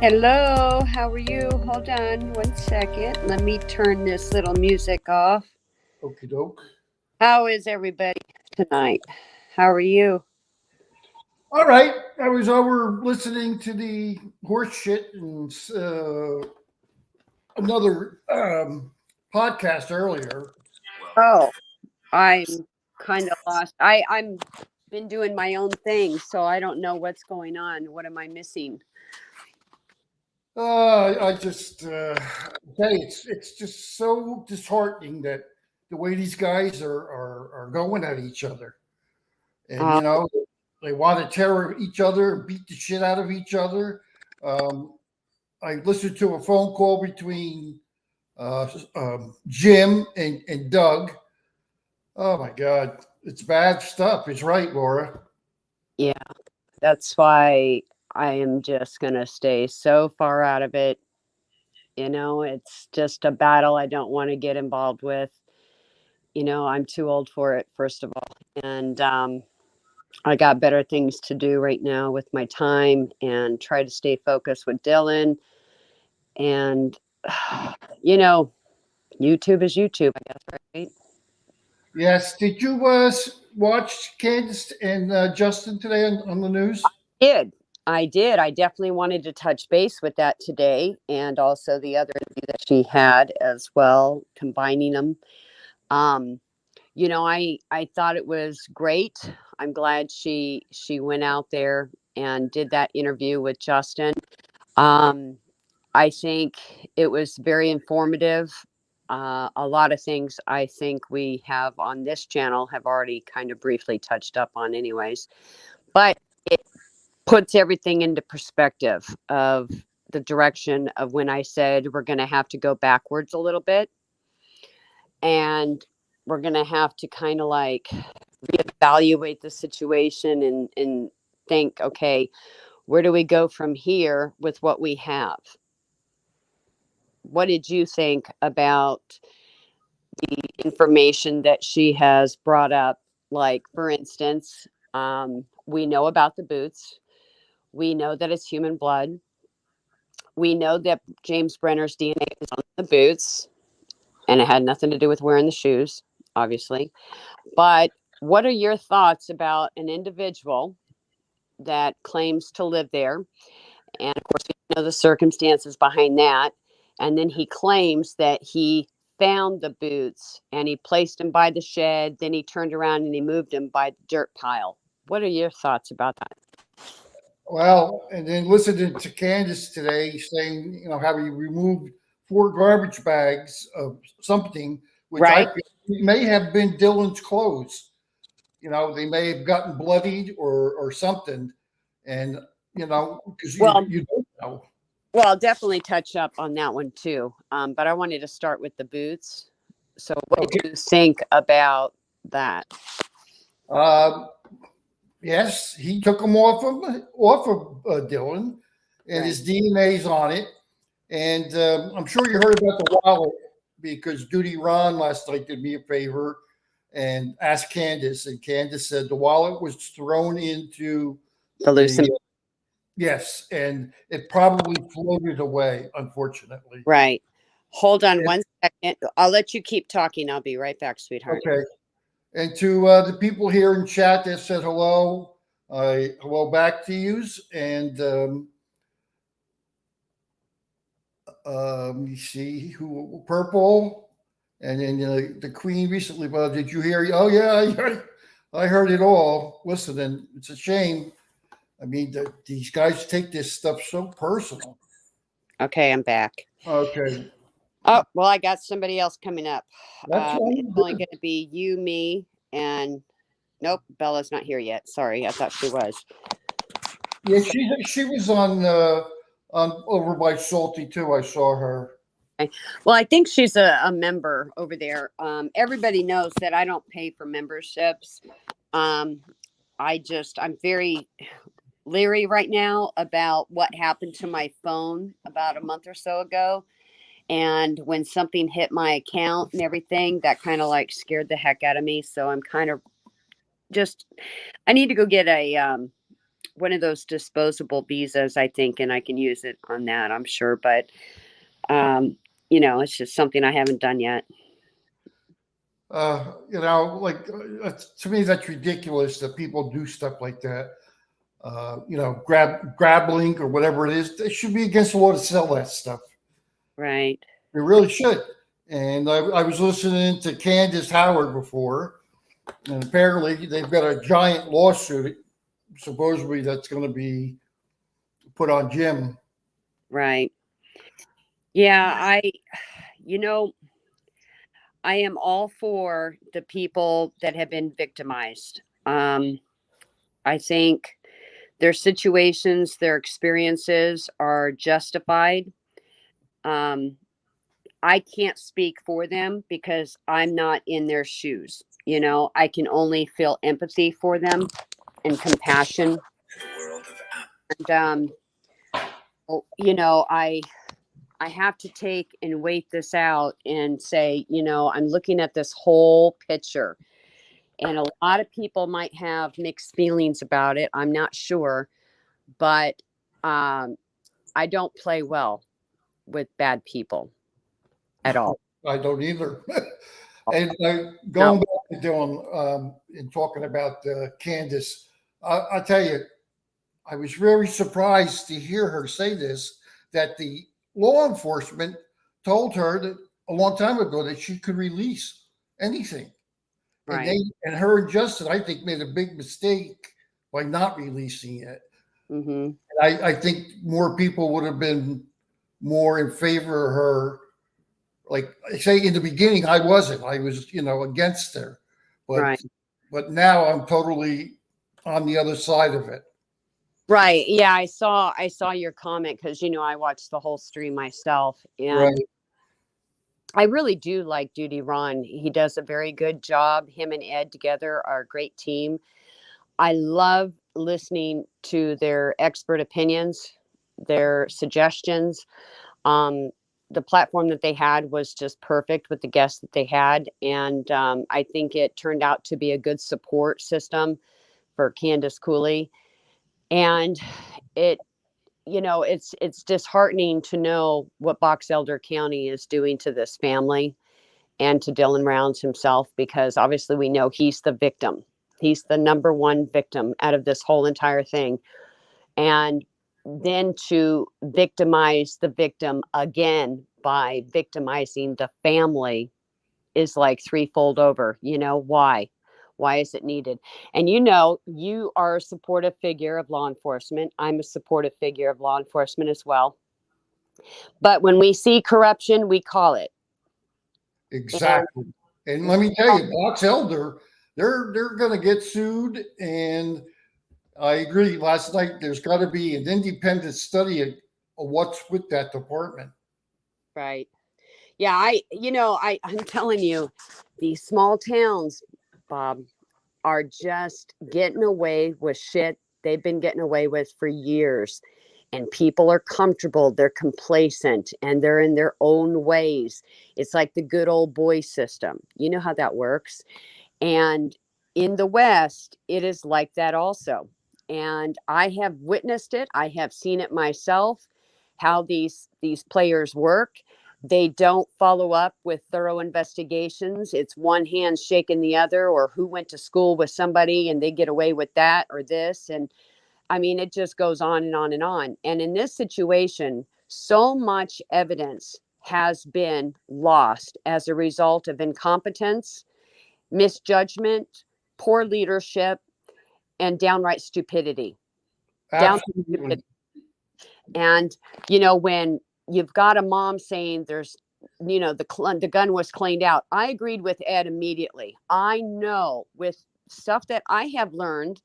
Hello, how are you? Hold on one second. Let me turn this little music off. Okie doke. How is everybody tonight? How are you? All right. I was over listening to the horse shit and another podcast earlier. Oh, I'm kind of lost. I'm been doing my own thing, so I don't know what's going on. What am I missing? I just tell you, it's just so disheartening that the way these guys are going at each other, and Uh, they want to tear each other and beat the shit out of each other. Um, I listened to a phone call between Jim and Doug. Oh my God, it's bad stuff. It's right, Laura. yeah, that's why I am just gonna stay so far out of it. It's just a battle I don't want to get involved with. I'm too old for it, first of all, and I got better things to do right now with my time and try to stay focused with Dylan. And, you know, YouTube is YouTube, I guess, right? Yes. Did you watch Candace and Justin today on the news? Did. I did. I definitely wanted to touch base with that today and also the other interview that she had as well, combining them. Um, I thought it was great. I'm glad she went out there and did that interview with Justin. Um, I think it was very informative. A lot of things I think we have on this channel have already kind of briefly touched up on, anyways. But it puts everything into perspective of the direction of when I said we're going to have to go backwards a little bit and we're going to have to kind of like reevaluate the situation and think, okay, where do we go from here with what we have? What did you think about the information that she has brought up? Like, for instance, we know about the boots. We know that it's human blood. We know that James Brenner's DNA is on the boots, and it had nothing to do with wearing the shoes, obviously. But what are your thoughts about an individual that claims to live there? And of course, we know the circumstances behind that. And then he claims that he found the boots and he placed them by the shed. Then he turned around and he moved them by the dirt pile. What are your thoughts about that? Well, and then listening to Candace today saying, how he removed 4 garbage bags of something, which I Right. feel may have been Dylan's clothes. They may have gotten bloodied or something, and because Well, you don't know. well, I'll definitely touch up on that one too. But I wanted to start with the boots. So, what did Okay. you think about that? Um, yes, he took them off of Dylan, and Right. his DNA's on it. And I'm sure you heard about the wallet because Duty Ron last night did me a favor and asked Candace, and Candace said the wallet was thrown into The the loosen. yes, and it probably floated away, unfortunately. Right. Hold on And, one second. I'll let you keep talking. I'll be right back, sweetheart. okay, and to the people here in chat that said hello, hello back to yous, and you see who purple, and then the Queen recently. Well, did you hear? Oh yeah, I heard it all. Listen, and it's a shame. I mean, these guys take this stuff so personal. Okay, I'm back. Okay, Oh, well, I got somebody else coming up. that's It's fine. only going to be you, me, and nope, Bella's not here yet. Sorry, I thought she was. Yeah, she was on over by Salty too. I saw her. Okay. Well, I think she's a member over there. Everybody knows that I don't pay for memberships. Um, I'm very leery right now about what happened to my phone about a month or so ago. And when something hit my account and everything, that kind of like scared the heck out of me. So I'm kind of just, I need to go get one of those disposable visas, I think, and I can use it on that, I'm sure. But it's just something I haven't done yet. Like to me, that's ridiculous that people do stuff like that. Grab link or whatever it is. It should be against the law to sell that stuff. Right. It really should. And I was listening to Candace Howard before, and apparently they've got a giant lawsuit, supposedly that's going to be put on Jim. Right. Yeah, you know, I am all for the people that have been victimized. I think their situations, their experiences are justified. Um, I can't speak for them because I'm not in their shoes. I can only feel empathy for them and compassion. And I have to take and wait this out and say, I'm looking at this whole picture. And a lot of people might have mixed feelings about it. I'm not sure, but I don't play well with bad people at all. I don't either. And No. going back to Dylan and talking about Candace, I tell you, I was very surprised to hear her say this, that the law enforcement told her that a long time ago that she could release anything. Right. And her and Justin, I think, made a big mistake by not releasing it. Mm-hmm. I think more people would have been more in favor of her. Like I say, in the beginning, I wasn't. I was, against her, Right. but now I'm totally on the other side of it. Right. Yeah, I saw your comment because I watched the whole stream myself, and Right. I really do like Duty Ron. He does a very good job. Him and Ed together are a great team. I love listening to their expert opinions, their suggestions. Um, the platform that they had was just perfect with the guests that they had, and I think it turned out to be a good support system for Candace Cooley. And it it's disheartening to know what Box Elder County is doing to this family and to Dylan Rounds himself, because obviously we know he's the victim. He's the number one victim out of this whole entire thing. And then to victimize the victim again by victimizing the family is like threefold over. Why? Why is it needed? And you are a supportive figure of law enforcement. I'm a supportive figure of law enforcement as well. But when we see corruption, we call it. Exactly. And let me tell you, Box Elder, they're going to get sued. And I agree. Last night, there's got to be an independent study of what's with that department. Right. Yeah. I'm telling you, these small towns, Bob, are just getting away with shit they've been getting away with for years. And people are comfortable, they're complacent, and they're in their own ways. It's like the good old boy system. You know how that works. And in the West, it is like that also. And I have witnessed it. I have seen it myself, how these players work. They don't follow up with thorough investigations. It's one hand shaking the other, or who went to school with somebody and they get away with that or this. And I mean, it just goes on and on and on. And in this situation, so much evidence has been lost as a result of incompetence, misjudgment, poor leadership, and downright stupidity. Downright stupidity. And, when you've got a mom saying there's, the gun was cleaned out, I agreed with Ed immediately. I know with stuff that I have learned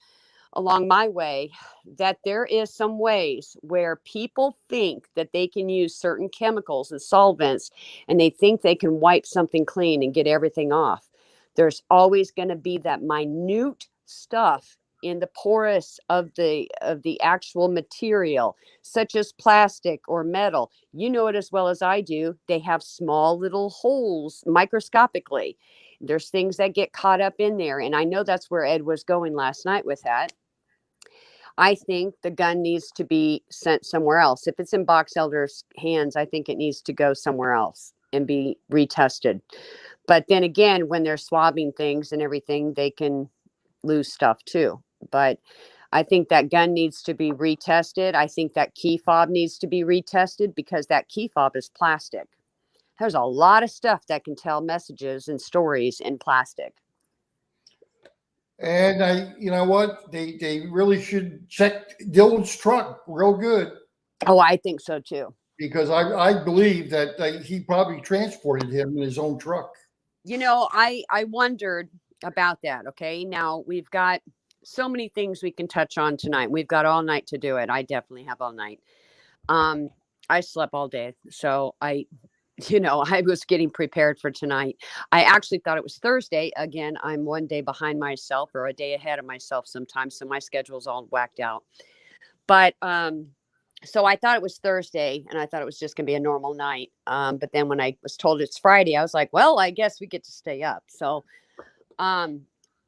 along my way that there is some ways where people think that they can use certain chemicals and solvents and they think they can wipe something clean and get everything off. There's always going to be that minute stuff in the porous of the actual material, such as plastic or metal. You know it as well as I do. They have small little holes microscopically. There's things that get caught up in there. And I know that's where Ed was going last night with that. I think the gun needs to be sent somewhere else. If it's in Box Elder's hands, I think it needs to go somewhere else and be retested. But then again, when they're swabbing things and everything, they can lose stuff too. But I think that gun needs to be retested. I think that key fob needs to be retested because that key fob is plastic. There's a lot of stuff that can tell messages and stories in plastic. And you know what? They really should check Dylan's truck real good Oh, I think so too. because I believe that he probably transported him in his own truck. I wondered about that. Okay. Now we've got so many things we can touch on tonight. We've got all night to do it. I definitely have all night. Um, I slept all day. So I was getting prepared for tonight. I actually thought it was Thursday. Again, I'm one day behind myself or a day ahead of myself sometimes. So my schedule's all whacked out. But so I thought it was Thursday and I thought it was just going to be a normal night. But then when I was told it's Friday, I was like, well, I guess we get to stay up. So um,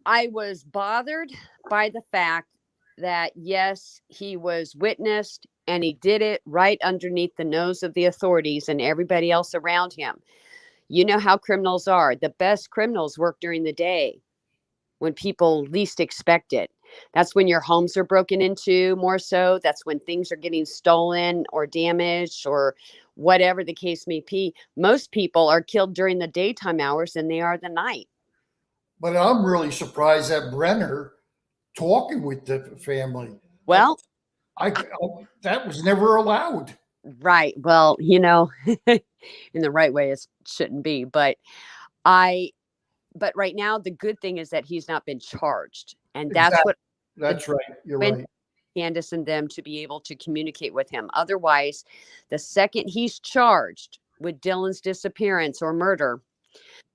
I was bothered by the fact that, yes, he was witnessed and he did it right underneath the nose of the authorities and everybody else around him. You know how criminals are. The best criminals work during the day when people least expect it. That's when your homes are broken into more so. That's when things are getting stolen or damaged or whatever the case may be. Most people are killed during the daytime hours than they are the night. But I'm really surprised that Brenner talking with the family. I, Well, I that was never allowed. right. Well, in the right way, it shouldn't be. I, but right now, the good thing is that he's not been charged. And that's Exactly. what the That's right. You're when right. Candace and them to be able to communicate with him. Otherwise, the second he's charged with Dylan's disappearance or murder,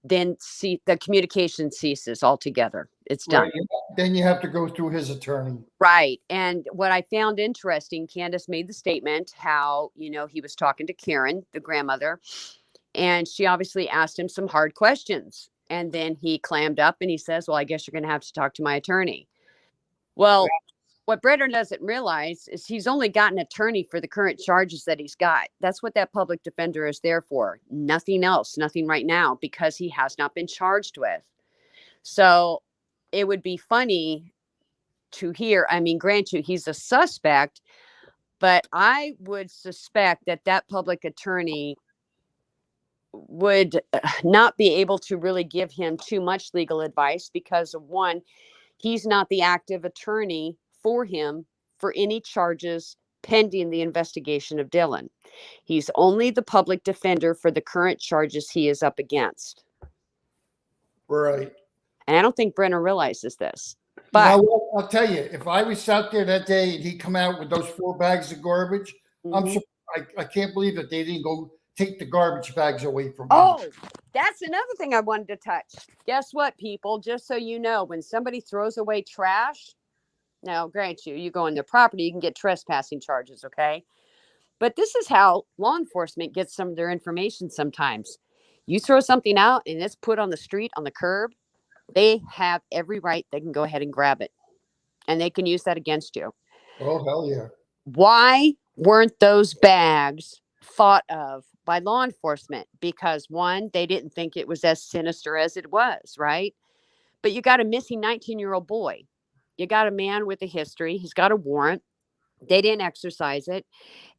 then the communication ceases altogether. It's Right. done. Then you have to go through his attorney. Right. And what I found interesting, Candace made the statement how, he was talking to Karen, the grandmother, and she obviously asked him some hard questions. And then he clammed up and he says, well, I guess you're going to have to talk to my attorney. Well, what Brenner doesn't realize is he's only got an attorney for the current charges that he's got. That's what that public defender is there for. Nothing else, nothing right now, because he has not been charged with. So it would be funny to hear. I mean, grant you, he's a suspect, but I would suspect that that public attorney would not be able to really give him too much legal advice because of one, he's not the active attorney for him for any charges pending the investigation of Dylan. He's only the public defender for the current charges he is up against. Right. And I don't think Brenner realizes this. You But know what? I'll tell you, if I was out there that day and he come out with those 4 bags of garbage, mhm. I can't believe that they didn't go take the garbage bags away from him. Oh, that's another thing I wanted to touch. Guess what, people? Just so you know, when somebody throws away trash, now, grant you go on their property, you can get trespassing charges, okay? But this is how law enforcement gets some of their information sometimes. You throw something out and it's put on the street, on the curb, they have every right. They can go ahead and grab it and they can use that against you. Oh, hell yeah. Why weren't those bags thought of by law enforcement? Because one, they didn't think it was as sinister as it was, right? But you got a missing 19-year-old boy. You got a man with a history. He's got a warrant. They didn't exercise it,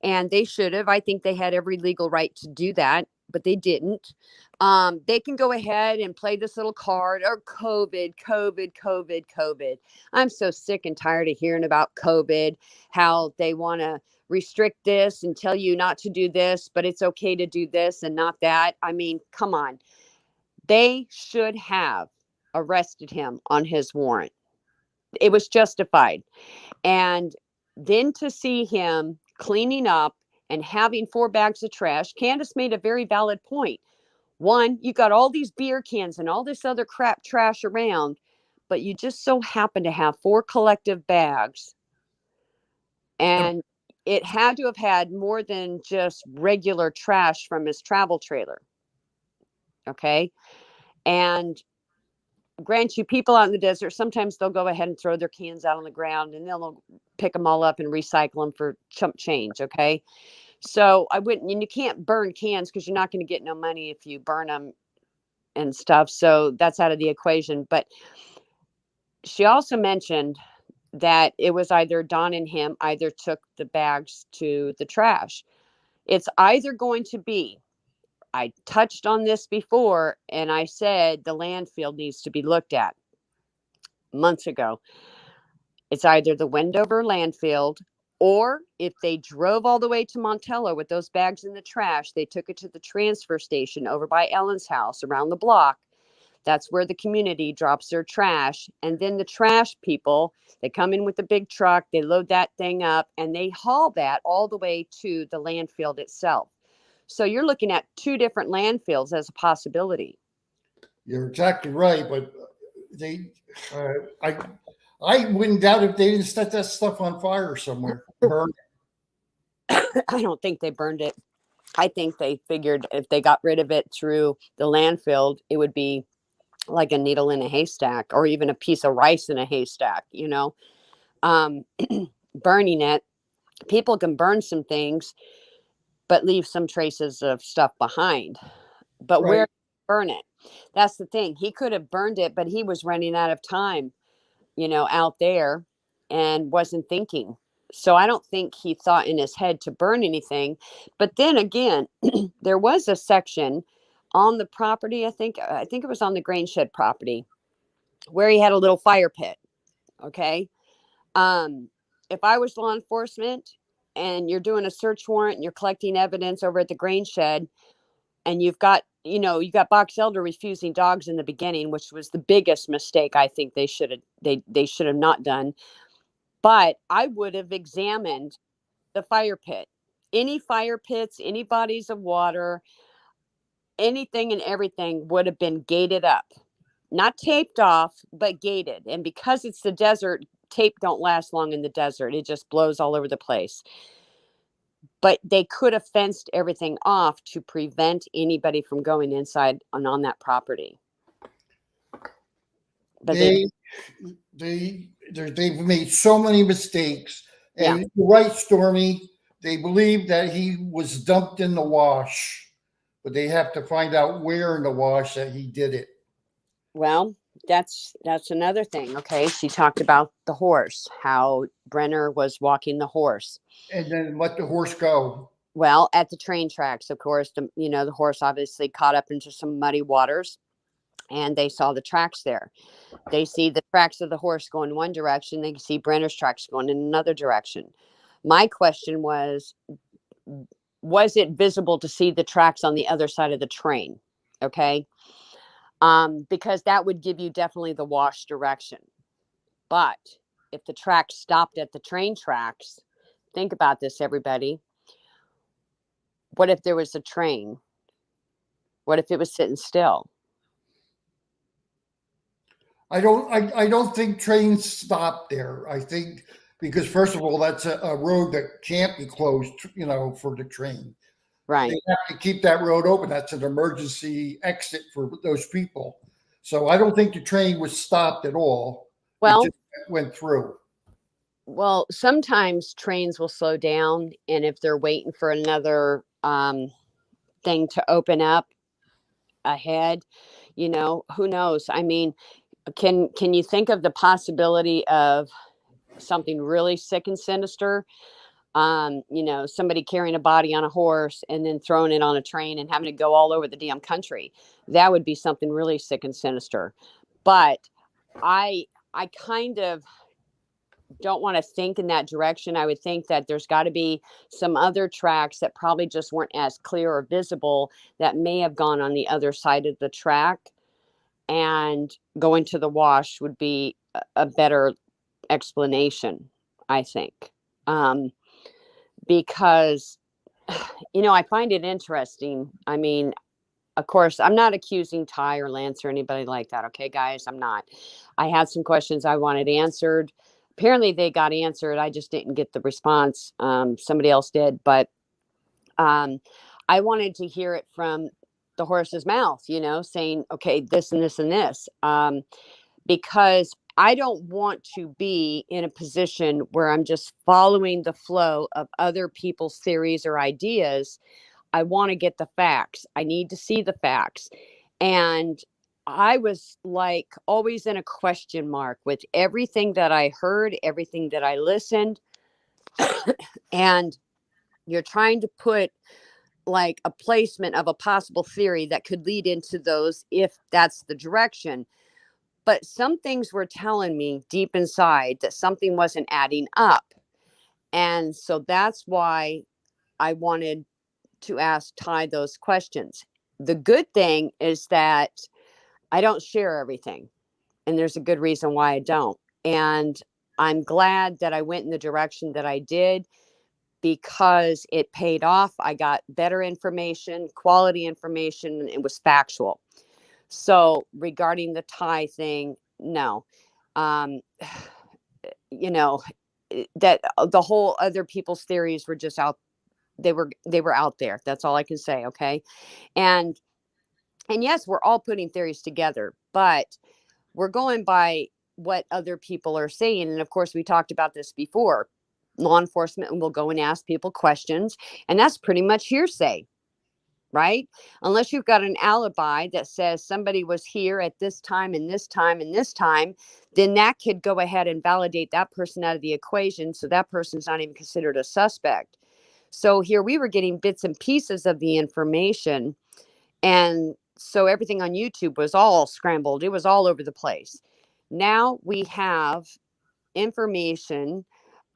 and they should have. I think they had every legal right to do that, but they didn't. They can go ahead and play this little card or COVID, COVID, COVID, COVID. I'm so sick and tired of hearing about COVID, how they want to restrict this and tell you not to do this, but it's okay to do this and not that. I mean, come on. They should have arrested him on his warrant. It was justified. And then to see him cleaning up and having 4 bags of trash, Candace made a very valid point. One, you got all these beer cans and all this other crap trash around, but you just so happen to have 4 collective bags. And it had to have had more than just regular trash from his travel trailer. Okay. And grant you, people out in the desert, sometimes they'll go ahead and throw their cans out on the ground and they'll pick them all up and recycle them for chump change. Okay. So I wouldn't, and you can't burn cans because you're not going to get no money if you burn them and stuff. So that's out of the equation. But she also mentioned that it was either Don and him either took the bags to the trash. It's either going to be, I touched on this before and I said the landfill needs to be looked at months ago. It's either the Wendover landfill, or if they drove all the way to Montello with those bags in the trash, they took it to the transfer station over by Ellen's house around the block. That's where the community drops their trash. And then the trash people, they come in with the big truck, they load that thing up, and they haul that all the way to the landfill itself. So you're looking at two different landfills as a possibility. You're exactly right, but they, uh, I wouldn't doubt if they didn't set that stuff on fire somewhere, burn it. I don't think they burned it. I think they figured if they got rid of it through the landfill, it would be like a needle in a haystack or even a piece of rice in a haystack, um, burning it. People can burn some things, but leave some traces of stuff behind. But Right. where burn it? That's the thing. He could have burned it, but he was running out of time, out there and wasn't thinking. So I don't think he thought in his head to burn anything. But then again, there was a section on the property, I think it was on the grain shed property, where he had a little fire pit. Okay. Um, if I was law enforcement and you're doing a search warrant and you're collecting evidence over at the grain shed, and you got Box Elder refusing dogs in the beginning, which was the biggest mistake I think they should have not done. But I would have examined the fire pit, any fire pits, any bodies of water, anything and everything would have been gated up, not taped off, but gated. And because it's the desert, tape don't last long in the desert. It just blows all over the place. But they could have fenced everything off to prevent anybody from going inside and on that property. But They've made so many mistakes. Yeah. And you're right, Stormy. They believe that he was dumped in the wash, but they have to find out where in the wash that he did it. Well, that's another thing. Okay, she talked about the horse, how Brenner was walking the horse. And then let the horse go. Well, at the train tracks, of course, the horse obviously caught up into some muddy waters, and they saw the tracks there. They see the tracks of the horse going one direction. They see Brenner's tracks going in another direction. My question was it visible to see the tracks on the other side of the train? Okay. Because that would give you definitely the wash direction. But if the track stopped at the train tracks, think about this, everybody. What if there was a train? What if it was sitting still? I don't think trains stop there. I think because first of all, that's a road that can't be closed, for the train. Right. They have to keep that road open. That's an emergency exit for those people. So I don't think the train was stopped at all. Well, it just went through. Well, sometimes trains will slow down, and if they're waiting for another thing to open up ahead, who knows? I mean, can you think of the possibility of something really sick and sinister? Somebody carrying a body on a horse and then throwing it on a train and having to go all over the damn country. That would be something really sick and sinister. But I kind of don't want to think in that direction. I would think that there's got to be some other tracks that probably just weren't as clear or visible that may have gone on the other side of the track, and going to the wash would be a better explanation, I think. Because, I find it interesting. I mean, of course, I'm not accusing Ty or Lance or anybody like that. Okay, guys, I'm not. I had some questions I wanted answered. Apparently they got answered. I just didn't get the response. Somebody else did. But I wanted to hear it from the horse's mouth, saying, okay, this and this and this, because I don't want to be in a position where I'm just following the flow of other people's theories or ideas. I want to get the facts. I need to see the facts. And I was like always in a question mark with everything that I heard, everything that I listened. And you're trying to put like a placement of a possible theory that could lead into those if that's the direction. But some things were telling me deep inside that something wasn't adding up. And so that's why I wanted to ask Ty those questions. The good thing is that I don't share everything, and there's a good reason why I don't. And I'm glad that I went in the direction that I did because it paid off. I got better information, quality information, and it was factual. So regarding the Thai thing, no. Um, you know, that the whole other people's theories were just out. They were out there. That's all I can say. Okay. And and yes, we're all putting theories together, but we're going by what other people are saying. And of course, we talked about this before. Law enforcement will go and ask people questions, and that's pretty much hearsay, right? Unless you've got an alibi that says somebody was here at this time and this time and this time, then that could go ahead and validate that person out of the equation. So that person's not even considered a suspect. So here we were getting bits and pieces of the information. And so everything on YouTube was all scrambled, it was all over the place. Now we have information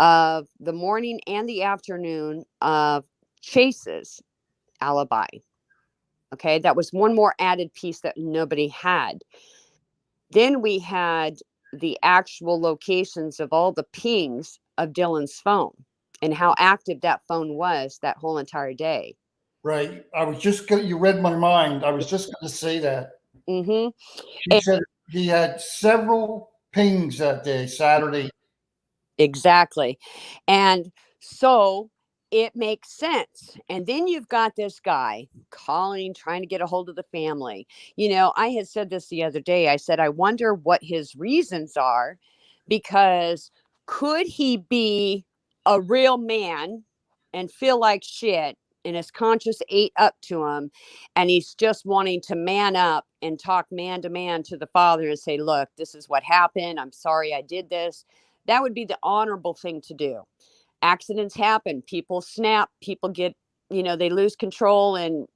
of the morning and the afternoon of Chase's alibi. Okay, that was one more added piece that nobody had. Then we had the actual locations of all the pings of Dylan's phone and how active that phone was that whole entire day. Right. I was just going you read my mind. I was just going to say that. Mm-hmm. She said he had several pings that day, Saturday. Exactly. And so it makes sense. And then you've got this guy calling, trying to get a hold of the family. I had said this the other day. I said, I wonder what his reasons are, because could he be a real man and feel like shit and his conscience ate up to him, and he's just wanting to man up and talk man to man to the father and say, look, this is what happened. I'm sorry I did this. That would be the honorable thing to do. Accidents happen. People snap. People get, they lose control and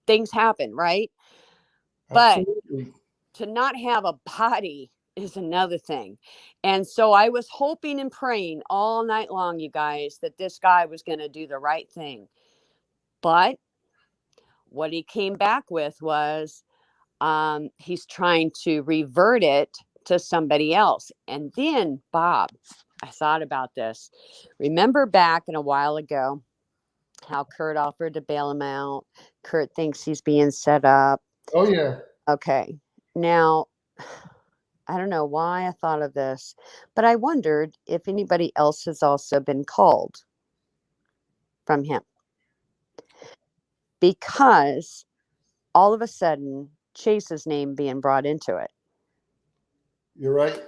things happen, right? But Absolutely. to not have a body is another thing. And so I was hoping and praying all night long, you guys, that this guy was going to do the right thing. But what he came back with was he's trying to revert it to somebody else. And then, Bob, I thought about this. Remember back in a while ago how Kurt offered to bail him out? Kurt thinks he's being set up. Oh yeah. Okay. Now, I don't know why I thought of this, but I wondered if anybody else has also been called from him, because all of a sudden Chase's name being brought into it. You're right.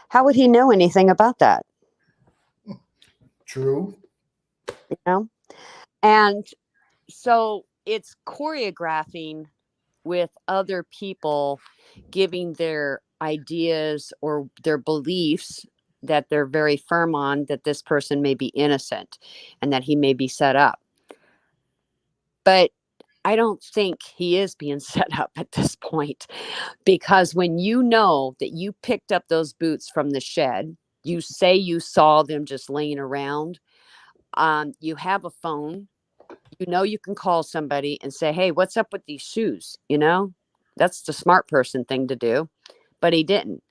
How would he know anything about that? True. You know? And so it's choreographing with other people giving their ideas or their beliefs that they're very firm on, that this person may be innocent and that he may be set up. But I don't think he is being set up at this point, because when you know that you picked up those boots from the shed, you say you saw them just laying around, you have a phone, you can call somebody and say, hey, what's up with these shoes? That's the smart person thing to do, but he didn't.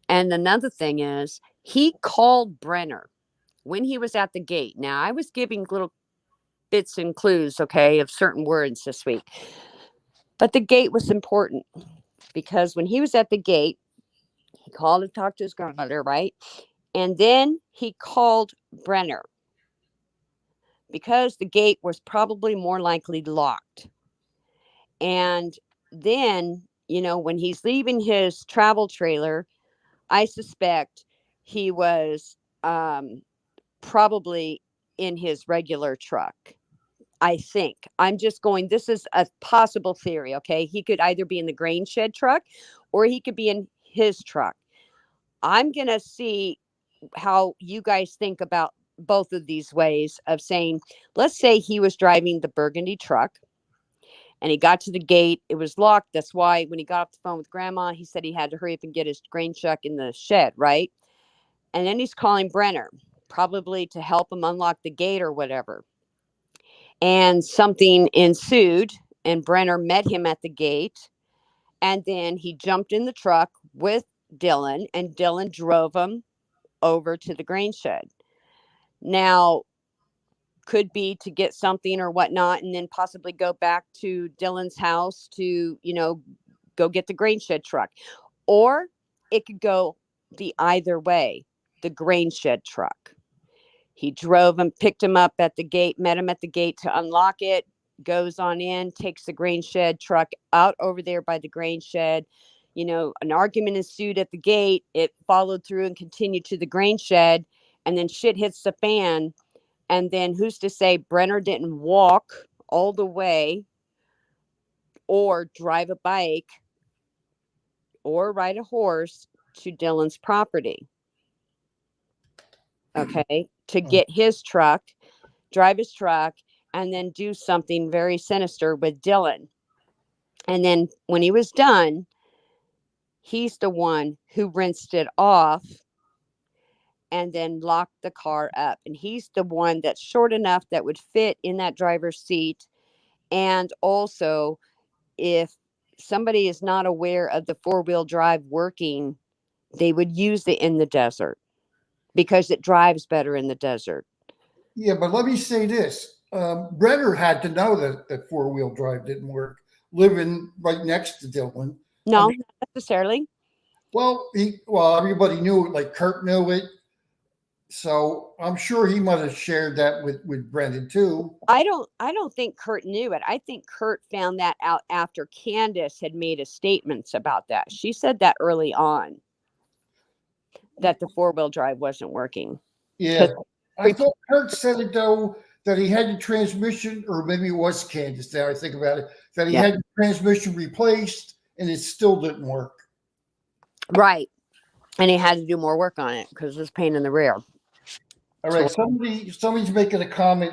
And another thing is, he called Brenner when he was at the gate. Now, I was giving little bits and clues, okay, of certain words this week, but the gate was important, because when he was at the gate, he called to talk to his grandmother, right? And then he called Brenner because the gate was probably more likely locked. And then, when he's leaving his travel trailer, I suspect he was probably in his regular truck. I think this is a possible theory. Okay. He could either be in the grain shed truck or he could be in his truck. I'm going to see how you guys think about both of these ways of saying, let's say he was driving the burgundy truck and he got to the gate. It was locked. That's why when he got off the phone with grandma, he said he had to hurry up and get his grain truck in the shed, right? And then he's calling Brenner, probably to help him unlock the gate or whatever. And something ensued, and Brenner met him at the gate. And then he jumped in the truck with Dylan, and Dylan drove him over to the grain shed. Now, could be to get something or whatnot, and then possibly go back to Dylan's house to, go get the grain shed truck. Or it could go the either way, the grain shed truck. He drove him, picked him up at the gate, met him at the gate to unlock it, goes on in, takes the grain shed truck out over there by the grain shed. An argument ensued at the gate. It followed through and continued to the grain shed. And then shit hits the fan. And then who's to say Brenner didn't walk all the way or drive a bike or ride a horse to Dylan's property? Okay. To get his truck, drive his truck, and then do something very sinister with Dylan. And then when he was done, he's the one who rinsed it off and then locked the car up. And he's the one that's short enough that would fit in that driver's seat. And also, if somebody is not aware of the four-wheel drive working, they would use it in the desert because it drives better in the desert. Yeah, but let me say this. Brenner had to know that four-wheel drive didn't work, living right next to Dylan. No, not necessarily. Well, everybody knew it, like Kurt knew it. So I'm sure he might have shared that with Brendan too. I don't think Kurt knew it. I think Kurt found that out after Candace had made a statements about that. She said that early on that the four-wheel drive wasn't working. Yeah. I thought Kurt said it though, that he had the transmission, or maybe it was Candace now I think about it, that he had the transmission replaced and it still didn't work. Right. And he had to do more work on it because it was pain in the rear. All right. Somebody's making a comment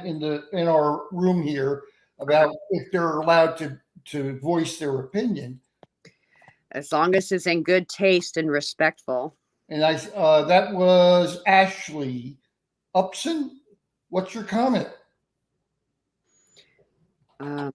in our room here about if they're allowed to voice their opinion. As long as it's in good taste and respectful. And that was Ashley Upson. What's your comment? I'm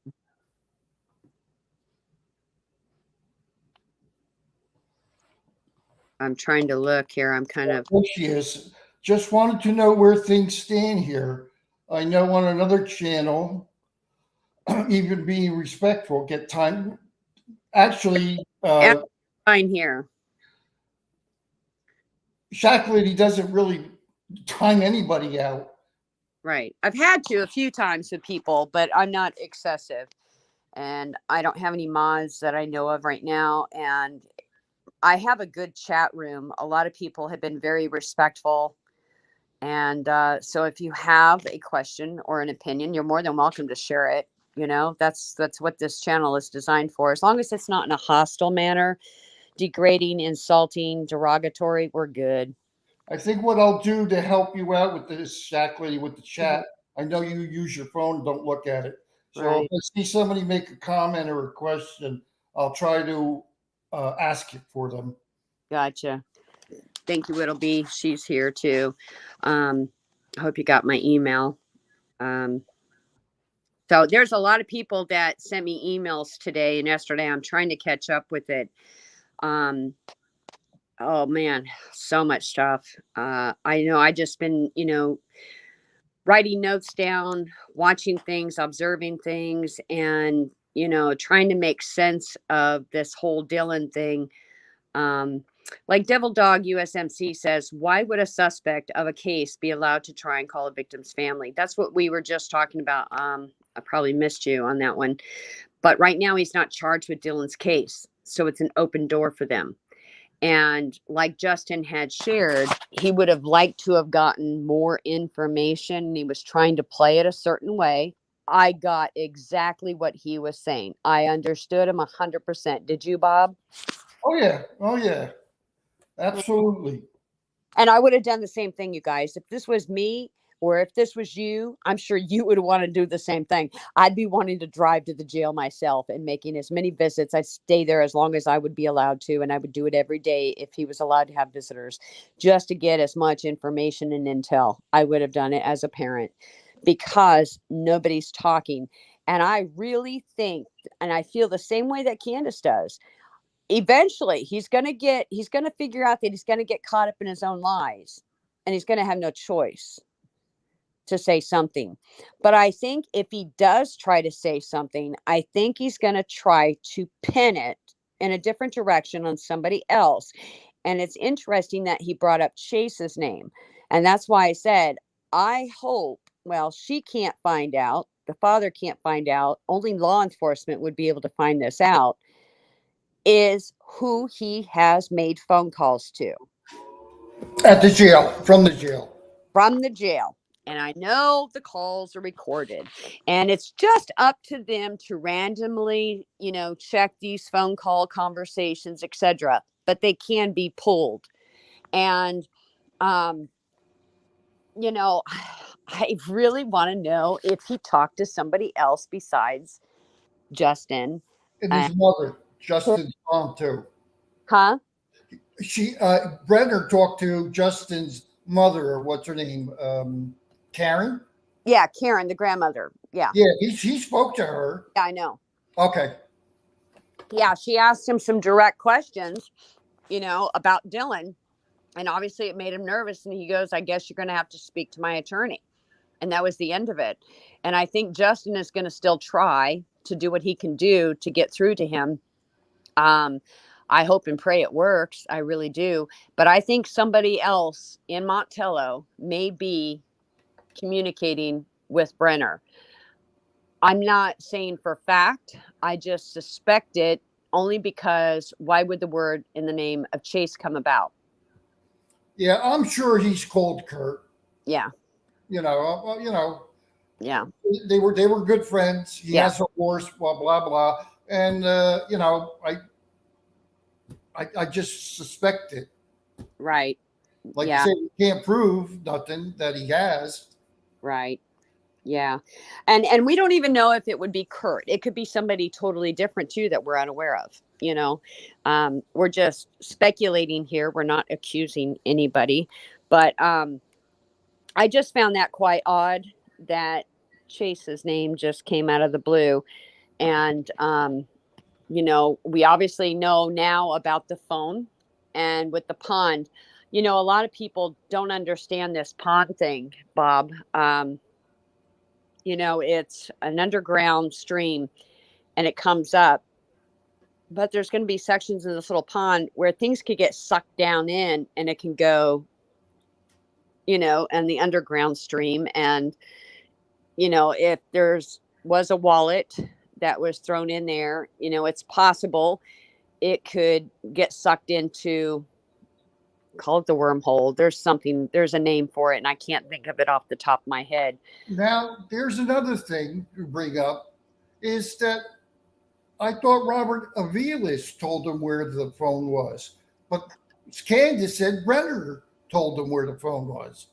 trying to look here. I'm kind of. There she is. Just wanted to know where things stand here. I know on another channel, even being respectful, get time. Actually, fine here. Shack Lady doesn't really time anybody out. Right. I've had to a few times with people, but I'm not excessive. And I don't have any mods that I know of right now. And I have a good chat room. A lot of people have been very respectful. And so if you have a question or an opinion, you're more than welcome to share it. That's what this channel is designed for. As long as it's not in a hostile manner, degrading, insulting, derogatory, we're good. I think what I'll do to help you out with this, Shack Lady, with the chat, I know you use your phone, don't look at it. So Right. if I see somebody make a comment or a question, I'll try to ask it for them. Gotcha. Thank you, Whittleby. She's here too. I hope you got my email. So there's a lot of people that sent me emails today and yesterday. I'm trying to catch up with it. Oh man, so much stuff. I know I just been, writing notes down, watching things, observing things, and, trying to make sense of this whole Dylan thing. Like Devil Dog USMC says, why would a suspect of a case be allowed to try and call a victim's family? That's what we were just talking about. I probably missed you on that one. But right now, he's not charged with Dylan's case. So it's an open door for them. And like Justin had shared, he would have liked to have gotten more information. He was trying to play it a certain way. I got exactly what he was saying. I understood him 100%. Did you, Bob? Oh yeah. Oh yeah. Absolutely. And I would have done the same thing, you guys. If this was me or if this was you, I'm sure you would want to do the same thing. I'd be wanting to drive to the jail myself and making as many visits. I'd stay there as long as I would be allowed to. And I would do it every day if he was allowed to have visitors, just to get as much information and intel. I would have done it as a parent because nobody's talking. And I really think, and I feel the same way that Candace does, eventually he's going to figure out that he's going to get caught up in his own lies, and he's going to have no choice to say something. But I think if he does try to say something, I think he's going to try to pin it in a different direction on somebody else. And it's interesting that he brought up Chase's name, and that's why I said, I hope, well, she can't find out, the father can't find out, only law enforcement would be able to find this out, is who he has made phone calls to At the jail, from the jail. from the jail. And I know the calls are recorded, and it's just up to them to randomly, check these phone call conversations, etc. But they can be pulled. And, um, I really want to know if he talked to somebody else besides Justin. And Uh, his mother, Justin's mom too. huh? Brenner talked to Justin's mother, or what's her name, Karen. Yeah, Karen, the grandmother. Yeah, Yeah, he spoke to her. I know. Okay. Yeah, she asked him some direct questions, about Dylan. And obviously it made him nervous. And he goes, I guess you're going to have to speak to my attorney. And that was the end of it. And I think Justin is going to still try to do what he can do to get through to him. I hope and pray it works. I really do. But I think somebody else in Montello may be communicating with Brenner. I'm not saying for fact. I just suspect it, only because why would the word in the name of Chase come about? Yeah, I'm sure he's called Kurt. Yeah. You know, Yeah. they were good friends. He Yeah. has a horse, blah blah blah, and I just suspect it. Right. Like you Yeah. said, we can't prove nothing that he has. Right. Yeah. And we don't even know if it would be Kurt. It could be somebody totally different too that we're unaware of. We're just speculating here. We're not accusing anybody. But I just found that quite odd that Chase's name just came out of the blue. And we obviously know now about the phone and with the pond. A lot of people don't understand this pond thing, Bob. It's an underground stream and it comes up, but there's going to be sections in this little pond where things could get sucked down in, and it can go, and the underground stream. And, if was a wallet that was thrown in there, it's possible it could get sucked into, call it the wormhole. There's a name for it, and I can't think of it off the top of my head. Now, there's another thing to bring up is that I thought Robert Aviles told him where the phone was, but Candace said Brenner told him where the phone was.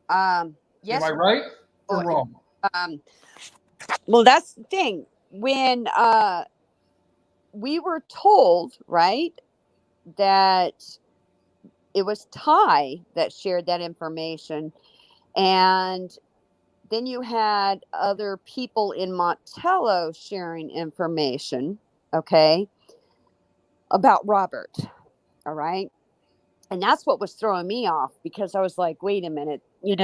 Am Yes. I right or Oh, wrong? um, well, that's the thing. When we were told, right, that it was Ty that shared that information, and then you had other people in Montello sharing information, okay, about Robert. All right. And that's what was throwing me off, because I was like, wait a minute, you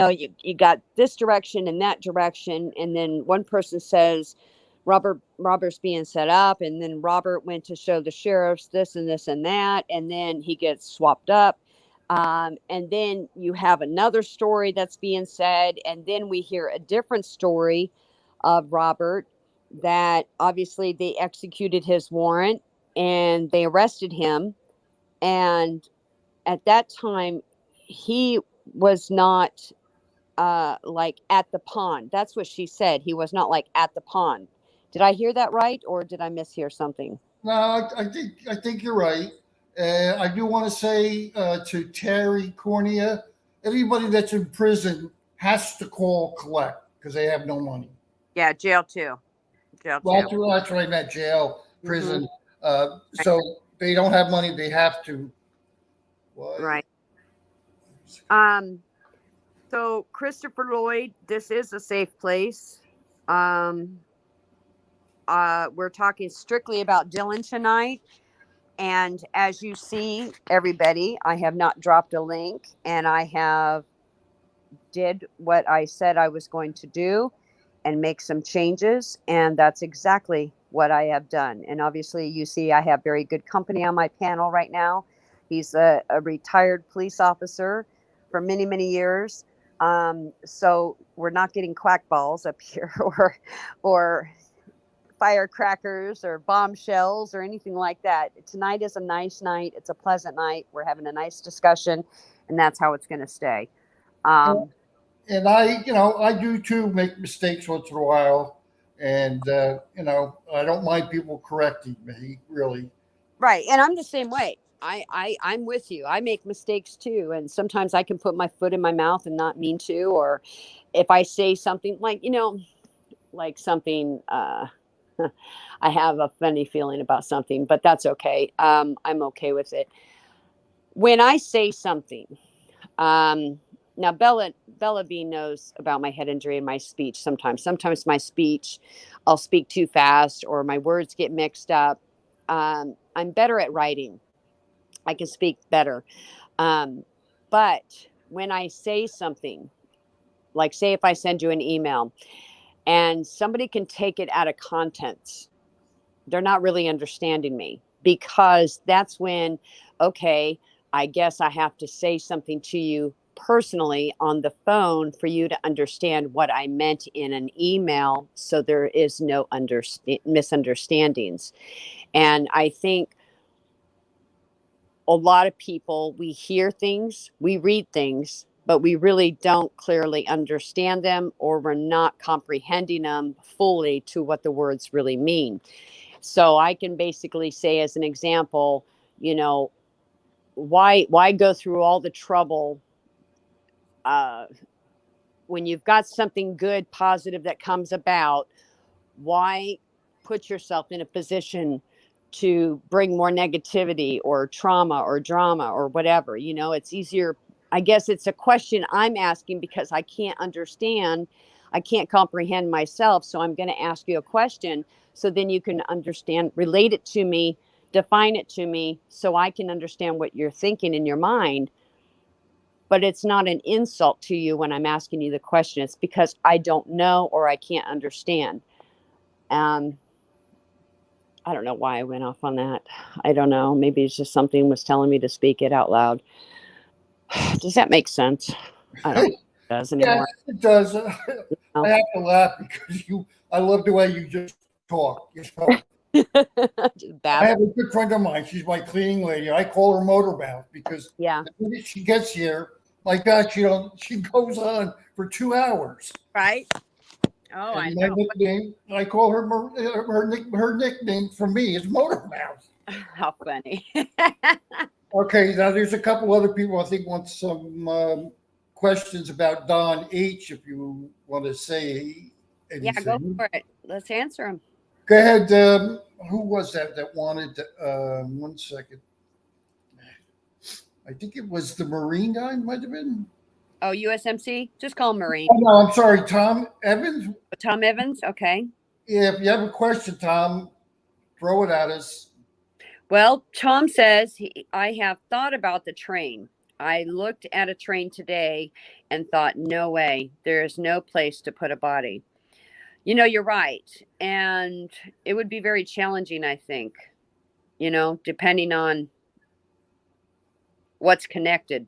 got this direction and that direction. And then one person says Robert's being set up. And then Robert went to show the sheriffs this and this and that. And then he gets swapped up. And then you have another story that's being said. And then we hear a different story of Robert. that obviously they executed his warrant and they arrested him. And at that time, he was not like at the pond. That's what she said. He was not like at the pond. Did I hear that right, or did I mishear something? No, I think you're right. I do want to say to Terry Cornea, anybody that's in prison has to call collect because they have no money. Yeah, jail too. Jail Well, too. that's what I meant. Jail, Hmm. prison. So they don't have money. They have to. What? Right. Um. So Christopher Lloyd, this is a safe place. Um. We're talking strictly about Dylan tonight. And as you see, everybody, I have not dropped a link, and I have did what I said I was going to do and make some changes. And that's exactly what I have done. And obviously, you see, I have very good company on my panel right now. He's a retired police officer for many, many years. So we're not getting quack balls up here or firecrackers or bombshells or anything like that. Tonight is a nice night. It's a pleasant night. We're having a nice discussion, and that's how it's going to stay. And, Um, and I do too make mistakes once in a while, and I don't mind people correcting me. Really. right. And I'm the same way. I'm with you. I make mistakes too. And sometimes I can put my foot in my mouth and not mean to, or if I say something like, like something, I have a funny feeling about something, but that's okay. I'm okay with it. When I say something, Um, now Bella B knows about my head injury and my speech sometimes. Sometimes my speech, I'll speak too fast or my words get mixed up. I'm better at writing. I can speak better. Um, but when I say something, like say if I send you an email and somebody can take it out of context, they're not really understanding me because that's when, okay, I guess I have to say something to you personally on the phone for you to understand what I meant in an email so there is no misunderstandings. And I think a lot of people, we hear things, we read things, but we really don't clearly understand them or we're not comprehending them fully to what the words really mean. So I can basically say, as an example, you know, why go through all the trouble uh, when you've got something good, positive that comes about? Why put yourself in a position to bring more negativity or trauma or drama or whatever? It's easier. I guess it's a question I'm asking because I can't understand. I can't comprehend myself. So I'm going to ask you a question so then you can understand, relate it to me, define it to me so I can understand what you're thinking in your mind. But it's not an insult to you when I'm asking you the question. It's because I don't know or I can't understand. Um, I don't know why I went off on that. I don't know. Maybe it's just something was telling me to speak it out loud. Does that make sense? I don't know if it does Yeah, anymore. it does. I No. have to laugh because I love the way you just talk. Just I have babble. a good friend of mine. She's my cleaning lady. I call her motor mouth because Yeah. the minute she gets here, like that, she goes on for 2 hours. Right. Oh, I And my know. nickname, I call her her nickname for me is Motor Mouth. How funny. Okay, now there's a couple other people I think want some questions about Don H. If you want to say Yeah, go anything, for it. Let's answer them. go ahead. Who was that wanted? 1 second. I think it was the Marine guy. Might have been. Oh, USMC? Just call him Marine. Oh no, I'm sorry, Tom Evans. Tom Evans? Okay. Yeah, if you have a question, Tom, throw it at us. Well, Tom says, I have thought about the train. I looked at a train today and thought, no way, there is no place to put a body. You're right. And it would be very challenging, I think, depending on what's connected.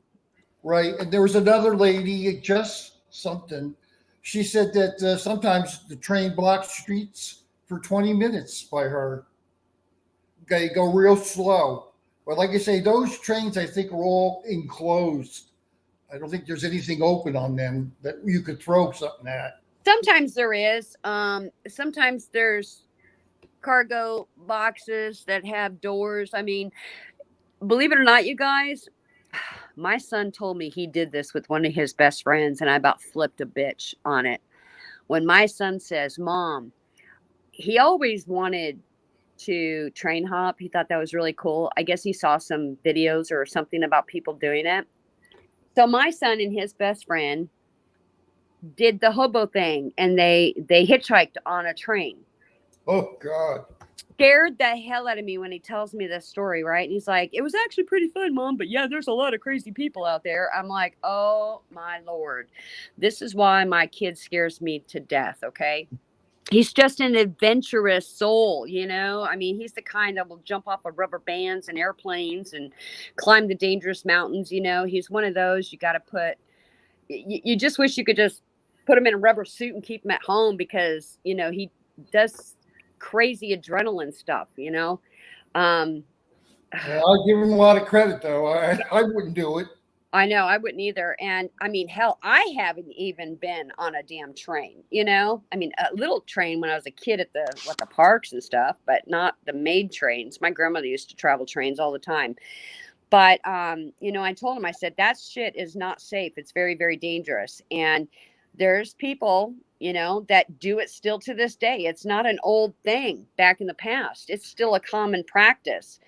Right, and there was another lady, just something. She said that sometimes the train blocks streets for 20 minutes by her. Okay, go real slow. But like I say, those trains I think are all enclosed. I don't think there's anything open on them that you could throw something at. Sometimes there is. Sometimes there's cargo boxes that have doors. I mean, believe it or not, you guys, my son told me he did this with one of his best friends, and I about flipped a bitch on it. When my son says, Mom, he always wanted to train hop. He thought that was really cool. I guess he saw some videos or something about people doing it. So my son and his best friend did the hobo thing, and they hitchhiked on a train. Oh God. Scared the hell out of me when he tells me this story, right? And he's like, it was actually pretty fun, Mom, but yeah, there's a lot of crazy people out there. I'm like, oh my Lord. This is why my kid scares me to death, okay? He's just an adventurous soul, you know? I mean, he's the kind that will jump off of rubber bands and airplanes and climb the dangerous mountains, you know? He's one of those you got to put, you just wish you could just put him in a rubber suit and keep him at home because, you know, he does crazy adrenaline stuff, you know? Um, Yeah, I'll give him a lot of credit though. I wouldn't do it. I know I wouldn't either. And I mean, hell, I haven't even been on a damn train, you know? I mean, a little train when I was a kid at the parks and stuff, but not the maid trains. My grandmother used to travel trains all the time. But you know, I told him, I said, that shit is not safe. It's very, very dangerous. And there's people, you know, that do it still to this day. It's not an old thing back in the past. It's still a common practice.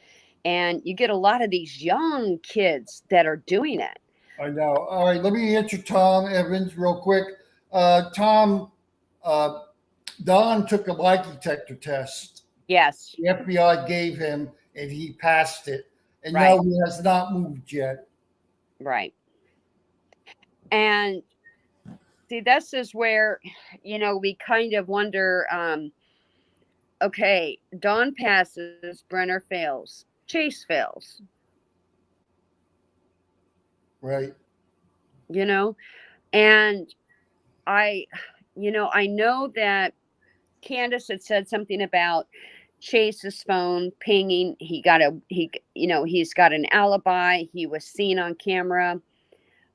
And you get a lot of these young kids that are doing it. I know. All right, let me answer Tom Evans real quick. Tom, uh, Don took a lie detector test. Yes, The FBI gave him, and he passed it. And right, no, he has not moved yet. right. And see, this is where, you know, we kind of wonder, okay, Dawn passes, Brenner fails, Chase fails, Right. you know, and I, you know, I know that Candace had said something about Chase's phone pinging. You know, he's got an alibi. He was seen on camera.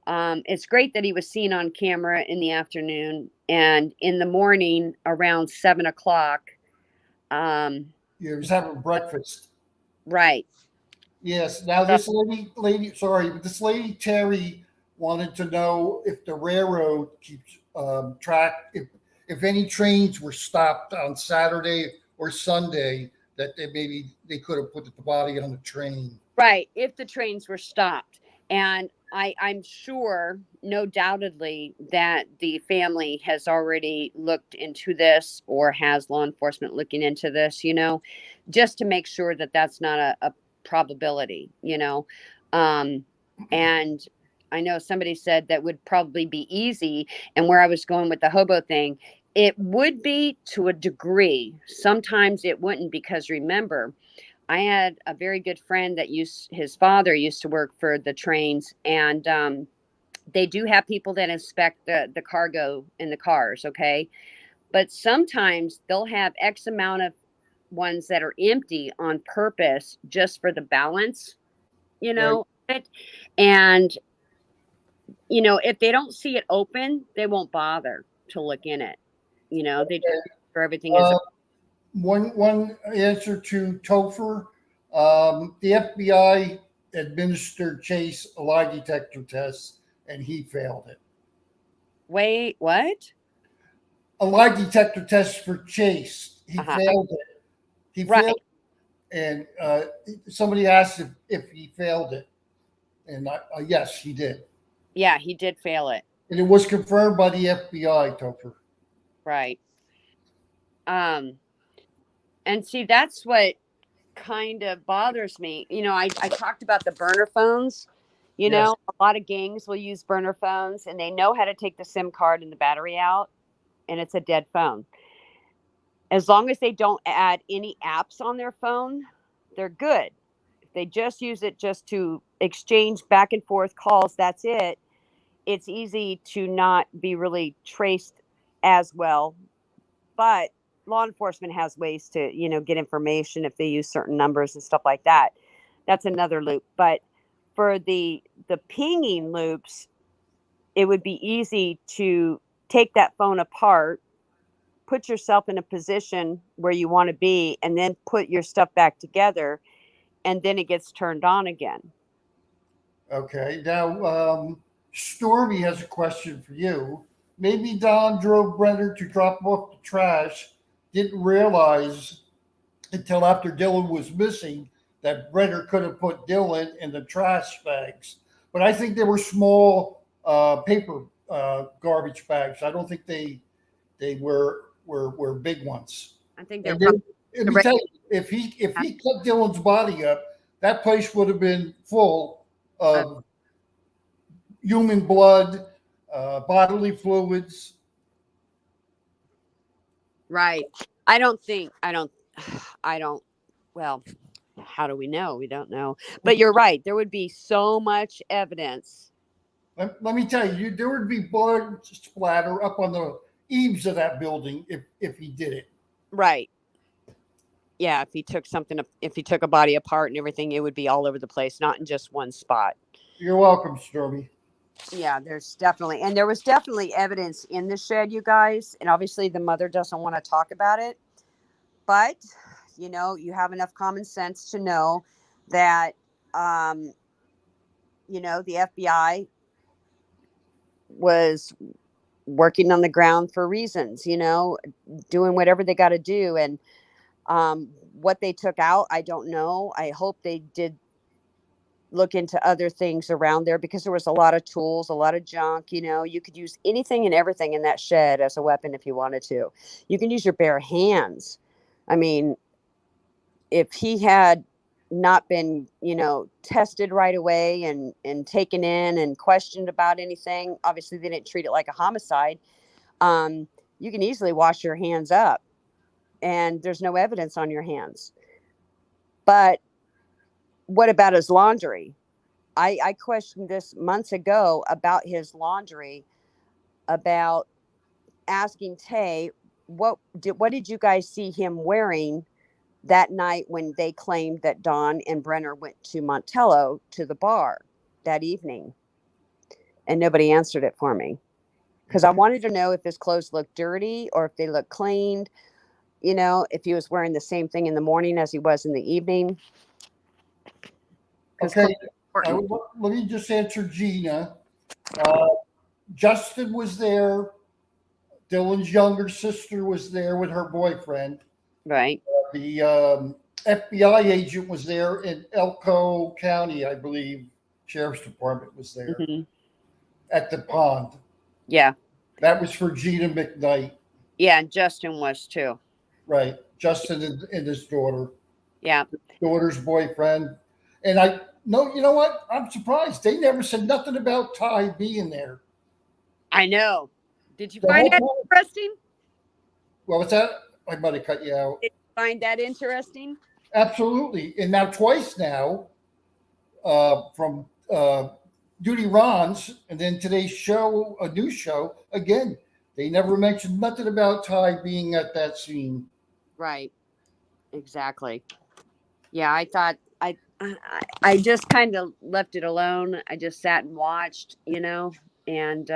It's great that he was seen on camera in the afternoon and in the morning around 7 o'clock. Um, He was having breakfast. right. Yes. Now So, this lady, sorry, but this lady Terry wanted to know if the railroad keeps track if any trains were stopped on Saturday or Sunday that they could have put the body on the train. right. If the trains were stopped. And I'm sure, no doubtedly, that the family has already looked into this or has law enforcement looking into this, you know, just to make sure that that's not a probability, you know. Um, and I know somebody said that would probably be easy. And where I was going with the hobo thing, it would be to a degree. Sometimes it wouldn't, because remember, I had a very good friend that his father used to work for the trains, and they do have people that inspect the cargo in the cars, okay? But sometimes they'll have X amount of ones that are empty on purpose just for the balance, you Right. know, it. And you know, if they don't see it open, they won't bother to look in it. You know, they just make sure everything is Uh, one answer to Topher. The FBI administered Chase a lie detector test, and he failed it. wait, what? A lie detector test for Chase, he Uh-huh. failed it. He failed, Right. and somebody asked if he failed it, and yes, he did, Yeah, he did fail it. and it was confirmed by the FBI. Topher. Right. Um, and see, that's what kind of bothers me. You know, I talked about the burner phones. You Yes. know, a lot of gangs will use burner phones and they know how to take the SIM card and the battery out, and it's a dead phone. As long as they don't add any apps on their phone, they're good. If they just use it just to exchange back and forth calls, that's it. It's easy to not be really traced as well. But law enforcement has ways to, get information if they use certain numbers and stuff like that. That's another loop. But for the pinging loops, it would be easy to take that phone apart, put yourself in a position where you want to be, and then put your stuff back together, and then it gets turned on again. Okay. Now, Stormy has a question for you. Maybe Don drove Brenner to drop off the trash, didn't realize until after Dylan was missing that Brenner could have put Dylan in the trash bags. But I think they were small paper garbage bags. I don't think they were big ones. I think they're And probably then, let the me tell you, if he cut Dylan's body up, that place would have been full uh, of human blood, bodily fluids. right. I don't, well, how do we know? We don't know. But you're right. There would be so much evidence. Let me tell you, there would be blood splatter up on the eaves of that building if he did it. Right. Yeah. If he took a body apart and everything, it would be all over the place, not in just one spot. You're welcome, Stormy. Yeah, there was definitely evidence in the shed, you guys. And obviously the mother doesn't want to talk about it. But, you have enough common sense to know that, the FBI was working on the ground for reasons, doing whatever they got to do. And what they took out, I don't know. I hope they did look into other things around there, because there was a lot of tools, a lot of junk. You could use anything and everything in that shed as a weapon if you wanted to. You can use your bare hands. I mean, if he had not been, tested right away and taken in and questioned about anything, obviously they didn't treat it like a homicide. You can easily wash your hands up and there's no evidence on your hands. But what about his laundry? I questioned this months ago about his laundry, about asking Tay, what did you guys see him wearing that night when they claimed that Don and Brenner went to Montello to the bar that evening? And nobody answered it for me, because I wanted to know if his clothes looked dirty or if they looked cleaned, if he was wearing the same thing in the morning as he was in the evening. Okay, let me just answer Gina. Justin was there. Dylan's younger sister was there with her boyfriend. Right. The FBI agent was there in Elko County, I believe. Sheriff's Department was there at the pond. Yeah. That was for Gina McKnight. Yeah, and Justin was too. Right. Justin and his daughter. Yeah. His daughter's boyfriend. And you know what? I'm surprised. They never said nothing about Ty being there. I know. Did you find that interesting? What was that? I might have cut you out. Did you find that interesting? Absolutely. And now twice now, from Duty Ron's and then today's show, a new show, again, they never mentioned nothing about Ty being at that scene. Right. Exactly. Yeah, I thought I just kind of left it alone. I just sat and watched, and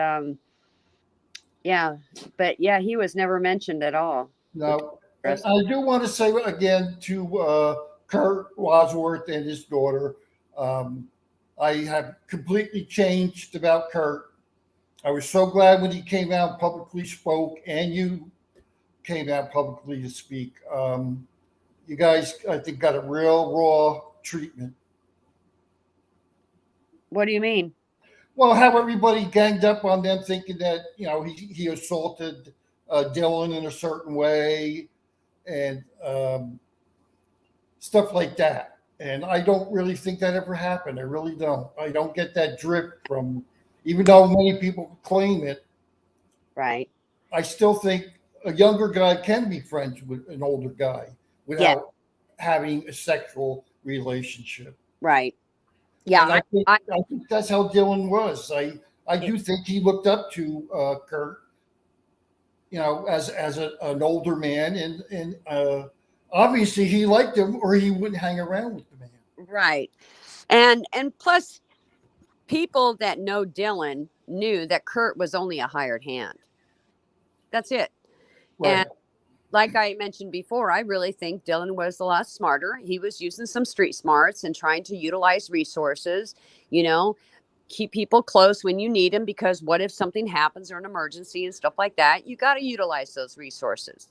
yeah, but yeah, he was never mentioned at all. No, and I do want to say again to Kurt Wadsworth and his daughter, I have completely changed about Kurt. I was so glad when he came out and publicly spoke, and you came out publicly to speak. You guys, I think, got a real raw treatment. What do you mean? Well, how everybody ganged up on them, thinking that he assaulted Dylan in a certain way, and stuff like that. And I don't really think that ever happened. I really don't. I don't get that drip from, even though many people claim it. Right. I still think a younger guy can be friends with an older guy without having a sexual relationship. Right. Yeah. I think that's how Dylan was. I do think he looked up to Kurt, as an older man, and obviously he liked him, or he wouldn't hang around with the man. Right. And plus, people that know Dylan knew that Kurt was only a hired hand. That's it. And Right. like I mentioned before, I really think Dylan was a lot smarter. He was using some street smarts and trying to utilize resources, you know, keep people close when you need them, because what if something happens or an emergency and stuff like that? You got to utilize those resources.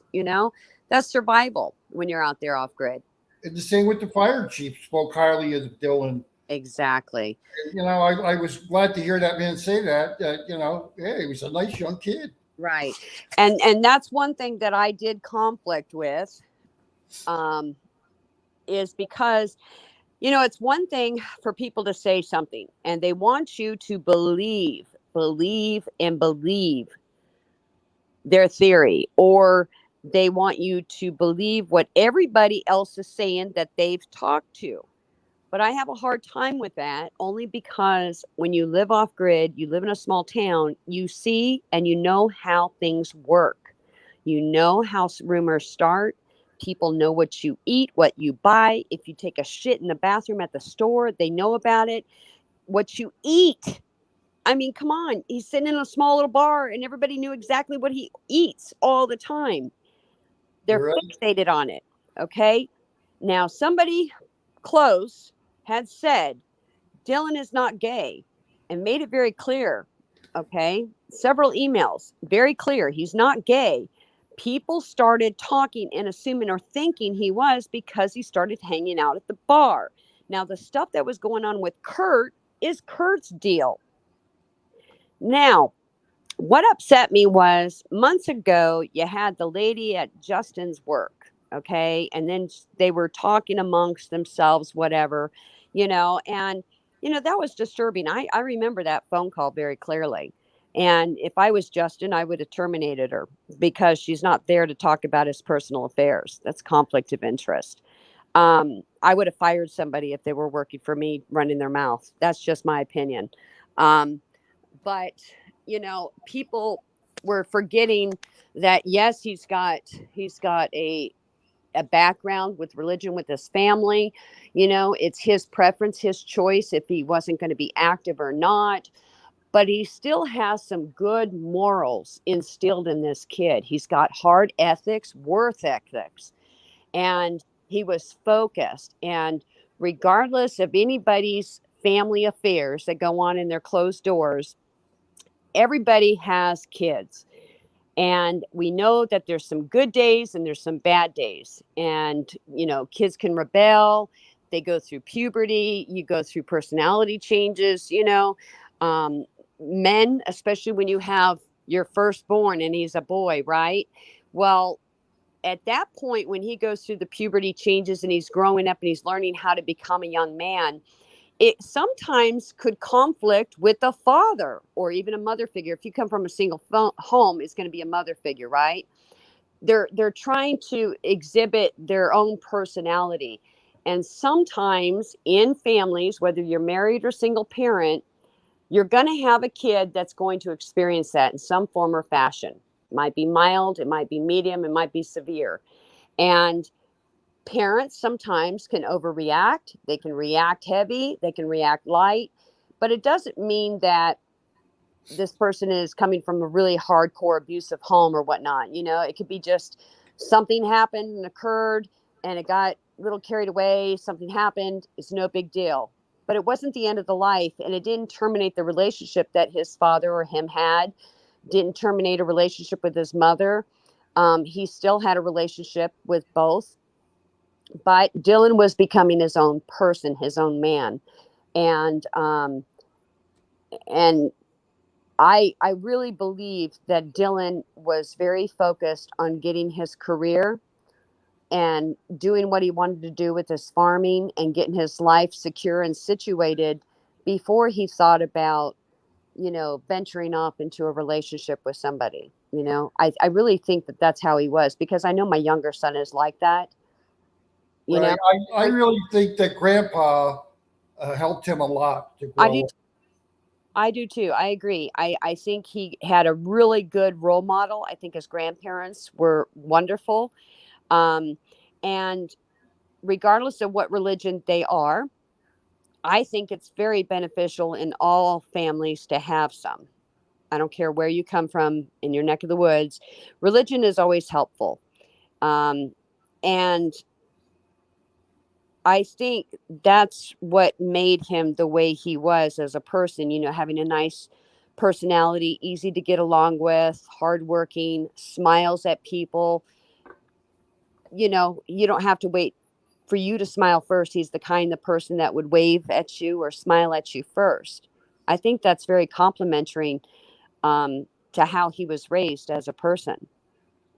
That's survival when you're out there off grid. And the same with the fire chief, spoke highly of Dylan. Exactly. I was glad to hear that man say that. Yeah, he was a nice young kid. Right. And that's one thing that I did conflict with, is because, it's one thing for people to say something and they want you to believe their theory, or they want you to believe what everybody else is saying that they've talked to. But I have a hard time with that, only because when you live off grid, you live in a small town, you see and you know how things work. You know how rumors start. People know what you eat, what you buy. If you take a shit in the bathroom at the store, they know about it. What you eat. I mean, come on. He's sitting in a small little bar and everybody knew exactly what he eats all the time. They're You're right. fixated on it. Okay. Now, somebody close had said Dylan is not gay and made it very clear. Okay. Several emails, very clear. He's not gay. People started talking and assuming or thinking he was because he started hanging out at the bar. Now, the stuff that was going on with Kurt is Kurt's deal. Now, what upset me was months ago, you had the lady at Justin's work, okay? And then they were talking amongst themselves, whatever, and, that was disturbing. I remember that phone call very clearly. And if I was Justin, I would have terminated her, because she's not there to talk about his personal affairs. That's conflict of interest. I would have fired somebody if they were working for me running their mouth. That's just my opinion. But people were forgetting that, yes, he's got a background with religion with his family. It's his preference, his choice if he wasn't going to be active or not. But he still has some good morals instilled in this kid. He's got hard ethics, worth ethics, and he was focused. And regardless of anybody's family affairs that go on in their closed doors, everybody has kids. And we know that there's some good days and there's some bad days. And, kids can rebel. They go through puberty. You go through personality changes, men, especially when you have your firstborn and he's a boy, right? Well, at that point, when he goes through the puberty changes and he's growing up and he's learning how to become a young man, it sometimes could conflict with a father or even a mother figure. If you come from a single home, it's going to be a mother figure, right? They're trying to exhibit their own personality. And sometimes in families, whether you're married or single parent, you're going to have a kid that's going to experience that in some form or fashion. It might be mild, it might be medium, it might be severe. And parents sometimes can overreact. They can react heavy, they can react light, but it doesn't mean that this person is coming from a really hardcore abusive home or whatnot. It could be just something happened and occurred and it got a little carried away. Something happened. It's no big deal. But it wasn't the end of the life, and it didn't terminate the relationship that his father or him had, didn't terminate a relationship with his mother. He still had a relationship with both. But Dylan was becoming his own person, his own man. And I really believe that Dylan was very focused on getting his career and doing what he wanted to do with his farming and getting his life secure and situated before he thought about, venturing off into a relationship with somebody. I really think that that's how he was, because I know my younger son is like that. Right. I really think that Grandpa helped him a lot to I do. grow. I do too. I agree. I think he had a really good role model. I think his grandparents were wonderful. Um, and regardless of what religion they are, I think it's very beneficial in all families to have some. I don't care where you come from in your neck of the woods. Religion is always helpful. Um, and I think that's what made him the way he was as a person, having a nice personality, easy to get along with, hardworking, smiles at people. You don't have to wait for you to smile first. He's the kind of person that would wave at you or smile at you first. I think that's very complimentary to how he was raised as a person.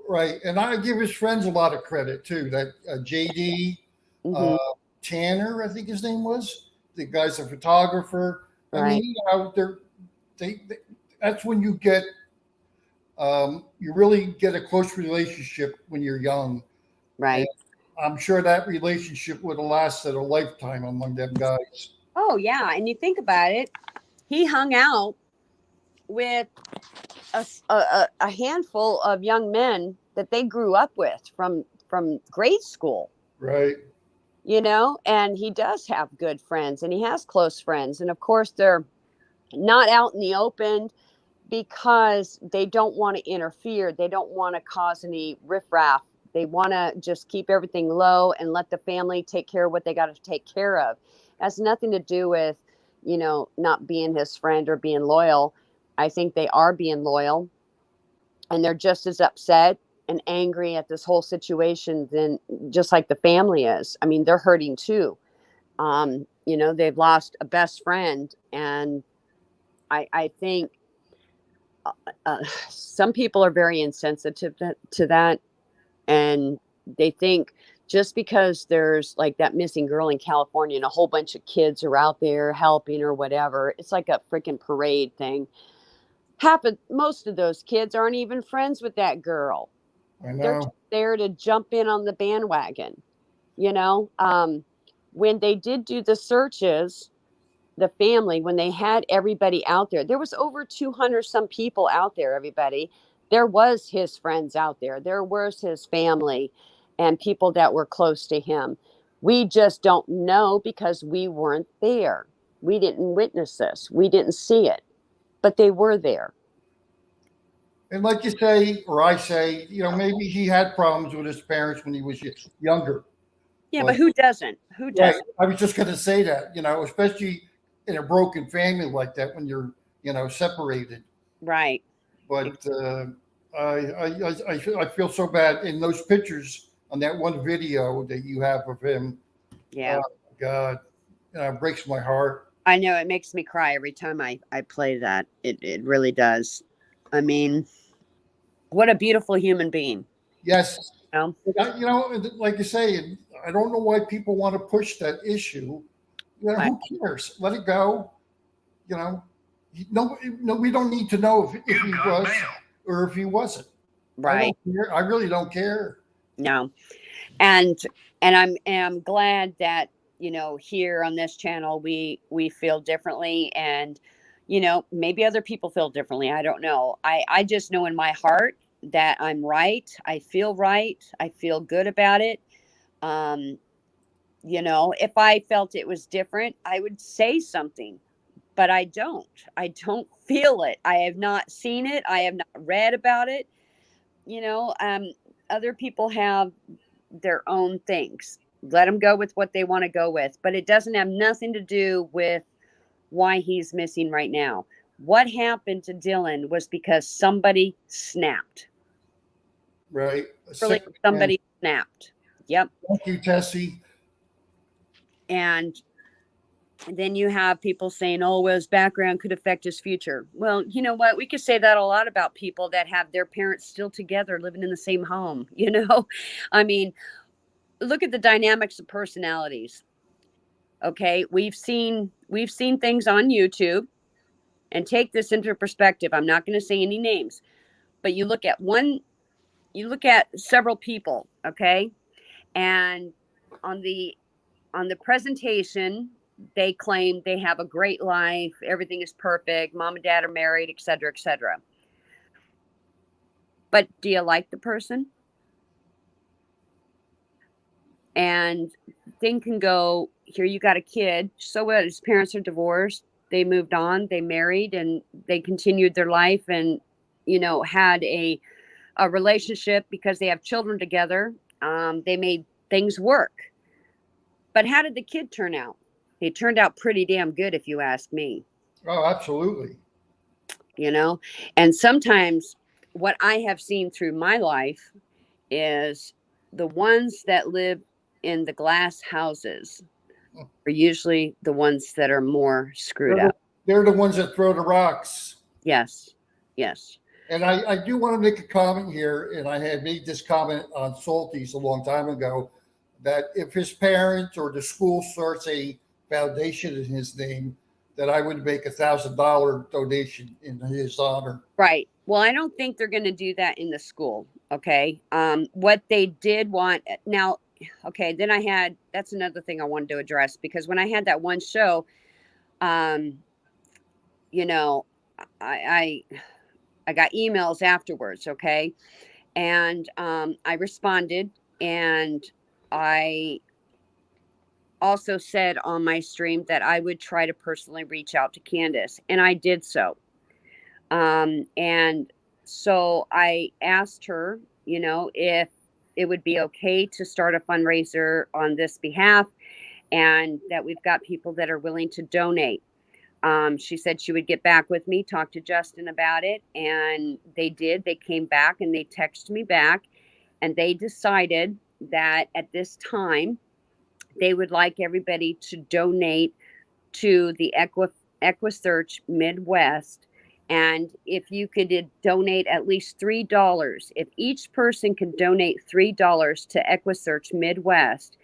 Right. And I give his friends a lot of credit too. That JD uh, Hmm. Tanner, I think his name was. The guy's a photographer. I Right, mean, they that's when you really get a close relationship when you're young. And right. I'm sure that relationship would have lasted a lifetime among them guys. Oh, yeah. And you think about it, he hung out with a handful of young men that they grew up with from grade school, Right. and he does have good friends and he has close friends. And of course, they're not out in the open because they don't want to interfere. They don't want to cause any riffraff. They want to just keep everything low and let the family take care of what they got to take care of. It has nothing to do with, not being his friend or being loyal. I think they are being loyal and they're just as upset and angry at this whole situation than just like the family is. I mean, they're hurting too. They've lost a best friend, and I think some people are very insensitive to that, and they think just because there's like that missing girl in California and a whole bunch of kids are out there helping or whatever, it's like a freaking parade thing. Most of those kids aren't even friends with that girl. I They're just know. there to jump in on the bandwagon. You know, when they did do the searches, the family, when they had everybody out there was over 200 some people out there. Everybody, there was his friends out there was his family and people that were close to him. We just don't know because we weren't there. We didn't witness this, we didn't see it, but they were there. And like you say, or I say, maybe he had problems with his parents when he was younger. Yeah, but But who doesn't? Who right, doesn't? I was just going to say that, especially in a broken family like that when you're, separated. Right. But I feel so bad in those pictures on that one video that you have of him. Yeah, Oh God, it breaks my heart. I know. It makes me cry every time I play that. It really does. I mean, what a beautiful human being. Yes, You know? like you say, I don't know why people want to push that issue. I, Who cares? Let it go. You know, no, no, we don't need to know if he was or if he wasn't. I right. don't care. I really don't care. No. And I'm glad that, here on this channel we feel differently, and maybe other people feel differently. I don't know. I just know in my heart that I'm right. I feel right. I feel good about it. Um, if I felt it was different, I would say something, but I don't. I don't feel it. I have not seen it. I have not read about it. You know, um, Other people have their own things. Let them go with what they want to go with, but it doesn't have nothing to do with why he's missing right now. What happened to Dylan was because somebody snapped. Right? A Really, sick man. somebody snapped. Yep. Thank you, Tessie. And then you have people saying, oh, well, his background could affect his future. Well, you know what? We could say that a lot about people that have their parents still together, living in the same home. I mean, look at the dynamics of personalities. Okay, we've seen things on YouTube, and take this into perspective. I'm not going to say any names, but you look at several people, okay? And on the presentation, they claim they have a great life, everything is perfect, mom and dad are married, etc., etc. But do you like the person? And thing can go, here you got a kid, so what? His parents are divorced, they moved on, they married, and they continued their life, and had a relationship because they have children together. They made things work. But how did the kid turn out? He turned out pretty damn good, if you ask me. Oh, absolutely. you know and sometimes what I have seen through my life is the ones that live in the glass houses are usually the ones that are more screwed They're the, up. they're the ones that throw the rocks. Yes, yes. And I do want to make a comment here, and I had made this comment on Salties a long time ago, that if his parents or the school starts a foundation in his name, that I would make $1,000 donation in his honor. Right. Well, I don't think they're going to do that in the school. Okay. What they did want now, okay, then that's another thing I wanted to address, because when I had that one show, um, you know, I got emails afterwards. Okay. And I responded, and I also said on my stream that I would try to personally reach out to Candace, and I did so. And so I asked her, if it would be okay to start a fundraiser on this behalf, and that we've got people that are willing to donate. She said she would get back with me, talk to Justin about it, and they did. They came back and they texted me back, and they decided that at this time they would like everybody to donate to the EquiSearch Midwest. And if you could donate at least $3, if each person can donate $3 to EquiSearch Midwest,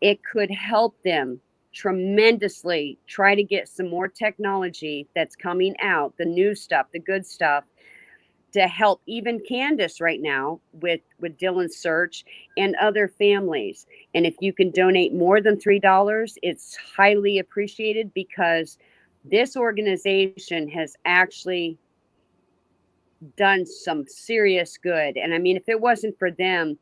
it could help them tremendously try to get some more technology that's coming out, the new stuff, the good stuff, to help even Candace right now with Dylan's search and other families. And if you can donate more than $3, it's highly appreciated, because this organization has actually done some serious good. And I mean, if it wasn't for them,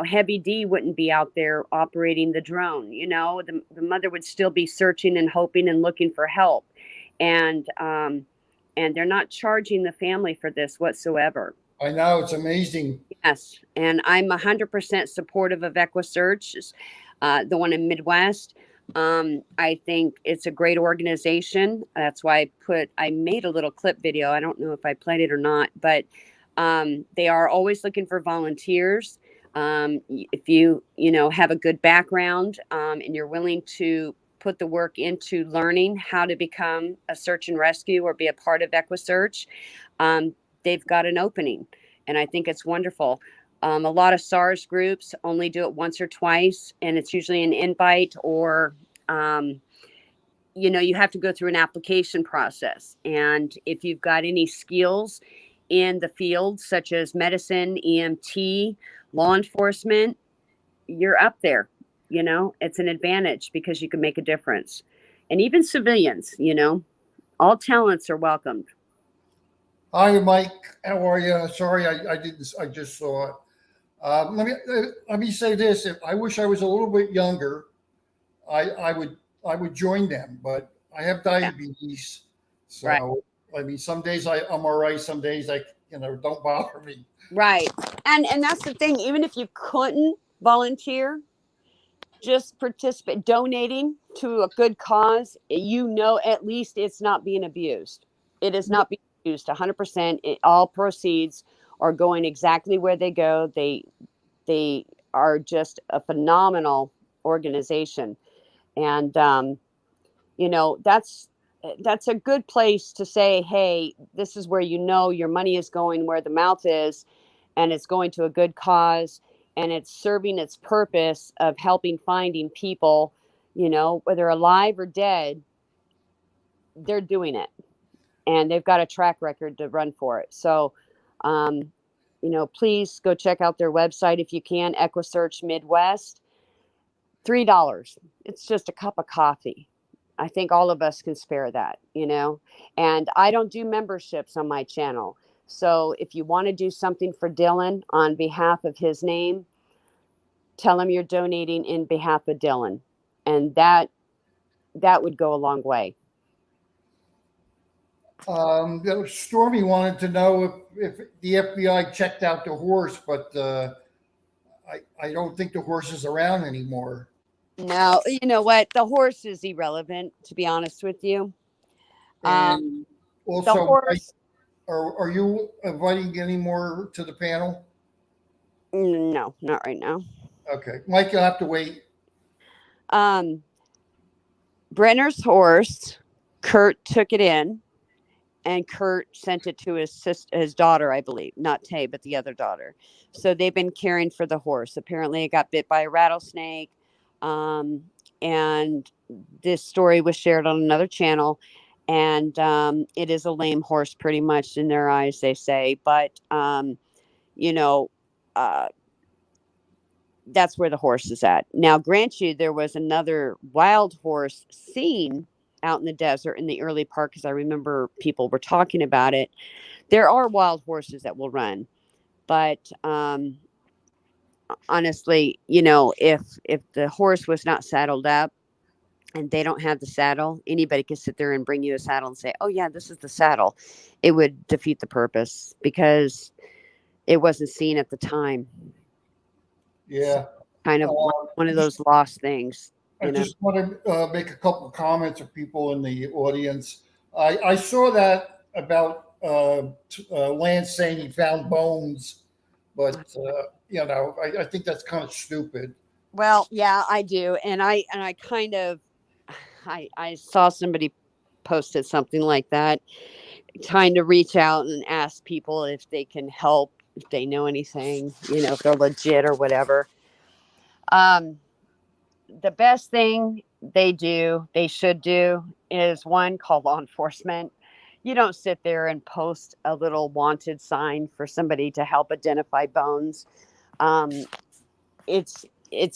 Heavy D wouldn't be out there operating the drone. The mother would still be searching and hoping and looking for help. And they're not charging the family for this whatsoever. I know, it's amazing. Yes, and I'm 100% supportive of EquiSearch, the one in Midwest. I think it's a great organization. That's why I made a little clip video. I don't know if I played it or not, but they are always looking for volunteers. If you have a good background, and you're willing to put the work into learning how to become a search and rescue or be a part of EquiSearch, they've got an opening, and I think it's wonderful. A lot of SARS groups only do it once or twice, and it's usually an invite, or you have to go through an application process. And if you've got any skills in the field, such as medicine, EMT, law enforcement, you're up there. It's an advantage because you can make a difference. And even civilians, all talents are welcomed. Hi, Mike. How are you? Sorry, I didn't. I just saw it. Let me say this. If I wish I was a little bit younger, I would join them. But I have diabetes, so Right. I mean, some days I'm all right. Some days don't bother me. Right. And that's the thing. Even if you couldn't volunteer, just participate, donating to a good cause, at least it's not being abused. It is not being used 100%. All proceeds are going exactly where they go. They are just a phenomenal organization. And that's a good place to say, hey, this is where your money is going, where the mouth is, and it's going to a good cause, and it's serving its purpose of finding people, whether alive or dead. They're doing it, and they've got a track record to run for it. So please go check out their website if you can, EquiSearch Midwest. $3. It's just a cup of coffee. I think all of us can spare that, and I don't do memberships on my channel. So if you want to do something for Dylan on behalf of his name, tell him you're donating in behalf of Dylan. And that would go a long way. Stormy wanted to know if the FBI checked out the horse, but I don't think the horse is around anymore. No, you know what? The horse is irrelevant, to be honest with you. And The also, horse. are you inviting any more to the panel? No, not right now. Okay, Mike, you'll have to wait. Brenner's horse, Kurt took it in, and Kurt sent it to his daughter, I believe, not Tay, but the other daughter. So they've been caring for the horse. Apparently, it got bit by a rattlesnake, and this story was shared on another channel. And it is a lame horse, pretty much in their eyes, they say. But you know, uh, that's where the horse is at. Now, grant you, there was another wild horse seen out in the desert in the early part, because I remember people were talking about it. There are wild horses that will run, but honestly, if the horse was not saddled up and they don't have the saddle, anybody can sit there and bring you a saddle and say, "Oh yeah, this is the saddle." It would defeat the purpose because it wasn't seen at the time. Yeah. Kind of one of those lost things. I just want to make a couple of comments of people in the audience. I saw that about Lance saying he found bones, but I think that's kind of stupid. Well, yeah, I do, and I kind of, I saw somebody posted something like that, trying to reach out and ask people if they can help, if they know anything, if they're legit or whatever. The best thing they should do is, one, call law enforcement. You don't sit there and post a little wanted sign for somebody to help identify bones. Um, it's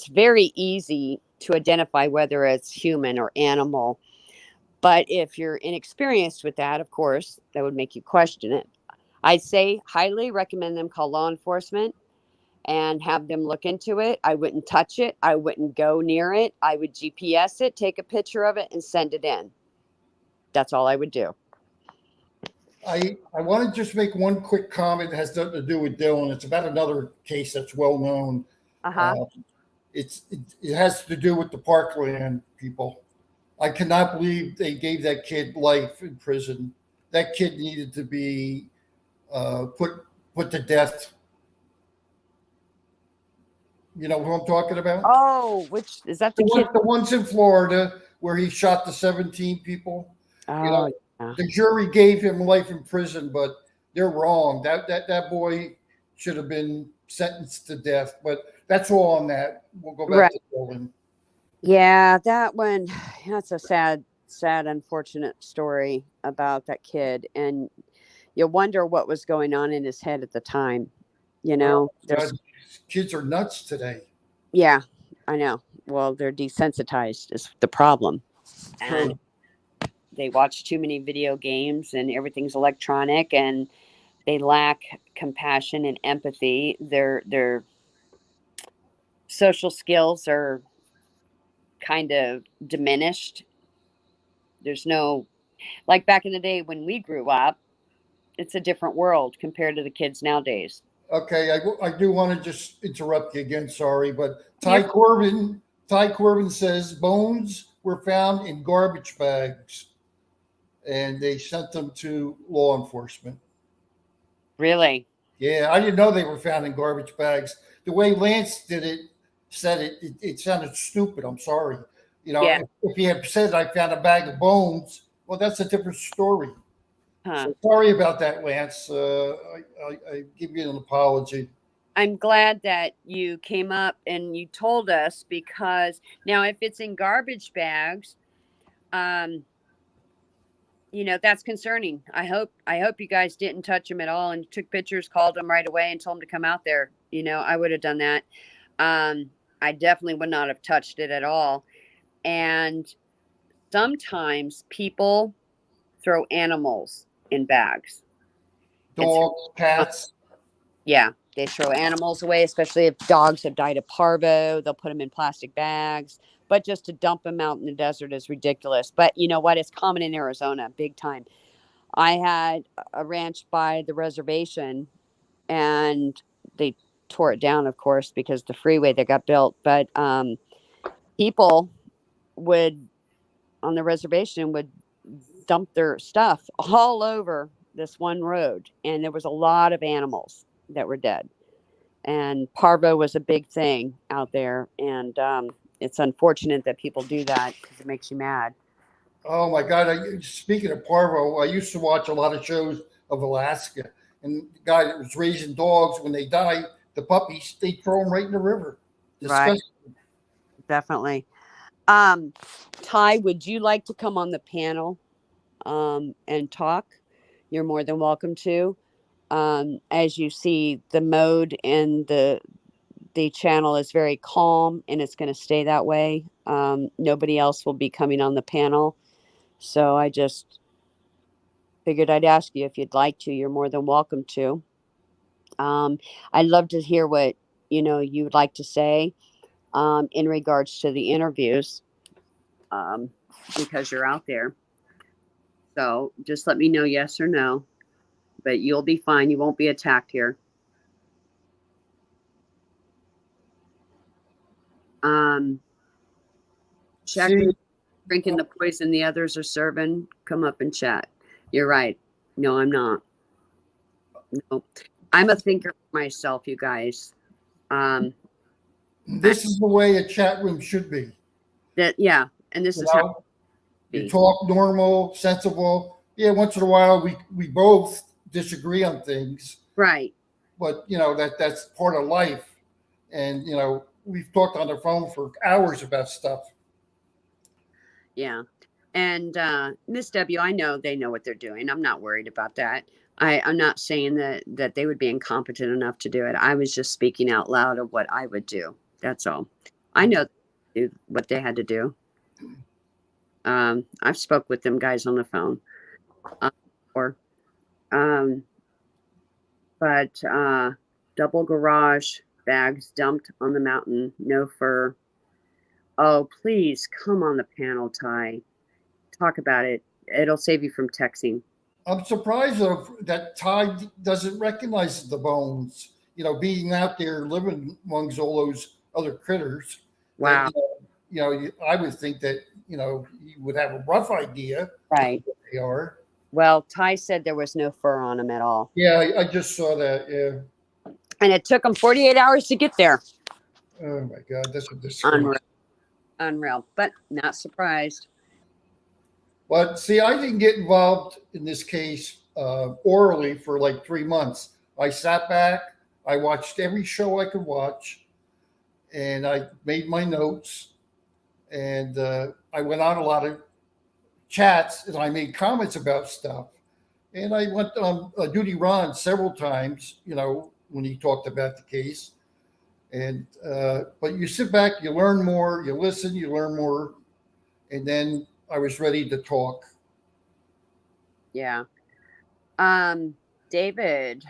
very easy to identify whether it's human or animal. But if you're inexperienced with that, of course, that would make you question it. I'd say highly recommend them call law enforcement and have them look into it. I wouldn't touch it. I wouldn't go near it. I would GPS it, take a picture of it, and send it in. That's all I would do. I want to just make one quick comment that has nothing to do with Dylan. It's about another case that's well known. It has to do with the Parkland people. I cannot believe they gave that kid life in prison. That kid needed to be put to death. You know who I'm talking about? Oh, which is that the kid? The ones in Florida where he shot the 17 people. Oh, yeah. The jury gave him life in prison, but they're wrong. That boy should have been sentenced to death. But that's all on that. We'll go back to Dylan. Yeah, that one, that's a sad, unfortunate story about that kid. And you wonder what was going on in his head at the time. Kids are nuts today. Yeah, I know. Well, they're desensitized is the problem. And they watch too many video games and everything's electronic, and they lack compassion and empathy. Their social skills are kind of diminished. There's no, like back in the day when we grew up, it's a different world compared to the kids nowadays. Okay, I do want to just interrupt you again. Sorry, but Ty Corbin says bones were found in garbage bags, and they sent them to law enforcement. Really? Yeah, I didn't know they were found in garbage bags. The way Lance said it sounded stupid. I'm sorry. If he had said I found a bag of bones, well, that's a different story. So sorry about that, Lance. I give you an apology. I'm glad that you came up and you told us, because now if it's in garbage bags, that's concerning. I hope you guys didn't touch them at all and took pictures, called them right away and told them to come out there. I would have done that. I definitely would not have touched it at all. And sometimes people throw animals in bags. It's Dogs, cats. Yeah, they throw animals away, especially if dogs have died of parvo. They'll put them in plastic bags. But just to dump them out in the desert is ridiculous. But you know what? It's common in Arizona, big time. I had a ranch by the reservation, and they tore it down, of course, because the freeway that got built. But people would on the reservation would dump their stuff all over this one road, and there was a lot of animals that were dead. And parvo was a big thing out there, and it's unfortunate that people do that because it makes you mad. Oh my God! Speaking of parvo, I used to watch a lot of shows of Alaska, and the guy that was raising dogs when they die, the puppies, they throw them right in the river. Right, Disgusting. definitely. Um, Ty, would you like to come on the panel and talk? You're more than welcome to. As you see, the mode and the channel is very calm, and it's going to stay that way. Nobody else will be coming on the panel, so I just figured I'd ask you if you'd like to. You're more than welcome to. Um, I'd love to hear what you would like to say in regards to the interviews, um, because you're out there. So just let me know yes or no. But you'll be fine. You won't be attacked here. Um, check See, drinking the poison the others are serving. Come up and chat. You're right. No, I'm not. No, I'm a thinker myself, you guys. Um, I, this is the way a chat room should be. yeah, and this You is how it know, you be. talk normal, sensible. Yeah, once in a while we both disagree on things, Right. but that's part of life. And we've talked on the phone for hours about stuff. Yeah. And Miss W, I know they know what they're doing. I'm not worried about that. I'm not saying that they would be incompetent enough to do it. I was just speaking out loud of what I would do. That's all. I know what they had to do. I've spoke with them guys on the phone, uh, or um, but double garage bags dumped on the mountain, no fur. Oh, please come on the panel, Ty. Talk about it. It'll save you from texting. I'm surprised that Ty doesn't recognize the bones. Being out there living amongst all those other critters, that Wow. I would think that you would have a rough idea Right. what they are. Well, Ty said there was no fur on him at all. Yeah, I just saw that. Yeah. And it took him 48 hours to get there. Oh my God, that's a disgrace. Unreal. Unreal. But not surprised. But see, I didn't get involved in this case orally for like 3 months. I sat back, I watched every show I could watch, and I made my notes, and I went on a lot of chats, and I made comments about stuff. And I went on Duty Ron several times, when he talked about the case. And but you sit back, you learn more, you listen, you learn more, and then I was ready to talk. Yeah. David.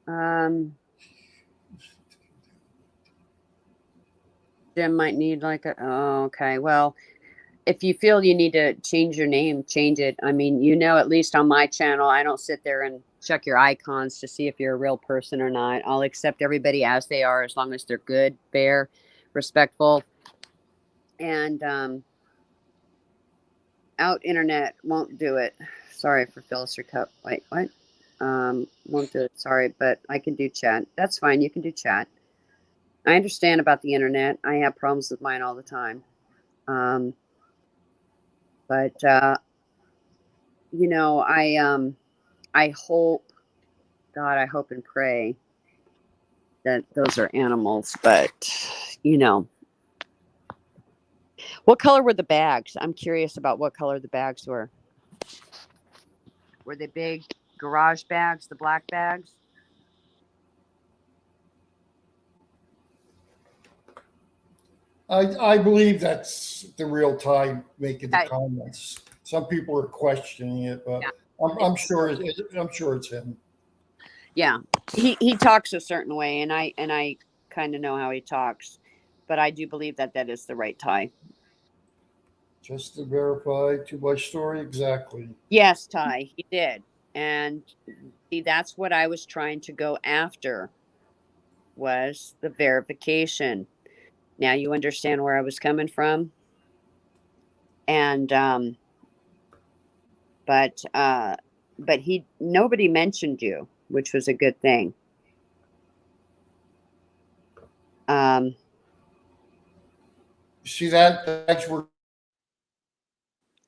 Um, Jim might need like a. Oh, okay. Well, if you feel you need to change your name, change it. I mean, at least on my channel, I don't sit there and check your icons to see if you're a real person or not. I'll accept everybody as they are as long as they're good, fair, respectful, and out internet won't do it. Sorry for Phyllis your cup. Wait, what? Won't do it. Sorry, but I can do chat. That's fine. You can do chat. I understand about the internet. I have problems with mine all the time. Um, but I hope, God, I hope and pray that those are animals. But you know, what color were the bags? I'm curious about what color the bags were. Were they big garage bags, the black bags? I believe that's the real Ty making the I, comments. Some people are questioning it, but yeah, I'm sure I'm sure it's him. yeah. He talks a certain way, and I kind of know how he talks, but I do believe that that is the right Ty. Just to verify to my story exactly. Yes, Ty, he did, and see, that's what I was trying to go after was the verification. Now you understand where I was coming from, and but he nobody mentioned you, which was a good thing. Um, See that? That's where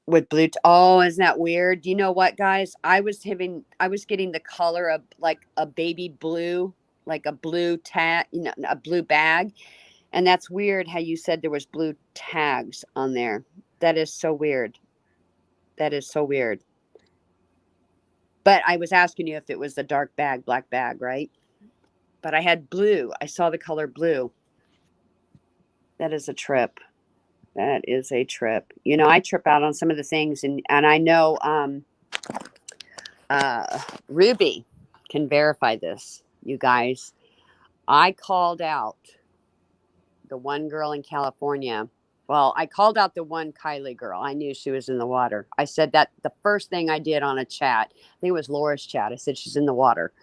with blue. Oh, isn't that weird? You know what, guys? I was getting the color of like a baby blue, like a blue tag, you know, a blue bag, and that's weird. How you said there was blue tags on there. That is so weird. That is so weird. But I was asking you if it was the dark bag, black bag, right? But I had blue. I saw the color blue. That is a trip. That is a trip. You know, I trip out on some of the things, and I know uh, Ruby can verify this. You guys, I called out the one girl in California. Well, I called out the one Kylie girl. I knew she was in the water. I said that the first thing I did on a chat. I think it was Laura's chat. I said she's in the water,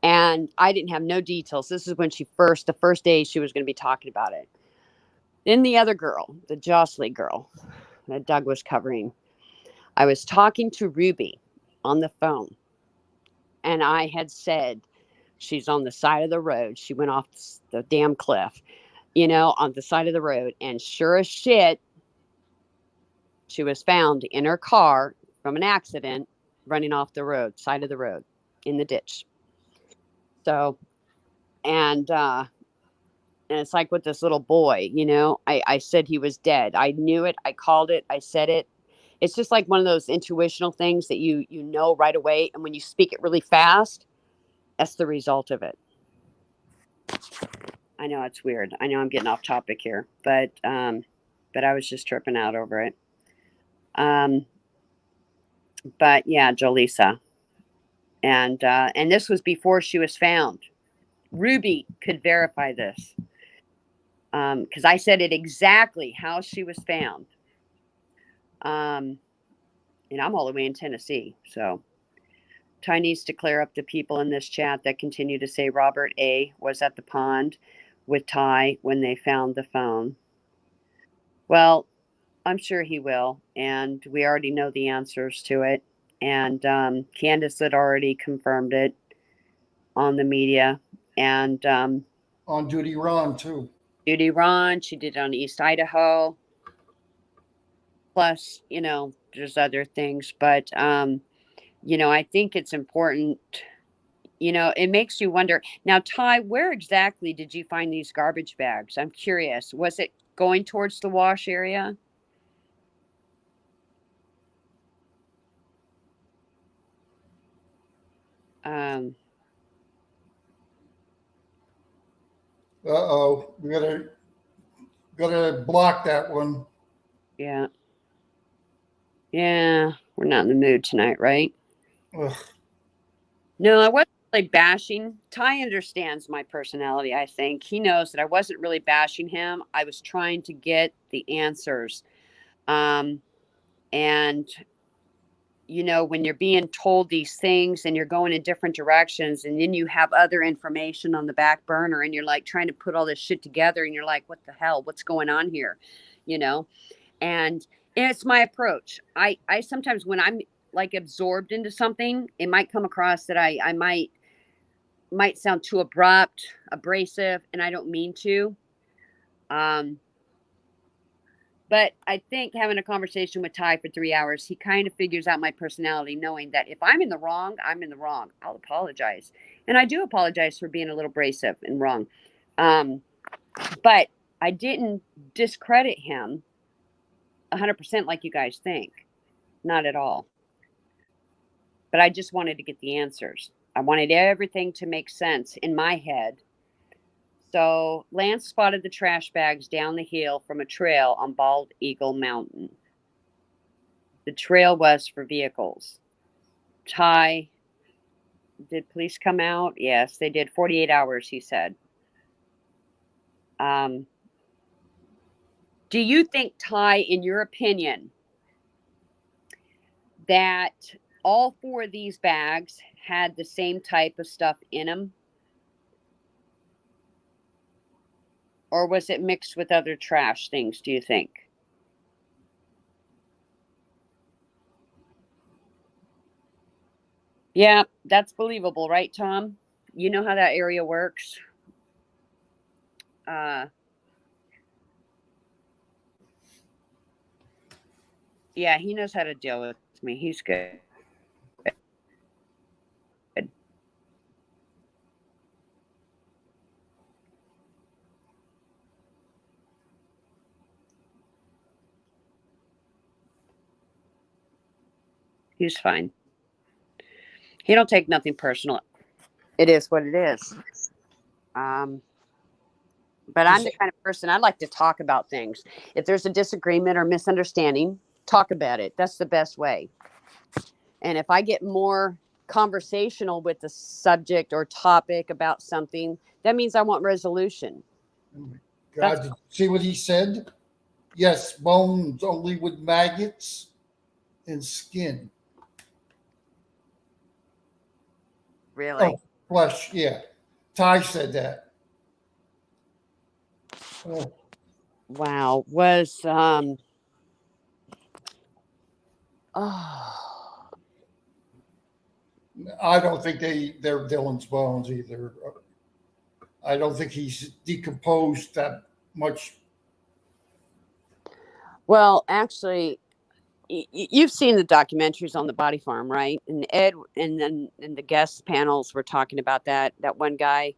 and I didn't have no details. This is when the first day she was going to be talking about it. Then the other girl, the Jocelyn girl that Doug was covering, I was talking to Ruby on the phone, and I had said, she's on the side of the road. She went off the damn cliff, you know, on the side of the road. And sure as shit, she was found in her car from an accident running off the road, side of the road in the ditch. So, and, uh, and it's like with this little boy, you know, I said he was dead. I knew it. I called it. I said it. It's just like one of those intuitional things that you know right away. And when you speak it really fast, that's the result of it. I know it's weird. I know I'm getting off topic here, but I was just tripping out over it. Um, but yeah, Jolisa, and this was before she was found. Ruby could verify this because I said it exactly how she was found. Um, and I'm all the way in Tennessee, so Ty needs to clear up the people in this chat that continue to say Robert A was at the pond with Ty when they found the phone. Well, I'm sure he will, and we already know the answers to it. And Candace had already confirmed it on the media. And on duty Ron too. Judy Ron, she did it on East Idaho. Plus, you know, there's other things, but you know, I think it's important. You know, it makes you wonder. Now, Ty, where exactly did you find these garbage bags? I'm curious. Was it going towards the wash area? Um, Uh-oh, we gotta block that one. yeah. Yeah, we're not in the mood tonight, right? Ugh. No, I wasn't really bashing. Ty understands my personality, I think. He knows that I wasn't really bashing him. I was trying to get the answers. Um, and, you know, when you're being told these things and you're going in different directions, and then you have other information on the back burner, and you're like trying to put all this shit together, and you're like, what the hell? What's going on here? You know? And it's my approach. I sometimes when I'm like absorbed into something, it might come across that I might sound too abrupt, abrasive, and I don't mean to. Um, but I think having a conversation with Ty for 3 hours, he kind of figures out my personality, knowing that if I'm in the wrong, I'm in the wrong. I'll apologize, and I do apologize for being a little abrasive and wrong. Um, but I didn't discredit him 100% like you guys think, not at all. But I just wanted to get the answers. I wanted everything to make sense in my head So Lance spotted the trash bags down the hill from a trail on Bald Eagle Mountain. The trail was for vehicles. Ty, did police come out? Yes, they did. 48 hours, he said. Do you think, Ty, in your opinion, that all four of these bags had the same type of stuff in them? Or was it mixed with other trash things, do you think? Yeah, that's believable, right, Tom? You know how that area works. Uh, yeah, he knows how to deal with me. He's good. He's fine. He don't take nothing personal. It is what it is. Um, but I'm Just, the kind of person I like to talk about things. If there's a disagreement or misunderstanding, talk about it. That's the best way. And if I get more conversational with the subject or topic about something, that means I want resolution. oh my That's God, did you see what he said? Yes, bones only with maggots and skin. really Oh, flesh. Yeah, Ty said that. Oh, wow. Was oh I don't think they're Dylan's bones either. I don't think he's decomposed that much. well, actually, you've seen the documentaries on the body farm, right? And Ed and then and the guest panels were talking about that one guy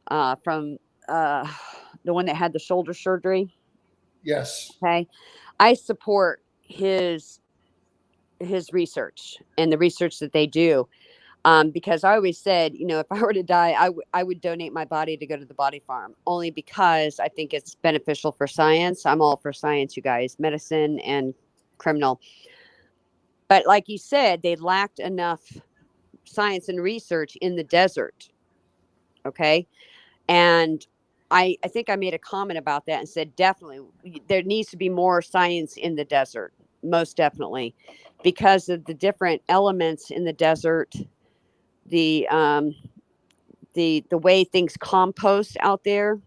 from uh, the one that had the shoulder surgery. Yes. Okay, I support his research and the research that they do. Because I always said, if I were to die, I would donate my body to go to the body farm, only because I think it's beneficial for science. I'm all for science, you guys, medicine and criminal. But like you said, they lacked enough science and research in the desert. Okay. And I think I made a comment about that and said, definitely, there needs to be more science in the desert, most definitely, because of the different elements in the desert, the the way things compost out there,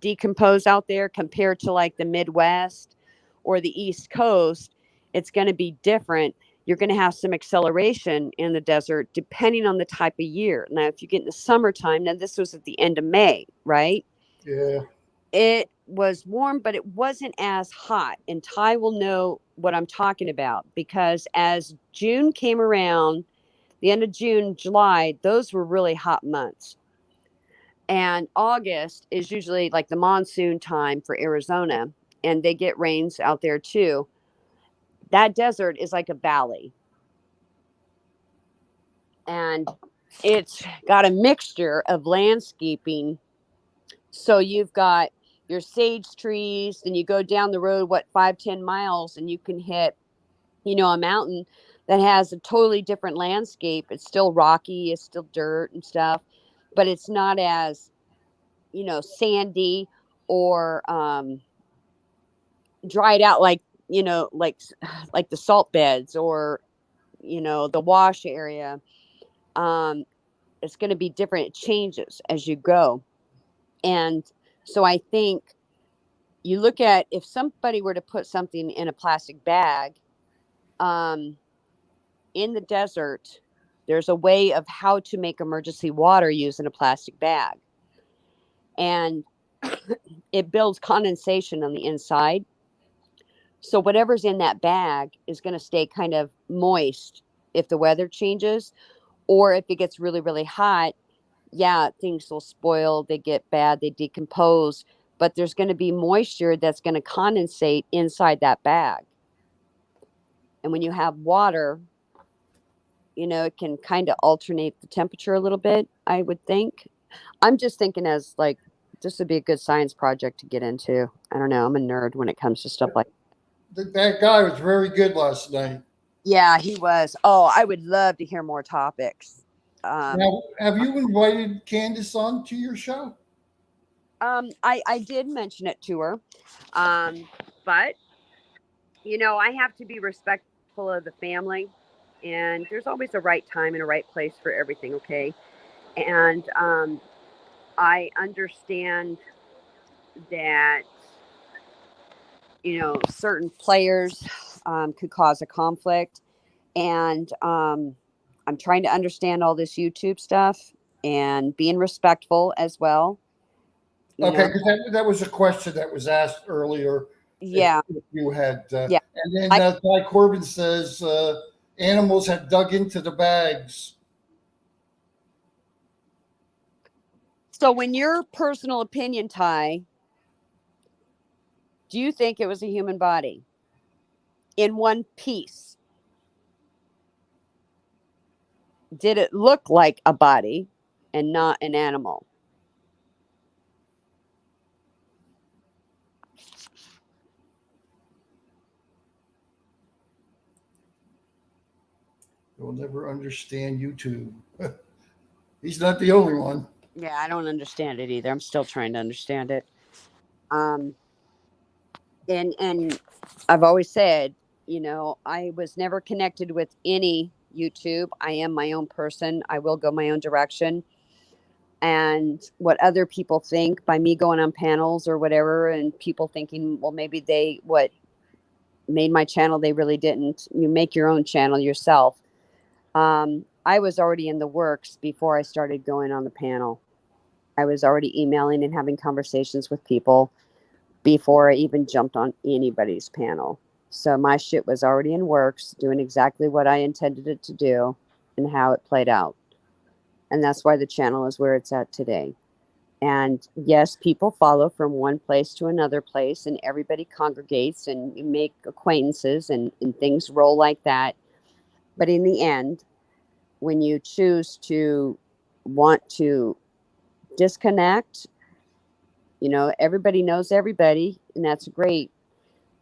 decompose out there compared to like the Midwest or the East Coast. It's going to be different. You're going to have some acceleration in the desert depending on the type of year. Now, if you get in the summertime, now this was at the end of May, right? Yeah. It was warm, but it wasn't as hot. And Ty will know what I'm talking about because as June came around, the end of June, July, those were really hot months. And August is usually like the monsoon time for Arizona, and they get rains out there too. That desert is like a valley, and it's got a mixture of landscaping. So you've got your sage trees, then you go down the road, what, 5-10 miles, and you can hit, a mountain that has a totally different landscape. It's still rocky, it's still dirt and stuff, but it's not as, sandy or dried out like, like the salt beds or, the wash area. Um, it's going to be different. It changes as you go. And so I think you look at if somebody were to put something in a plastic bag um, in the desert, there's a way of how to make emergency water using a plastic bag. And it builds condensation on the inside. So whatever's in that bag is going to stay kind of moist if the weather changes, or if it gets really, really hot. Yeah, things will spoil, they get bad, they decompose, but there's going to be moisture that's going to condensate inside that bag. And when you have water, it can kind of alternate the temperature a little bit, I would think. I'm just thinking as like This would be a good science project to get into. I don't know. I'm a nerd when it comes to stuff like That guy was very good last night. Yeah, he was. Oh, I would love to hear more topics. Now, have you invited Candace on to your show? I did mention it to her, but I have to be respectful of the family, and there's always a right time and a right place for everything. Okay, and I understand that certain players could cause a conflict, and I'm trying to understand all this YouTube stuff and being respectful as well. Okay, because that was a question that was asked earlier. Yeah, If you had, yeah. and then Ty Corbin says animals had dug into the bags. So, in your personal opinion, Ty, do you think it was a human body in one piece? Did it look like a body and not an animal? You'll never understand YouTube. He's not the only one. Yeah, I don't understand it either. I'm still trying to understand it. Um, and I've always said, I was never connected with any YouTube. I am my own person. I will go my own direction. And what other people think by me going on panels or whatever, and people thinking, well, maybe what made my channel, they really didn't. You make your own channel yourself. I was already in the works before I started going on the panel. I was already emailing and having conversations with people before I even jumped on anybody's panel. So my shit was already in works, doing exactly what I intended it to do and how it played out. And that's why the channel is where it's at today. And yes, people follow from one place to another place, and everybody congregates and you make acquaintances, and things roll like that. But in the end, when you choose to want to disconnect, everybody knows everybody, and that's great.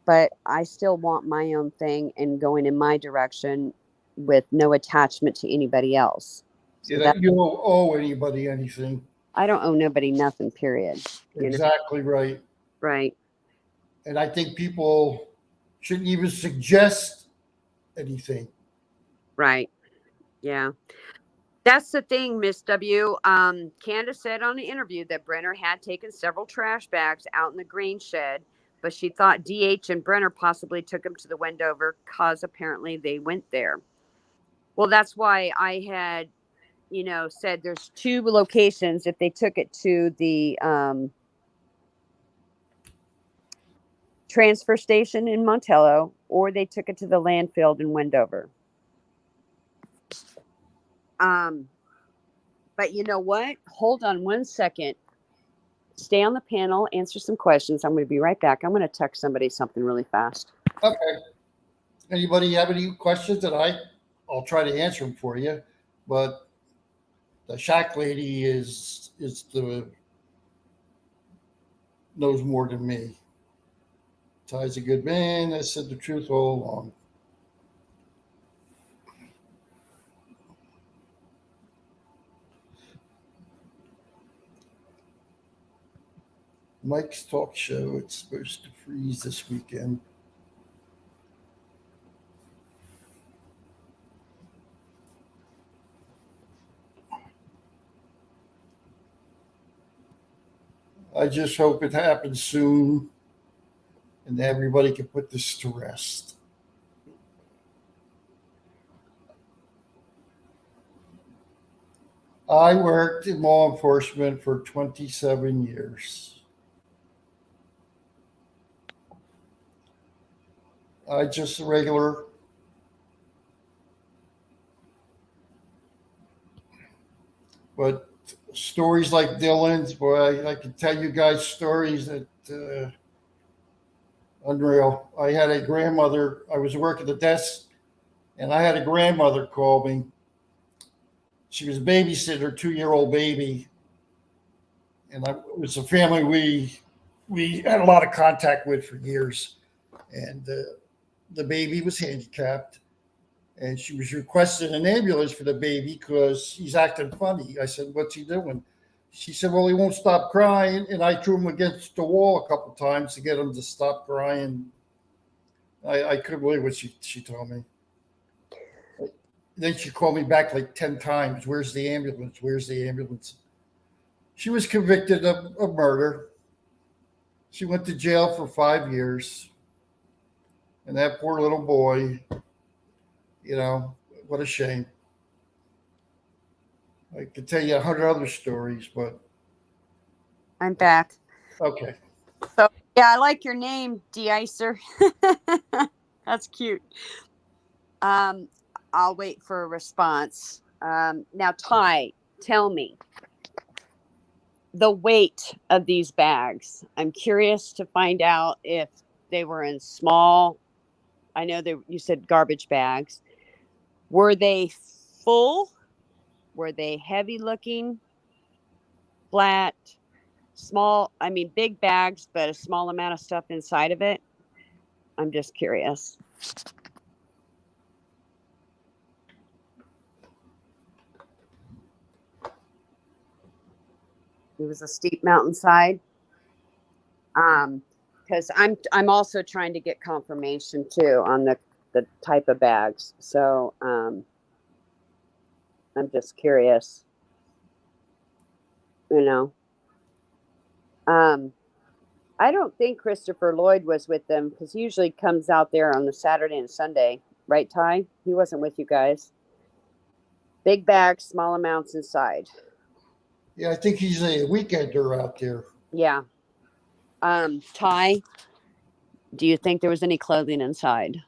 But I still want my own thing and going in my direction with no attachment to anybody else. So You don't owe anybody anything. I don't owe nobody nothing, period. Exactly right. Right. And I think people shouldn't even suggest anything. Right. Yeah. That's the thing, Miss W. Candace said on the interview that Brenner had taken several trash bags out in the grain shed, but she thought DH and Brenner possibly took them to the Wendover because apparently they went there. Well, that's why I had, said there's two locations. If they took it to the transfer station in Montello, or they took it to the landfill in Wendover. But you know what? Hold on one second. Stay on the panel, answer some questions. I'm going to be right back. I'm going to text somebody something really fast. Okay. Anybody have any questions that I'll try to answer them for you, but the shack lady is the knows more than me. Ty's a good man. I said the truth all along. Mike's talk show. It's supposed to freeze this weekend. I just hope it happens soon and everybody can put this to rest. I worked in law enforcement for 27 years. I just a regular. But stories like Dylan's, boy, I can tell you guys stories that unreal. I had a grandmother. I was working the desk, and I had a grandmother call me. She was babysitting her 2-year-old baby, and it was a family we had a lot of contact with for years, and the baby was handicapped, and she was requesting an ambulance for the baby because he's acting funny. I said, "What's he doing?" She said, "Well, he won't stop crying," and I threw him against the wall a couple times to get him to stop crying. I couldn't believe what she told me. Then she called me back like 10 times. Where's the ambulance? Where's the ambulance? She was convicted of murder. She went to jail for 5 years. And that poor little boy, you know, what a shame. I could tell you 100 other stories, but I'm back. okay. So yeah, I like your name, De-icer. That's cute. Um, I'll wait for a response. Now, Ty, tell me the weight of these bags. I'm curious to find out if they were in small. I know you said garbage bags. Were they full? Were they heavy looking? Flat? Small? I mean, big bags, but a small amount of stuff inside of it. I'm just curious. It was a steep mountainside. Because I'm also trying to get confirmation too on the type of bags. So I'm just curious, you know. Um, I don't think Christopher Lloyd was with them because he usually comes out there on the Saturday and Sunday, right, Ty? He wasn't with you guys. Big bags, small amounts inside. Yeah, I think he's a weekender out there. Yeah. Ty, do you think there was any clothing inside?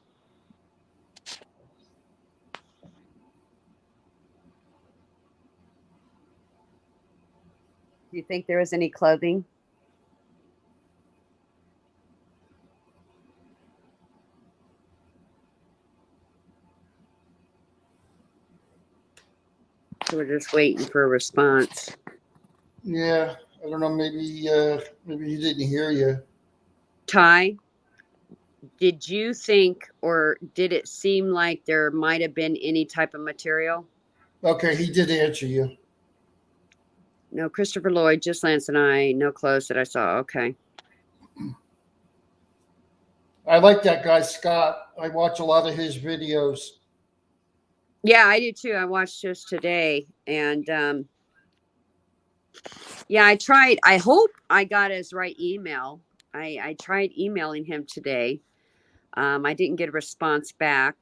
Do you think there was any clothing? So we're just waiting for a response. Yeah, I don't know. Maybe he didn't hear you. Ty, did you think or did it seem like there might have been any type of material? Okay, he did answer you. No, Christopher Lloyd, just Lance and I, no clothes that I saw. Okay. I like that guy Scott. I watch a lot of his videos. Yeah, I do too. I watched just today. And yeah, I tried. I hope I got his right email. I tried emailing him today. I didn't get a response back.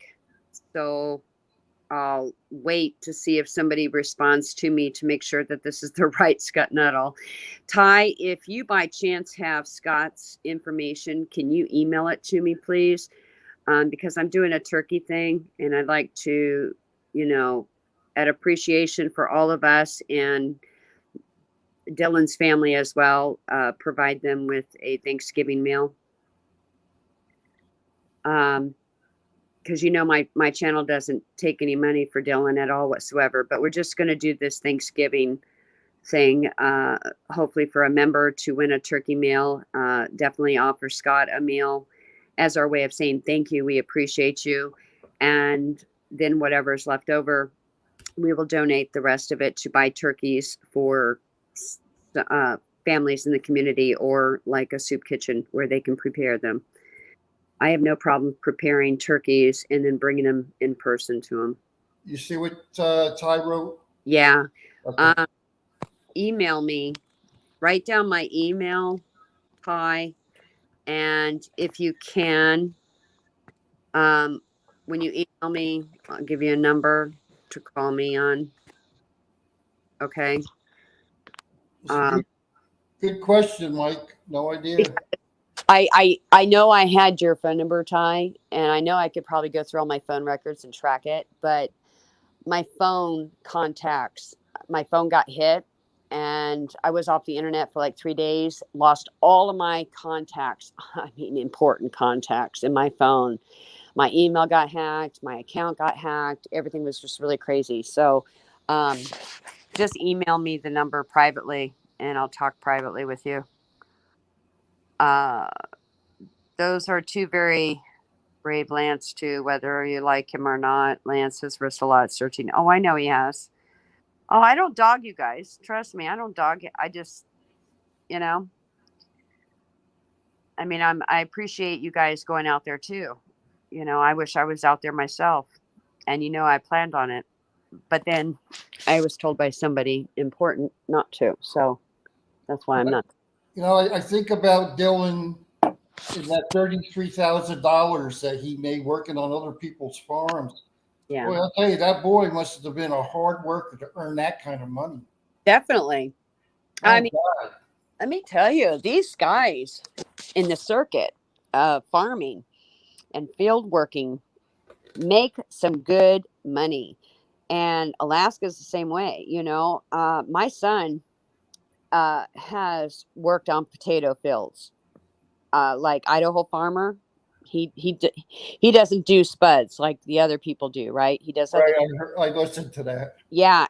So I'll wait to see if somebody responds to me to make sure that this is the right Scott Nuttall. Ty, if you by chance have Scott's information, can you email it to me, please? Because I'm doing a turkey thing and I'd like to, you know, at appreciation for all of us and Dylan's family as well, provide them with a Thanksgiving meal. Because you know my channel doesn't take any money for Dylan at all whatsoever, but we're just going to do this Thanksgiving thing, hopefully for a member to win a turkey meal. Definitely offer Scott a meal as our way of saying thank you, we appreciate you, and then whatever's left over, we will donate the rest of it to buy turkeys for families in the community or like a soup kitchen where they can prepare them. I have no problem preparing turkeys and then bringing them in person to them. You see what Ty wrote? Yeah. Okay. Email me, write down my email, Ty, and if you can, um, when you email me, I'll give you a number to call me on. Okay. It's a good question, Mike. No idea. I know I had your phone number, Ty, and I know I could probably go through all my phone records and track it, but my phone contacts, my phone got hit and I was off the internet for like 3 days, lost all of my contacts. I mean, important contacts in my phone. My email got hacked, my account got hacked. Everything was just really crazy. So, um, just email me the number privately and I'll talk privately with you. Uh, those are two very brave Lance too, whether you like him or not. Lance has risked a lot searching. Oh, I know he has. Oh, I don't dog you guys. Trust me, I don't dog it. I just, you know, I mean, I appreciate you guys going out there too. I wish I was out there myself. And I planned on it. But then I was told by somebody important not to. So that's why I'm not. I think about Dylan in that $33,000 that he made working on other people's farms. Yeah, Boy, I'll tell you, that boy must have been a hard worker to earn that kind of money. definitely. My I mean, God. let me tell you, these guys in the circuit of farming and field working make some good money. And Alaska's the same way. My son has worked on potato fields, like Idaho farmer. He doesn't do spuds like the other people do, right? He does other. Right, I listened to that. Yeah,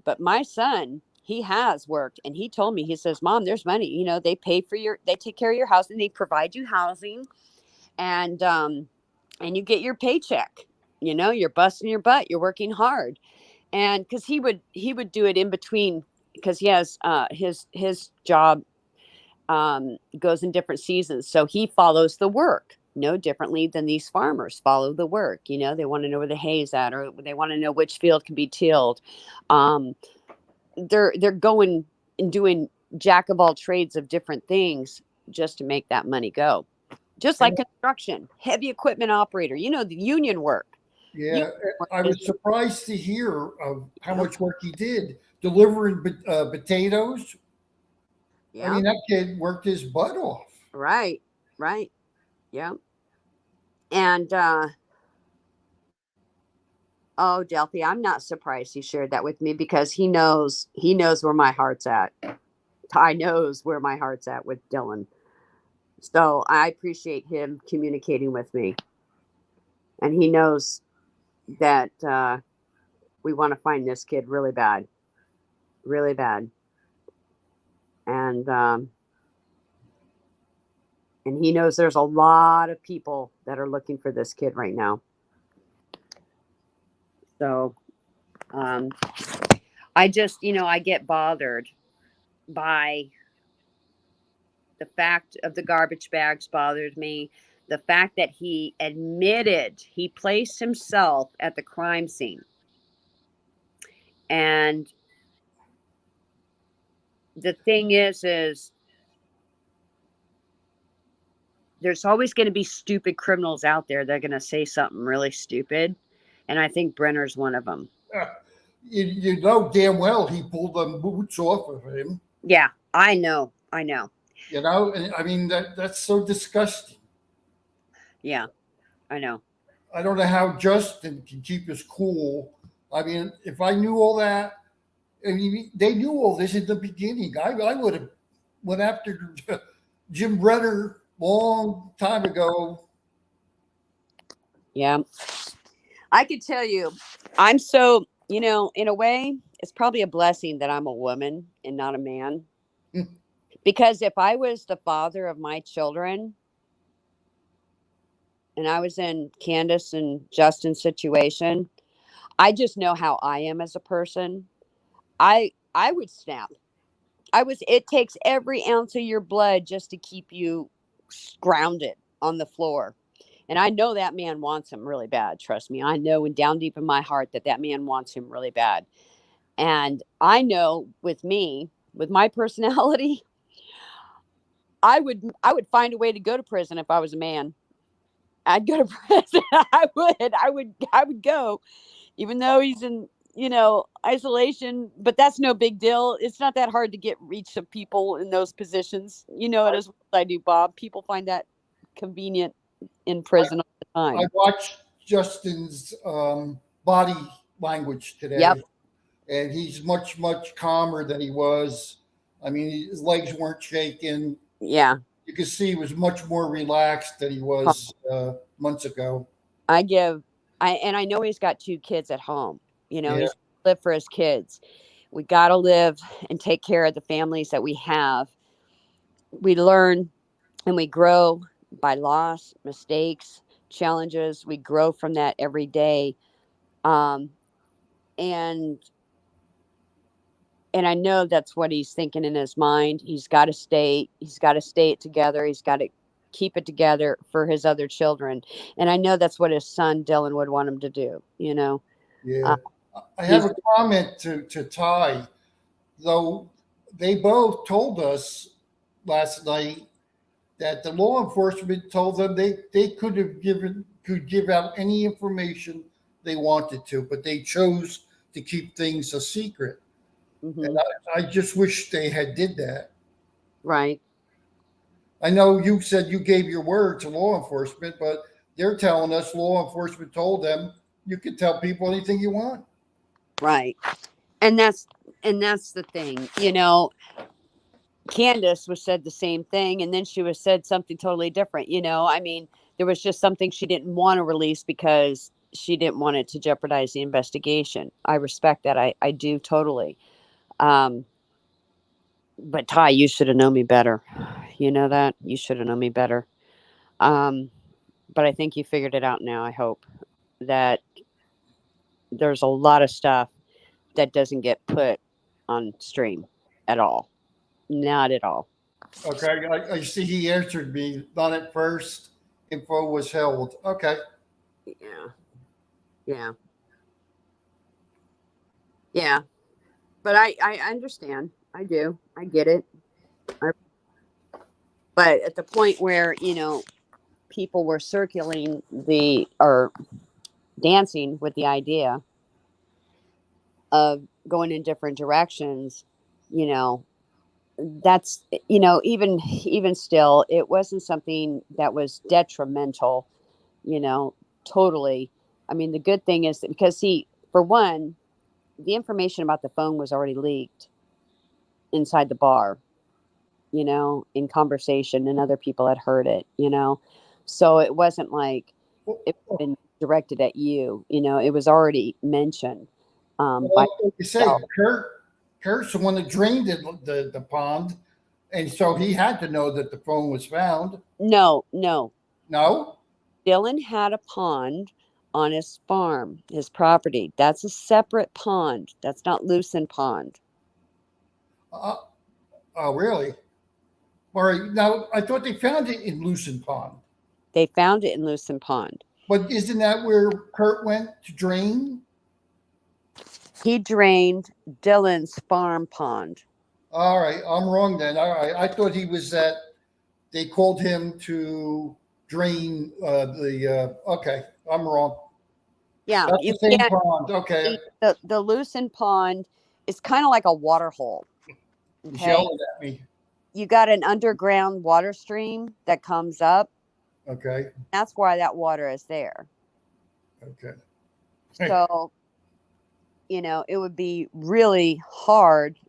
but my son, he has worked, and he told me, he says, "Mom, there's money. They take care of your house, and they provide you housing, and you get your paycheck. You're busting your butt, you're working hard." And because he would do it in between, because he has his job goes in different seasons, so he follows the work no differently than these farmers follow the work. They want to know where the hay's at, or they want to know which field can be tilled. um, they're going and doing jack of all trades of different things just to make that money go, just like construction, heavy equipment operator, the union work. Yeah, Union work I is, was surprised to hear of how much work he did delivering potatoes. I yeah, mean, that kid worked his butt off. right, right, yeah. And oh, Delphi, I'm not surprised he shared that with me, because he knows where my heart's at. I knows where my heart's at with Dylan. So I appreciate him communicating with me, and he knows that we want to find this kid really bad, really bad, and and he knows there's a lot of people that are looking for this kid right now. So um, I just, I get bothered by the fact of the garbage bags. Bothers me. The fact that he admitted he placed himself at the crime scene. And the thing is there's always going to be stupid criminals out there that are going to say something really stupid. And I think Brenner's one of them. You know damn well he pulled them boots off of him. Yeah, I know. I know. And I mean that's so disgusting. Yeah, I know. I don't know how Justin can keep his cool. I mean, if I knew all that, I mean, they knew all this in the beginning. I would have went after Jim Brenner long time ago. Yeah. I could tell you, I'm so, in a way, it's probably a blessing that I'm a woman and not a man. Because if I was the father of my children and I was in Candace and Justin's situation, I just know how I am as a person. I would snap. It takes every ounce of your blood just to keep you grounded on the floor. And I know that man wants him really bad. Trust me. I know, and down deep in my heart, that man wants him really bad. And I know, with me, with my personality, I would find a way to go to prison if I was a man. I'd go to prison. I would go, even though he's in, isolation, but that's no big deal. It's not that hard to get reach of people in those positions. You know it as well as I do, Bob. People find that convenient in prison all the I time. watched Justin's body language Yep. today, and he's much calmer than he was. I mean, his legs weren't shaking. Yeah. You could see he was much more relaxed than he was months ago. I know he's got two kids at home. Yeah, He's lived for his kids. We got to live and take care of the families that we have. We learn and we grow by loss, mistakes, challenges. We grow from that every day. Um, and and I know that's what he's thinking in his mind. He's got to stay it together. He's got to keep it together for his other children. And I know that's what his son Dylan would want him to do, you know. Yeah. Uh, I have he's a comment to Ty, though they both told us last night that the law enforcement told them they could give out any information they wanted to, but they chose to keep things a secret. And mhm, I just wish they had did that. right, I know you said you gave your word to law enforcement, but they're telling us law enforcement told them you can tell people anything you want. right. And that's the thing, you know. Candace was said the same thing, and then she was said something totally different. You know, I mean, there was just something she didn't want to release because she didn't want it to jeopardize the investigation. I respect that. I do totally. Um, but Ty, you should have known me better. You know that you should have known me better. Um, but I think you figured it out now. I hope that there's a lot of stuff that doesn't get put on stream at all. Not at all. Okay, I see he answered me. Not at first. Info was held. Okay. Yeah. Yeah. Yeah. But I understand. I do. I get it. I, but at the point where, you know, people were circling the or dancing with the idea of going in different directions, you know, that's, you know, even still, it wasn't something that was detrimental, you know, totally. I mean, the good thing is that because, see, for one, the information about the phone was already leaked inside the bar, you know, in conversation, and other people had heard it, you know. So it wasn't like Well, it had been directed at you, you know, it was already mentioned by like you say, yourself. Kurt's the one that drained the pond, and so he had to know that the phone was found. No, no. No. Dylan had a pond on his farm, his property. That's a separate pond. That's not Lucin Pond. Uh, oh, really? All right. Now I thought they found it in Lucin Pond, They found it in Lucin Pond. but isn't that where Kurt went to drain? He drained Dylan's farm pond. All right, I'm wrong then. All right, I thought he was that. They called him to drain the. Okay, I'm wrong. Yeah, That's you the same can't. pond. Okay, The Lucin Pond is kind of like a water hole. he's Okay, yelling at me. you got an underground water stream that comes up. Okay, That's why that water is there. okay. So, you know, it would be really hard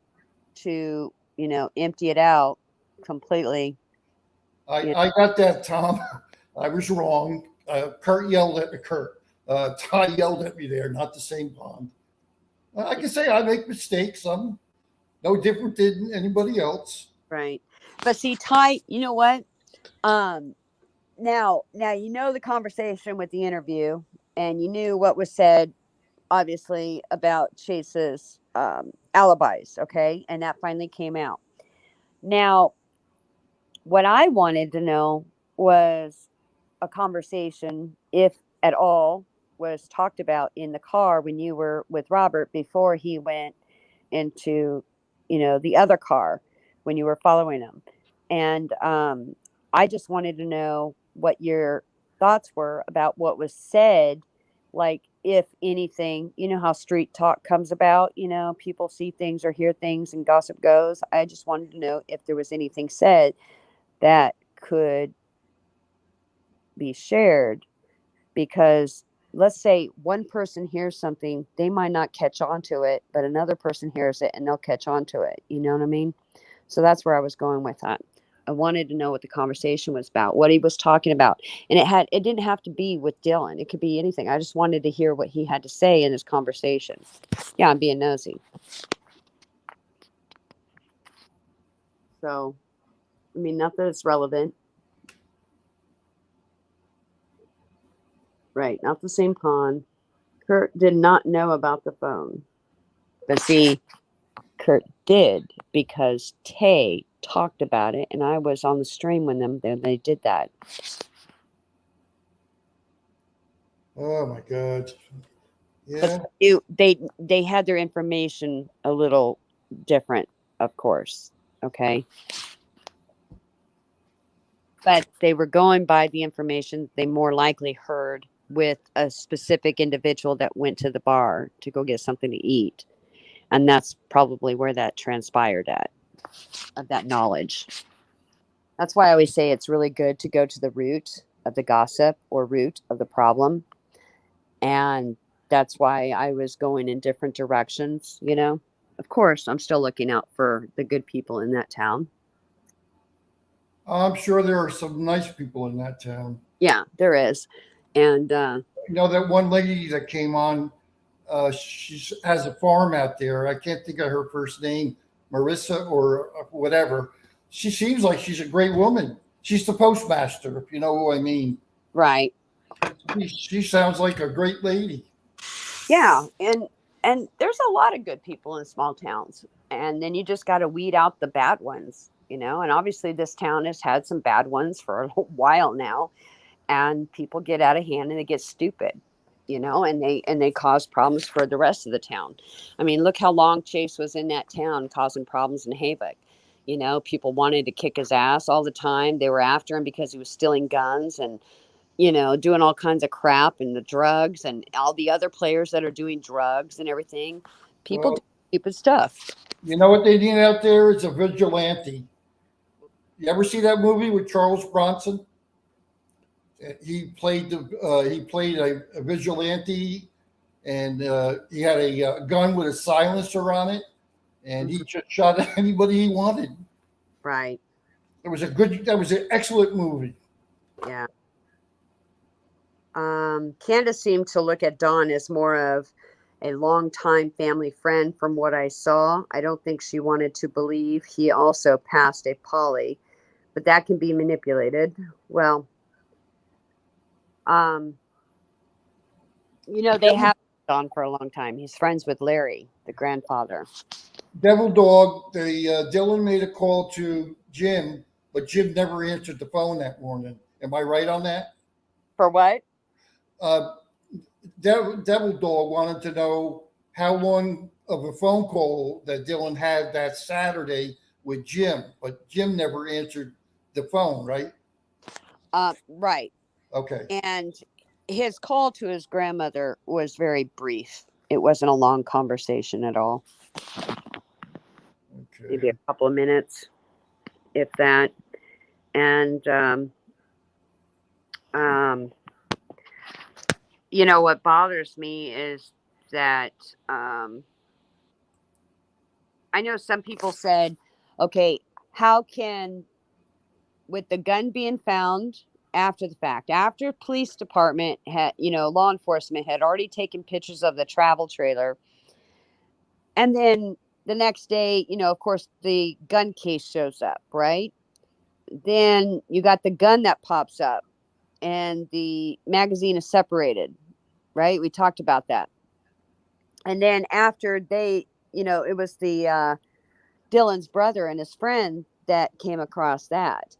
to, you know, empty it out completely. I You know, I got that, Tom. I was wrong. Kurt yelled at me. Kurt. Ty yelled at me there. Not the same pond. I can say I make mistakes. I'm no different than anybody else. right. But see, Ty, you know what? Um, now you know the conversation with the interview, and you knew what was said, obviously, about Chase's alibis. Okay, and that finally came out. Now, what I wanted to know was a conversation, if at all, was talked about in the car when you were with Robert before he went into, you know, the other car when you were following him. And I just wanted to know what your thoughts were about what was said. Like, if anything, you know how street talk comes about, you know, people see things or hear things and gossip goes. I just wanted to know if there was anything said that could be shared, because let's say one person hears something, they might not catch on to it, but another person hears it and they'll catch on to it. You know what I mean? So that's where I was going with that. I wanted to know what the conversation was about, what he was talking about. And it didn't have to be with Dylan. It could be anything. I just wanted to hear what he had to say in his conversation. Yeah, I'm being nosy. So, I mean, not that it's relevant. Right. Not the same con. Kurt did not know about the phone. But see, Kurt did because Tay talked about it, and I was on the stream when they did that. Oh my God. Because Yeah. they had their information a little different, of course. Okay. But they were going by the information they more likely heard with a specific individual that went to the bar to go get something to eat. And that's probably where that transpired at, of that knowledge. That's why I always say it's really good to go to the root of the gossip or root of the problem. And that's why I was going in different directions, you know. Of course, I'm still looking out for the good people in that town. I'm sure there are some nice people in that town. Yeah, there is. And You know that one lady that came on, she has a farm out there. I can't think of her first name, Marissa or whatever. She seems like she's a great woman. She's the postmaster, if you know who I mean. right. She sounds like a great lady. Yeah, and there's a lot of good people in small towns. And then you just got to weed out the bad ones, you know. And obviously this town has had some bad ones for a while now, and people get out of hand and they get stupid, you know, and they cause problems for the rest of the town. I mean, look how long Chase was in that town causing problems and havoc. You know, people wanted to kick his ass all the time. They were after him because he was stealing guns and, you know, doing all kinds of crap and the drugs and all the other players that are doing drugs and everything. People do Well, stupid stuff. you know what they need out there is a vigilante. You ever see that movie with Charles Bronson? He played a vigilante, and he had a gun with a silencer on it, and he Mhm. just shot anybody he wanted. Right. That was an excellent movie. Yeah. Candace seemed to look at Don as more of a longtime family friend from what I saw. I don't think she wanted to believe he also passed a poly, but that can be manipulated. Well, um, you know, they Devil, have Don for a long time. He's friends with Larry, the grandfather. Devil Dog. Dylan made a call to Jim, but Jim never answered the phone that morning. Am I right on that? For what? Uh, Devil Dog wanted to know how long of a phone call that Dylan had that Saturday with Jim, but Jim never answered the phone, right? Right. Okay. And his call to his grandmother was very brief. It wasn't a long conversation at all. Maybe a Okay. couple of minutes, if that. And um, you know what bothers me is that I know some people said, okay, how can, with the gun being found after the fact, after police department had, you know, law enforcement had already taken pictures of the travel trailer, and then the next day, you know, of course, the gun case shows up, right? Then you got the gun that pops up, and the magazine is separated, right? We talked about that. And then after they, you know, it was the Dylan's brother and his friend that came across that.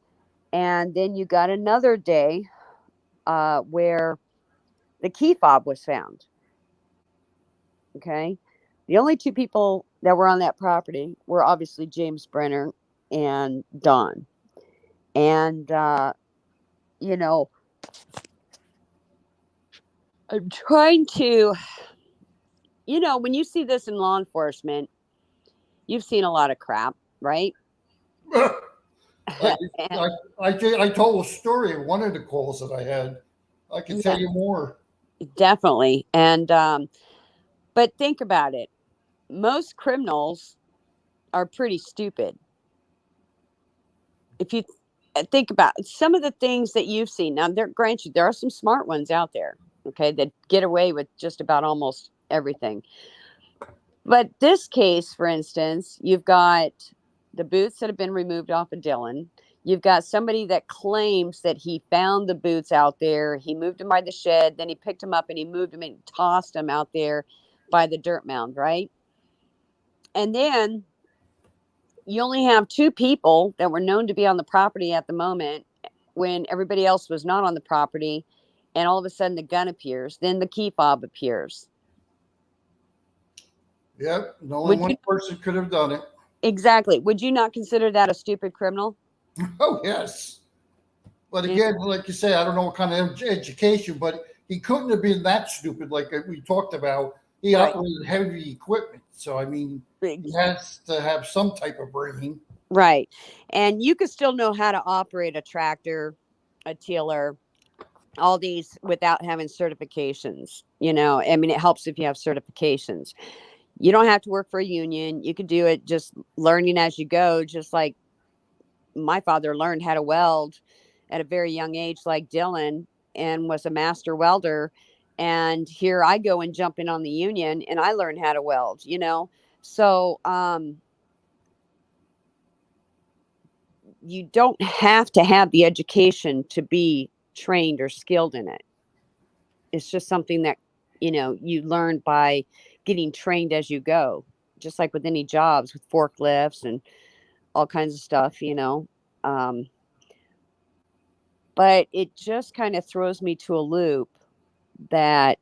And then you got another day where the key fob was found. Okay. The only two people that were on that property were obviously James Brenner and Don. And, you know, I'm trying to, you know, when you see this in law enforcement, you've seen a lot of crap, right? I, And, I told a story of one of the calls that I had. I can tell yeah, you more. definitely. And, but think about it. Most criminals are pretty stupid. If you think about some of the things that you've seen, now there, grant you, there are some smart ones out there, okay, that get away with just about almost everything. But this case, for instance, you've got the boots that have been removed off of Dylan. You've got somebody that claims that he found the boots out there. He moved them by the shed. Then he picked them up and he moved them and tossed them out there by the dirt mound, right? And then you only have two people that were known to be on the property at the moment when everybody else was not on the property. And all of a sudden the gun appears. Then the key fob appears. Yep. Only one person could have done it. Exactly. Would you not consider that a stupid criminal? Oh, yes. But again, like you say, I don't know what kind of education, but he couldn't have been that stupid like we talked about. He operated heavy equipment. So, I mean, he has to have some type of brain. Right. And you could still know how to operate a tractor, a tiller, all these without having certifications. You know, I mean, it helps if you have certifications. You don't have to work for a union. You can do it just learning as you go, just like my father learned how to weld at a very young age, like Dylan, and was a master welder. And here I go and jump in on the union and I learned how to weld, you know? So, you don't have to have the education to be trained or skilled in it. It's just something that, you know, you learn by getting trained as you go, just like with any jobs with forklifts and all kinds of stuff, you know. But it just kind of throws me to a loop that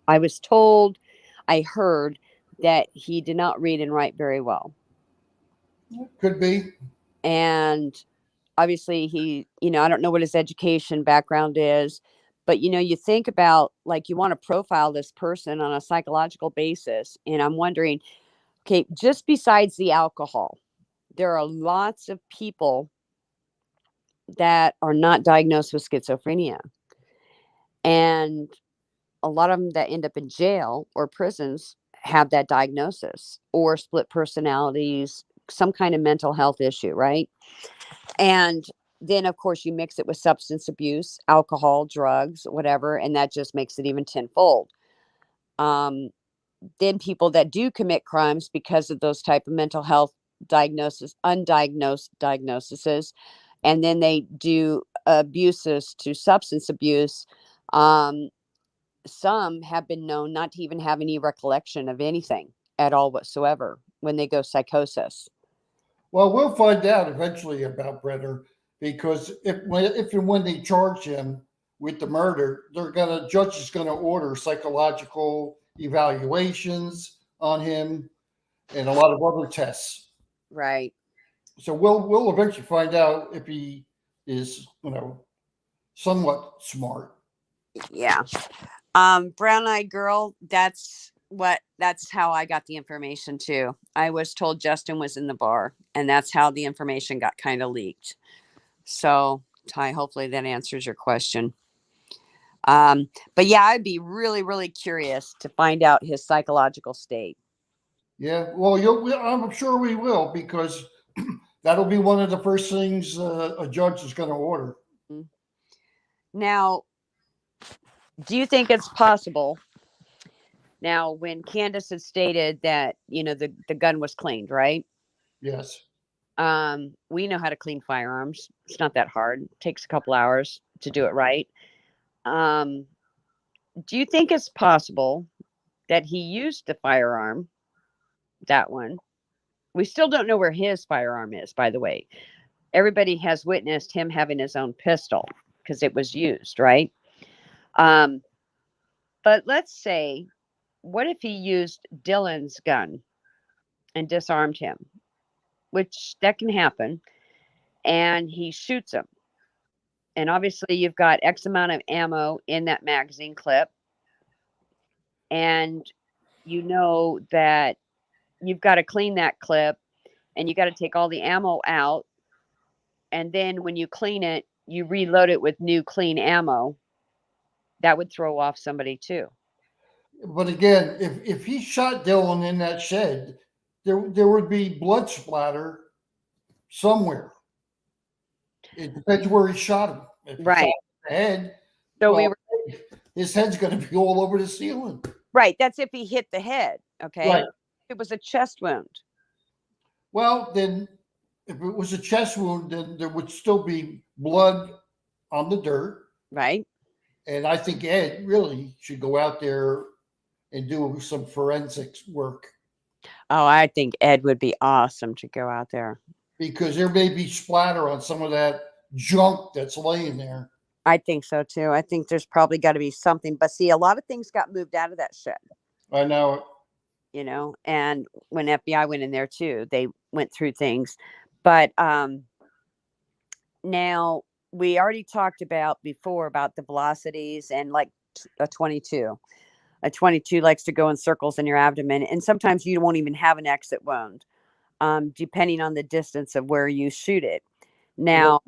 I was told, I heard that he did not read and write very well. Could be. And obviously he, you know, I don't know what his education background is, but you know, you think about like you want to profile this person on a psychological basis. And I'm wondering, okay, just besides the alcohol, there are lots of people that are not diagnosed with schizophrenia. And a lot of them that end up in jail or prisons have that diagnosis or split personalities, some kind of mental health issue, right? And then, of course, you mix it with substance abuse, alcohol, drugs, whatever, and that just makes it even tenfold. Um, then people that do commit crimes because of those type of mental health diagnosis, undiagnosed diagnoses, and then they do abuses to substance abuse. Um, some have been known not to even have any recollection of anything at all whatsoever when they go psychosis. Well, we'll find out eventually about Brenner because if and when they charge him with the murder, judge is gonna order psychological evaluations on him and a lot of other tests. Right. So we'll eventually find out if he is, somewhat smart. Yeah. Brown eyed girl, that's how I got the information too. I was told Justin was in the bar, and that's how the information got kind of leaked. So, Ty, hopefully that answers your question. But yeah, I'd be really, really curious to find out his psychological state. Yeah, well, I'm sure we will because that'll be one of the first things a judge is going to order. Now, do you think it's possible? Now, when Candace had stated that, you know, the gun was cleaned, right? Yes. We know how to clean firearms. It's not that hard. It takes a couple hours to do it right. Do you think it's possible that he used the firearm, that one? We still don't know where his firearm is, by the way. Everybody has witnessed him having his own pistol because it was used, right? But let's say, what if he used Dylan's gun and disarmed him, which that can happen, and he shoots him. And obviously, you've got X amount of ammo in that magazine clip. And you know that you've got to clean that clip and you got to take all the ammo out. And then when you clean it, you reload it with new clean ammo. That would throw off somebody too. But again, if he shot Dylan in that shed, there would be blood splatter somewhere. It depends where he shot him. If he right. shot the head, so well, his head's going to be all over the ceiling. Right. That's if he hit the head. Okay. Right. It was a chest wound. Well, then if it was a chest wound, then there would still be blood on the dirt. Right? And I think Ed really should go out there and do some forensics work Oh, I think Ed would be awesome to go out there. because there may be splatter on some of that junk that's laying there. I think so too. I think there's probably got to be something. But see, a lot of things got moved out of that shed, I know. and when FBI went in there too, they went through things. But now we already talked about before about the velocities and like a 22. A 22 likes to go in circles in your abdomen, and sometimes you won't even have an exit wound, depending on the distance of where you shoot it. Well,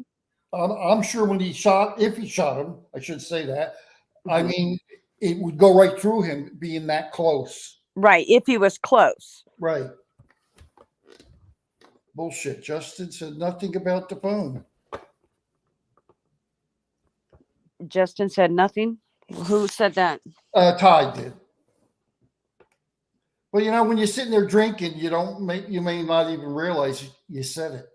Now, I'm sure when he shot, if he shot him, I should say that. I mhm, mean, it would go right through him being that close. right, if he was close. Right. Bullshit. Justin said nothing about the phone. Justin said nothing. Who said that? Ty did. But when you're sitting there drinking, you may not even realize you said it.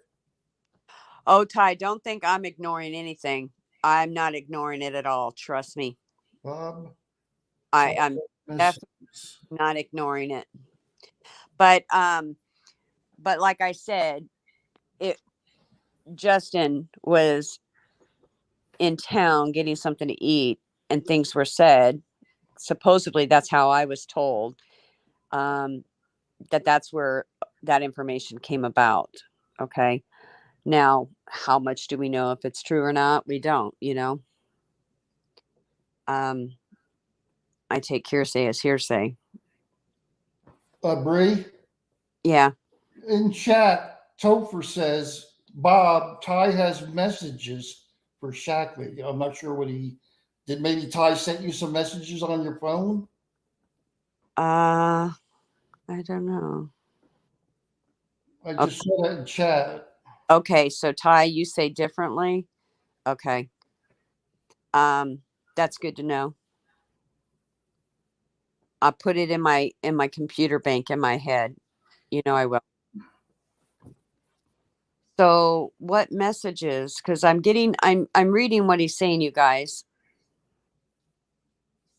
Oh, Ty, don't think I'm ignoring anything. I'm not ignoring it at all. Trust me. Bob, I'm definitely not ignoring it. But like I said, it Justin was in town getting something to eat and things were said. Supposedly that's how I was told. Um, that's where that information came about. Okay. Now, how much do we know if it's true or not? We don't. Um, I take hearsay as hearsay. Bree, Yeah. in chat, Topher says, Bob, Ty has messages for Shackley. I'm not sure what he did. Maybe Ty sent you some messages on your phone? I don't know. I Okay. just saw that in chat. Okay, so Ty, you say differently. Okay. That's good to know. I'll put it in my computer bank in my head. I will. So what messages? Because I'm reading what he's saying, you guys.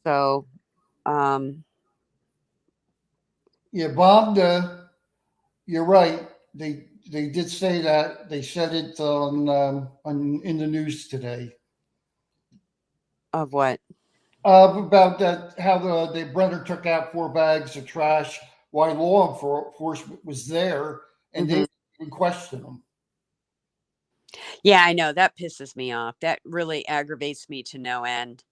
So um Yeah, Bob, you're right. They did say that. They said it on in the news today. of what? About that, how the Brenner took out 4 bags of trash while law enforcement was there, and they Hmm. didn't question them. Yeah, I know that pisses me off. That really aggravates me to no end.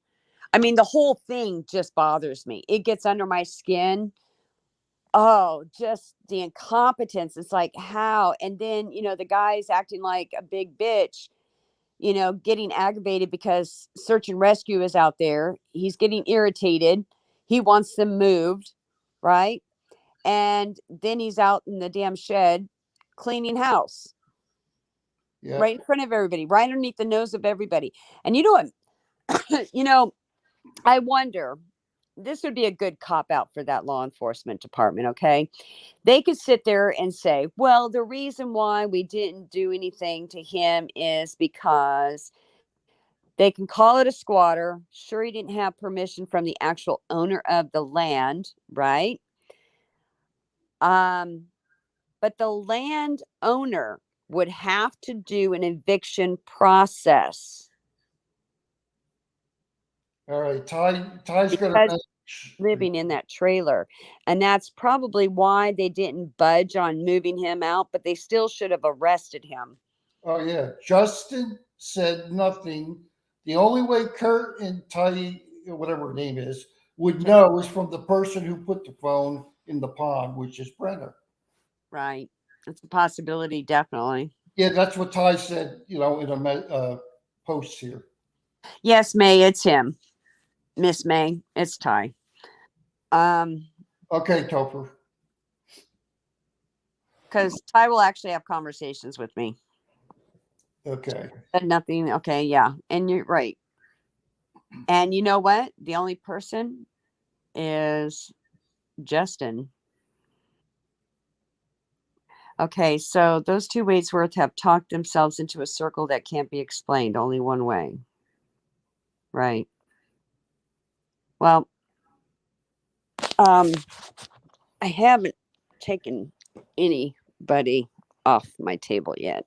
I mean, the whole thing just bothers me. It gets under my skin. Oh, just the incompetence. It's like, how? And then, the guy's acting like a big bitch, getting aggravated because search and rescue is out there. He's getting irritated. He wants them moved, right? And then he's out in the damn shed cleaning house Yeah. right in front of everybody, right underneath the nose of everybody. And you know what? I wonder, this would be a good cop out for that law enforcement department. Okay. They could sit there and say, well, the reason why we didn't do anything to him is because they can call it a squatter. Sure, he didn't have permission from the actual owner of the land, right? Um, but the land owner would have to do an eviction process All right. Ty's got a because message. living in that trailer. And that's probably why they didn't budge on moving him out, but they still should have arrested him. Oh yeah. Justin said nothing. The only way Kurt and Ty, whatever her name is, would know is from the person who put the phone in the pond, which is Brenner. Right. It's a possibility, definitely. Yeah, that's what Ty said. In a post here. Yes, May, it's him. Miss May, it's Ty. Um, Okay, Topher. because Ty will actually have conversations with me. Okay. Said nothing. Okay, yeah. And you're right. And you know what? The only person is Justin. Okay, so those two Waitsworth have talked themselves into a circle that can't be explained, only one way. Right. Well, um, I haven't taken anybody off my table yet.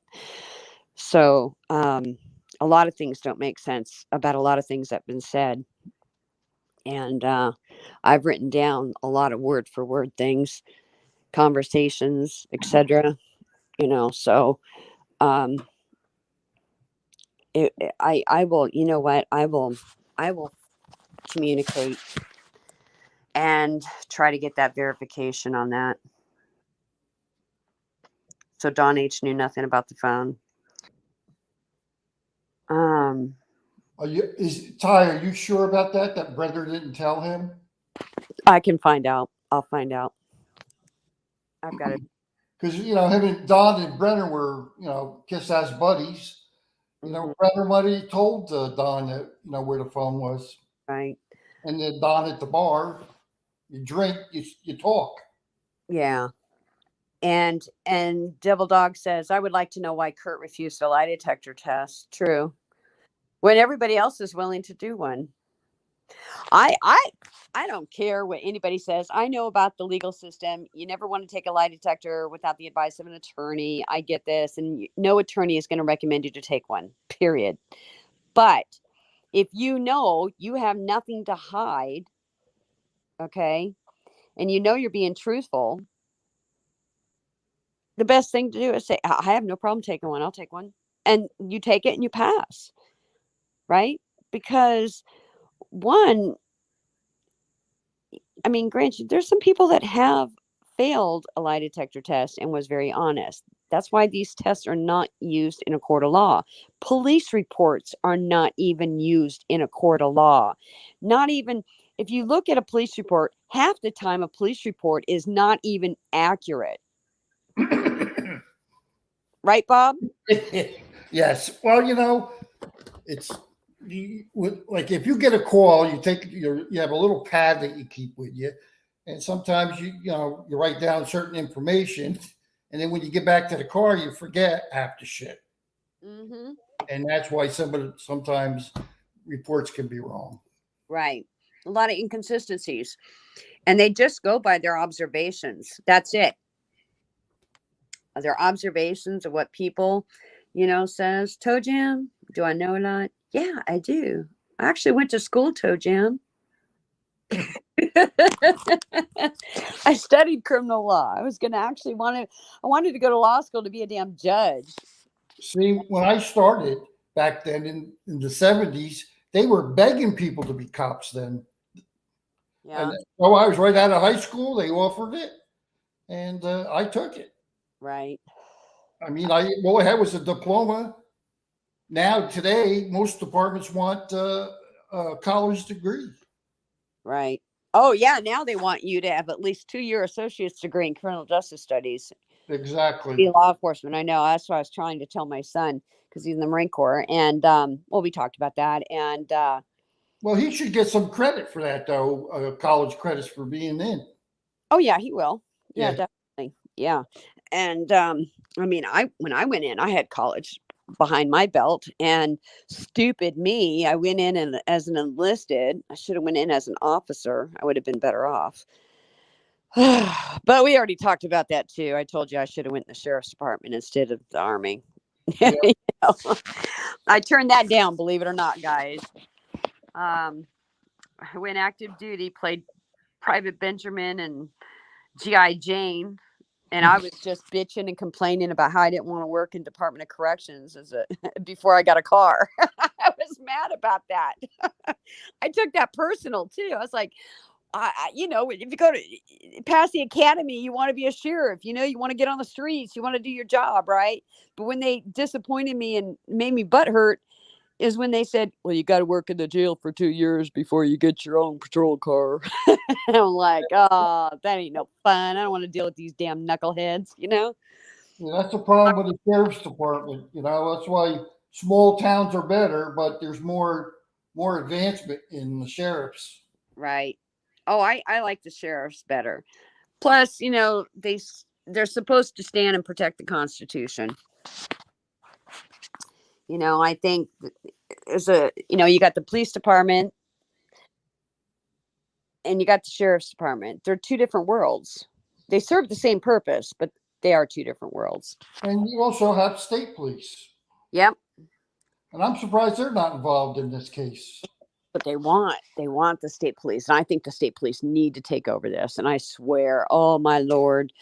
So, a lot of things don't make sense about a lot of things that have been said. And I've written down a lot of word for word things, conversations, etc. So um, I will. You know what? I will communicate and try to get that verification on that. So Don H knew nothing about the phone. Um, Ty? Are you sure about that? That Brother didn't tell him? I can find out. I'll find out. I've got it. Because him and Don and Brenner were kiss ass buddies. Mhm. Brenner might have told Don that where the phone was, Right. and then Don at the bar, you drink, you talk. Yeah. And Devil Dog says, I would like to know why Kurt refused a lie detector test. True. When everybody else is willing to do one. I I I don't care what anybody says. I know about the legal system. You never want to take a lie detector without the advice of an attorney. I get this, and no attorney is going to recommend you to take one. Period. But if you know you have nothing to hide, okay, and you know you're being truthful, the best thing to do is say, I have no problem taking one. I'll take one. And you take it and you pass, right? Because one, I mean, granted, there's some people that have failed a lie detector test and was very honest. That's why these tests are not used in a court of law. Police reports are not even used in a court of law. Not even if you look at a police report, half the time a police report is not even accurate. Right, Bob? Yes. Well, it's like if you get a call, you have a little pad that you keep with you, and sometimes you write down certain information, and then when you get back to the car, you forget half the shit, Mm-hmm. and that's why sometimes reports can be wrong. Right. A lot of inconsistencies. And they just go by their observations. That's it. Their observations of what people, says. Toe Jam, do I know a lot? Yeah, I do. I actually went to school, Toe Jam. I studied criminal law. I was going to actually I wanted to go to law school to be a damn judge. See, when I started back then in the 70s, they were begging people to be cops then. And Yeah, so I was right out of high school. They offered it, and I took it. right, I mean, all I had was a diploma. Now, today, most departments want a college degree. right. Oh, yeah. Now they want you to have at least 2-year associate's degree in criminal justice studies. Exactly. Be law enforcement. I know. That's what I was trying to tell my son because he's in the Marine Corps. And, well, we talked about that. And, Well, he should get some credit for that, though. College credits for being in. oh, yeah, he will. Yeah, Yeah, definitely. Yeah. And I mean, when I went in, I had college behind my belt, and stupid me, I went in and as an enlisted. I should have went in as an officer. I would have been better off. But we already talked about that too. I told you I should have went in the sheriff's department instead of the army. yeah. You know, I turned that down, believe it or not, guys. I went active duty, played Private Benjamin and GI Jane, and I was just bitching and complaining about how I didn't want to work in Department of Corrections before I got a car. I was mad about that. I took that personal too. I was like, if you go to pass the academy, you want to be a sheriff. You want to get on the streets. You want to do your job, right? But when they disappointed me and made me butthurt, is when they said, "Well, you got to work in the jail for 2 years before you get your own patrol car." I'm like, "Oh, that ain't no fun. I don't want to deal with these damn knuckleheads." Yeah, that's the problem with the sheriff's department. That's why small towns are better, but there's more advancement in the sheriffs. Right. Oh, I like the sheriffs better. Plus, they they're supposed to stand and protect the Constitution. I think there's you got the police department and you got the sheriff's department. They're two different worlds. They serve the same purpose, but they are two different worlds. And you also have state police. Yep. And I'm surprised they're not involved in this case. But they want the state police. And I think the state police need to take over this. And I swear, oh my Lord,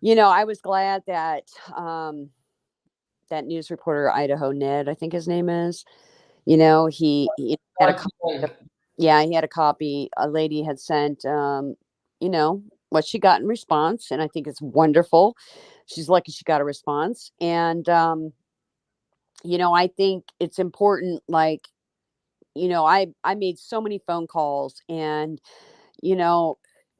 I was glad that that news reporter, Idaho Ned, I think his name is, he had a copy. Yeah, he had a copy. A lady had sent, what she got in response. And I think it's wonderful. She's lucky she got a response. And, I think it's important, like, I made so many phone calls and,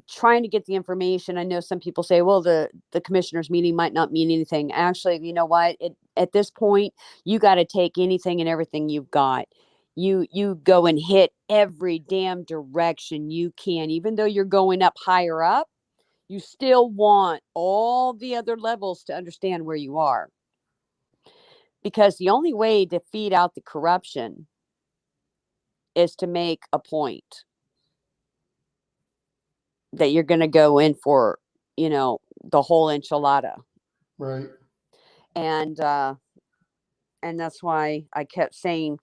trying to get the information. I know some people say, well, the commissioners meeting might not mean anything. Actually, you know what? At this point, you got to take anything and everything you've got. You go and hit every damn direction you can, even though you're going up higher up. You still want all the other levels to understand where you are. Because the only way to feed out the corruption is to make a point that you're going to go in for, the whole enchilada. Right. And that's why I kept saying,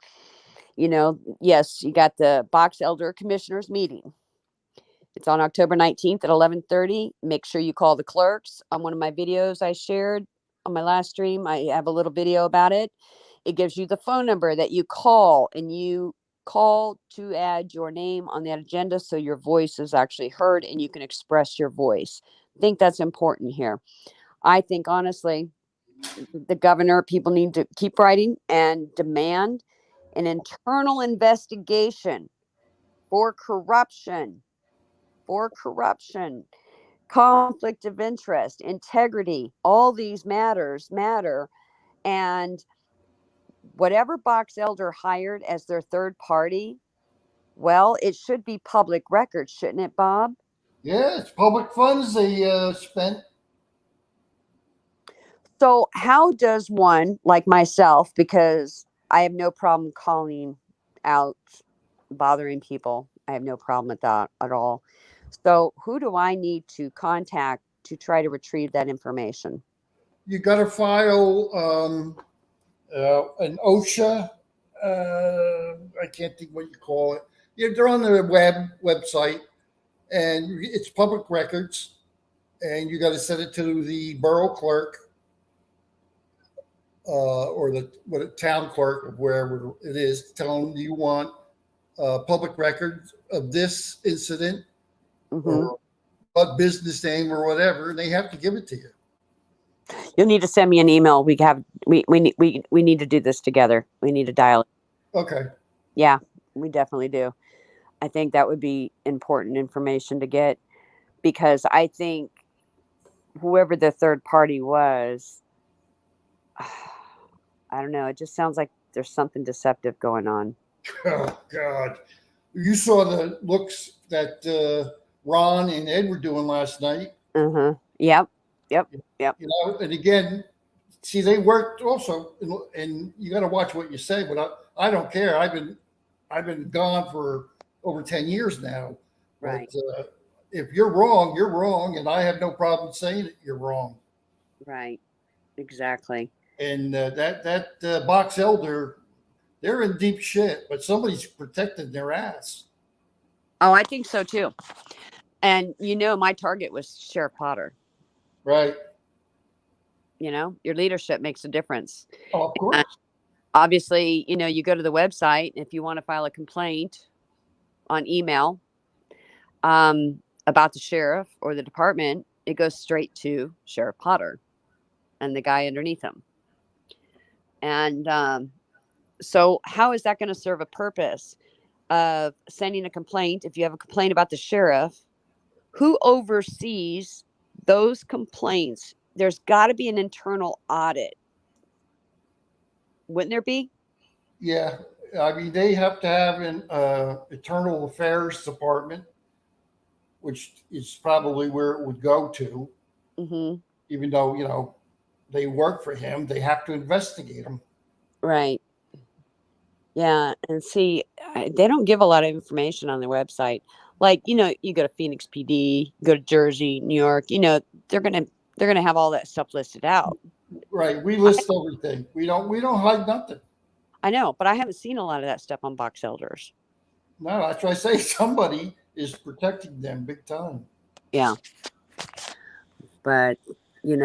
yes, you got the Box Elder Commissioners meeting. It's on October 19th at 11:30. Make sure you call the clerks. On one of my videos I shared on my last stream, I have a little video about it. It gives you the phone number that you call, and you call to add your name on that agenda so your voice is actually heard and you can express your voice. I think that's important here. I think, honestly, the governor, people need to keep writing and demand an internal investigation for corruption, conflict of interest, integrity. All these matter. And whatever Box Elder hired as their third party, well, it should be public record, shouldn't it, Bob? Yeah, it's public funds they spent. So how does one like myself, because I have no problem calling out bothering people. I have no problem with that at all. So who do I need to contact to try to retrieve that information? You got to file an OSHA. I can't think what you call it. Yeah, they're on the website, and it's public records. And you got to send it to the borough clerk or the town clerk of wherever it is. Tell them you want public records of this incident or what business name or whatever, and they have to give it to you. You'll need to send me an email. We need to do this together. We need to dial it. Okay. Yeah, we definitely do. I think that would be important information to get, because I think whoever the third party was, I don't know. It just sounds like there's something deceptive going on. Oh, God. You saw the looks that Ron and Ed were doing last night. Yep. And again, see, they worked also, and you got to watch what you say. But I don't care. I've been gone for over 10 years now. Right. But if you're wrong, and I have no problem saying that you're wrong. Right. Exactly. And that Box Elder, they're in deep shit, but somebody's protecting their ass. Oh, I think so too. And my target was Sheriff Potter. Right. Your leadership makes a difference. Oh, of course. And obviously, you go to the website, if you want to file a complaint on email about the sheriff or the department, it goes straight to Sheriff Potter and the guy underneath him. And so how is that going to serve a purpose of sending a complaint? If you have a complaint about the sheriff, who oversees those complaints? There's got to be an internal audit. Wouldn't there be? Yeah. I mean, they have to have an internal affairs department, which is probably where it would go to. even though, they work for him, they have to investigate him. Right. Yeah. And see, they don't give a lot of information on their website. Like, you go to Phoenix PD, go to Jersey, New York, they're going to have all that stuff listed out. Right. We I, list everything. We don't hide nothing. I know, but I haven't seen a lot of that stuff on Box Elders. No, that's why I say somebody is protecting them big time. Yeah. But, you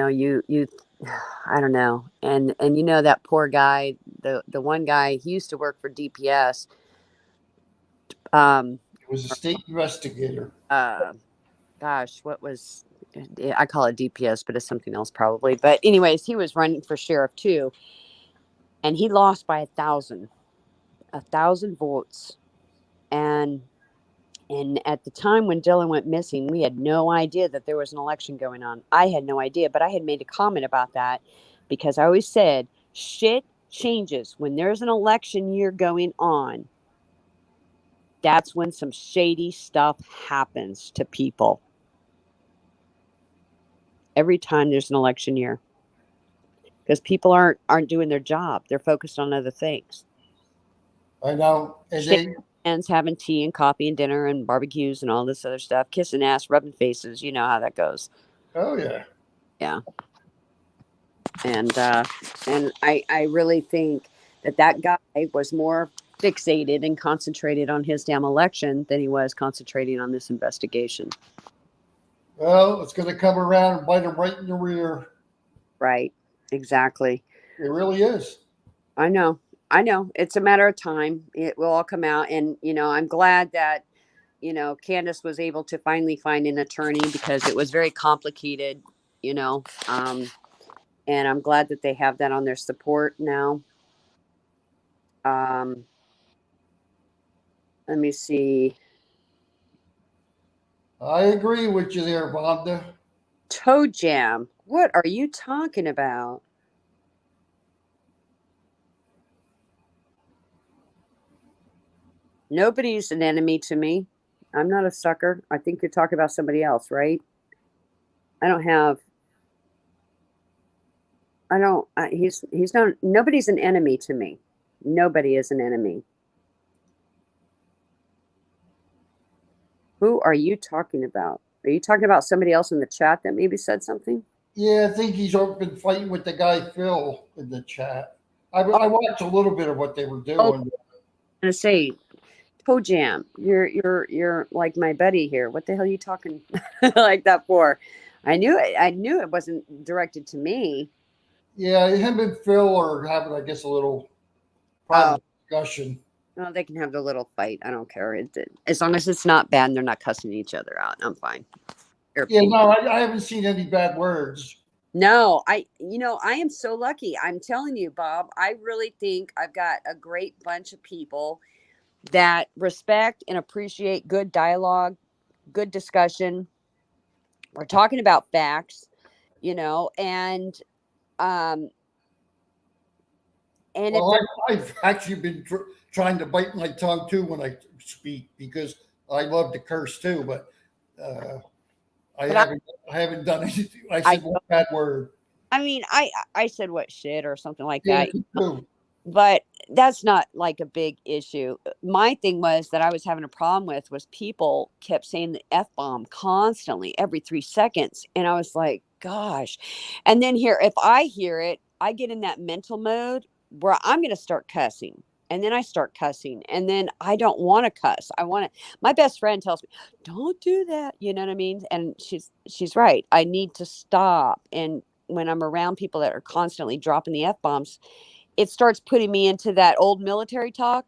I don't know. And that poor guy, the one guy, he used to work for DPS. It was a state investigator. Uh Gosh, what was, I call it DPS, but it's something else probably. But anyways, he was running for sheriff too, and he lost by 1,000 votes. And at the time when Dylan went missing, we had no idea that there was an election going on. I had no idea, but I had made a comment about that because I always said shit changes when there's an election year going on. That's when some shady stuff happens to people. Every time there's an election year, because people aren't doing their job. They're focused on other things. I know. And Shaking hands, having tea and coffee and dinner and barbecues and all this other stuff, kissing ass, rubbing faces. You know how that goes. oh yeah. Yeah. And I really think that guy was more fixated and concentrated on his damn election than he was concentrating on this investigation. Well, it's going to come around and bite him right in the rear. Right. Exactly. It really is. I know. It's a matter of time. It will all come out. And, I'm glad that, Candace was able to finally find an attorney because it was very complicated, and I'm glad that they have that on their support now. Let me see. I agree with you there, Vonda. Toe Jam. What are you talking about? Nobody's an enemy to me. I'm not a sucker. I think you're talking about somebody else, right? I don't have. I don't. He's not. Nobody's an enemy to me. Nobody is an enemy. Who are you talking about? Are you talking about somebody else in the chat that maybe said something? Yeah, I think he's been fighting with the guy Phil in the chat. I Oh, watched a little bit of what they were doing. I'm gonna say, Toe Jam, you're like my buddy here. What the hell are you talking like that for? I knew it. I knew it wasn't directed to me. Yeah, him and Phil are having, I guess, a little Oh, private discussion. no, they can have their little fight. I don't care. As long as it's not bad and they're not cussing each other out, I'm fine. Yeah, no, I haven't seen any bad words. No, I am so lucky. I'm telling you, Bob, I really think I've got a great bunch of people that respect and appreciate good dialogue, good discussion. We're talking about facts, um, and if Well, they're I've actually been trying to bite my tongue too when I speak because I love to curse too, but I but haven't done anything. I I, said one bad word. I mean, I said what shit or something like Yeah, that, me too. but that's not like a big issue. My thing was that I was having a problem with was people kept saying the F bomb constantly every 3 seconds. And I was like, gosh. And then here, if I hear it, I get in that mental mode where I'm going to start cussing. And then I start cussing. And then I don't want to cuss. I want to. My best friend tells me, don't do that. You know what I mean? And she's right. I need to stop. And when I'm around people that are constantly dropping the F bombs, it starts putting me into that old military talk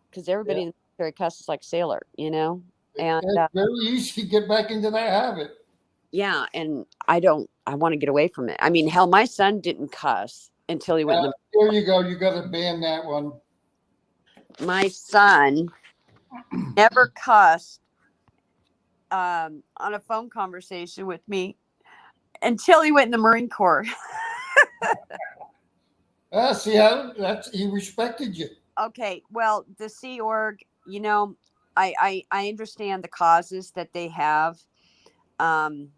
because Yeah. everybody in the military cusses like sailor, and It's very easy to get back into that habit. yeah, and I want to get away from it. I mean, hell, my son didn't cuss until he went in There you go. You got to ban that one. my son never cussed on a phone conversation with me until he went in the Marine Corps. See how he respected you. Okay, well, the Sea Org, I understand the causes that they have. Um,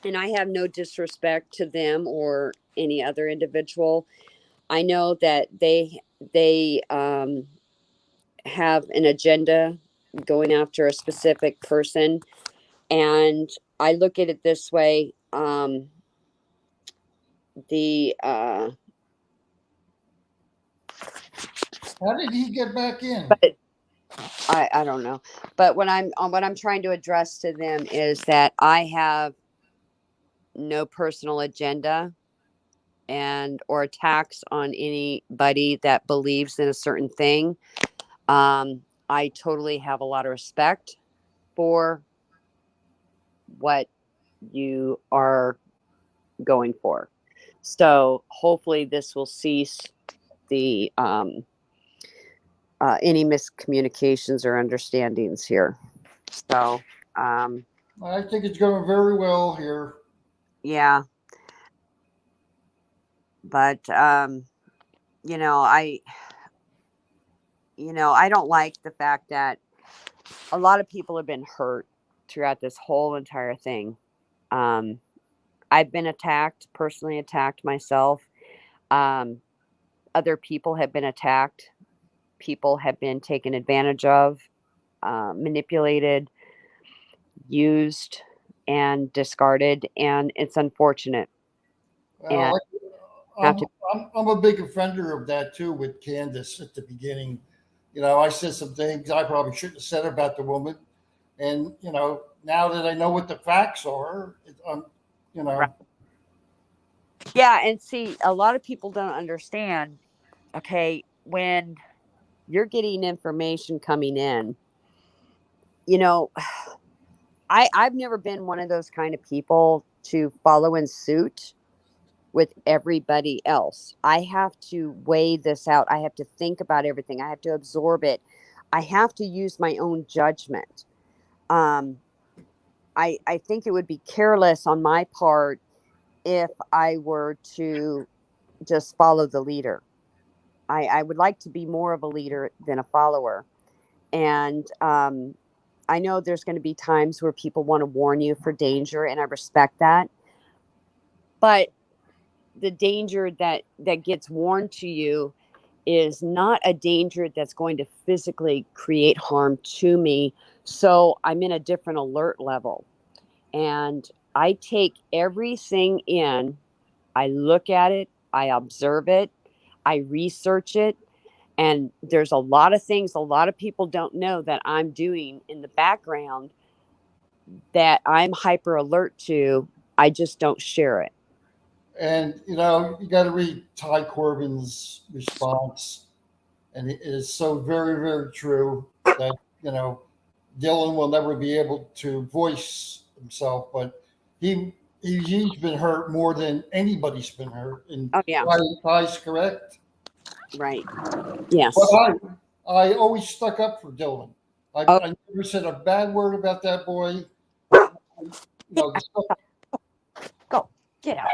and I have no disrespect to them or any other individual. I know that they have an agenda going after a specific person, and I look at it this way. The How did he get back in? But I don't know. But what I'm trying to address to them is that I have no personal agenda and or attacks on anybody that believes in a certain thing. I totally have a lot of respect for what you are going for. So hopefully this will cease the any miscommunications or understandings here. So I think it's going very well here. yeah, but you know, I I don't like the fact that a lot of people have been hurt throughout this whole entire thing. Um, I've been attacked, personally attacked myself. Um, Other people have been attacked. People have been taken advantage of, manipulated, used, and discarded, and it's unfortunate. And Well, have I'm, to. I'm a big offender of that too with Candace at the beginning. I said some things I probably shouldn't have said about the woman. And, now that I know what the facts are, you Right. know, Yeah, and see, a lot of people don't understand. Okay, when you're getting information coming in, you know, I've never been one of those kind of people to follow in suit with everybody else. I have to weigh this out. I have to think about everything. I have to absorb it. I have to use my own judgment. Um, I think it would be careless on my part if I were to just follow the leader. I would like to be more of a leader than a follower. And I know there's going to be times where people want to warn you for danger, and I respect that. But the danger that gets warned to you is not a danger that's going to physically create harm to me. So I'm in a different alert level, and I take everything in. I look at it, I observe it, I research it, and there's a lot of things a lot of people don't know that I'm doing in the background that I'm hyper alert to. I just don't share it. and, you got to read Ty Corbin's response. And it is so very, very true that, Dylan will never be able to voice himself, but he's been hurt more than anybody's been hurt. And Oh yeah, Ty's correct. right. But Yes. I always stuck up for Dylan. Oh, I never said a bad word about that boy. The stuff, go get out.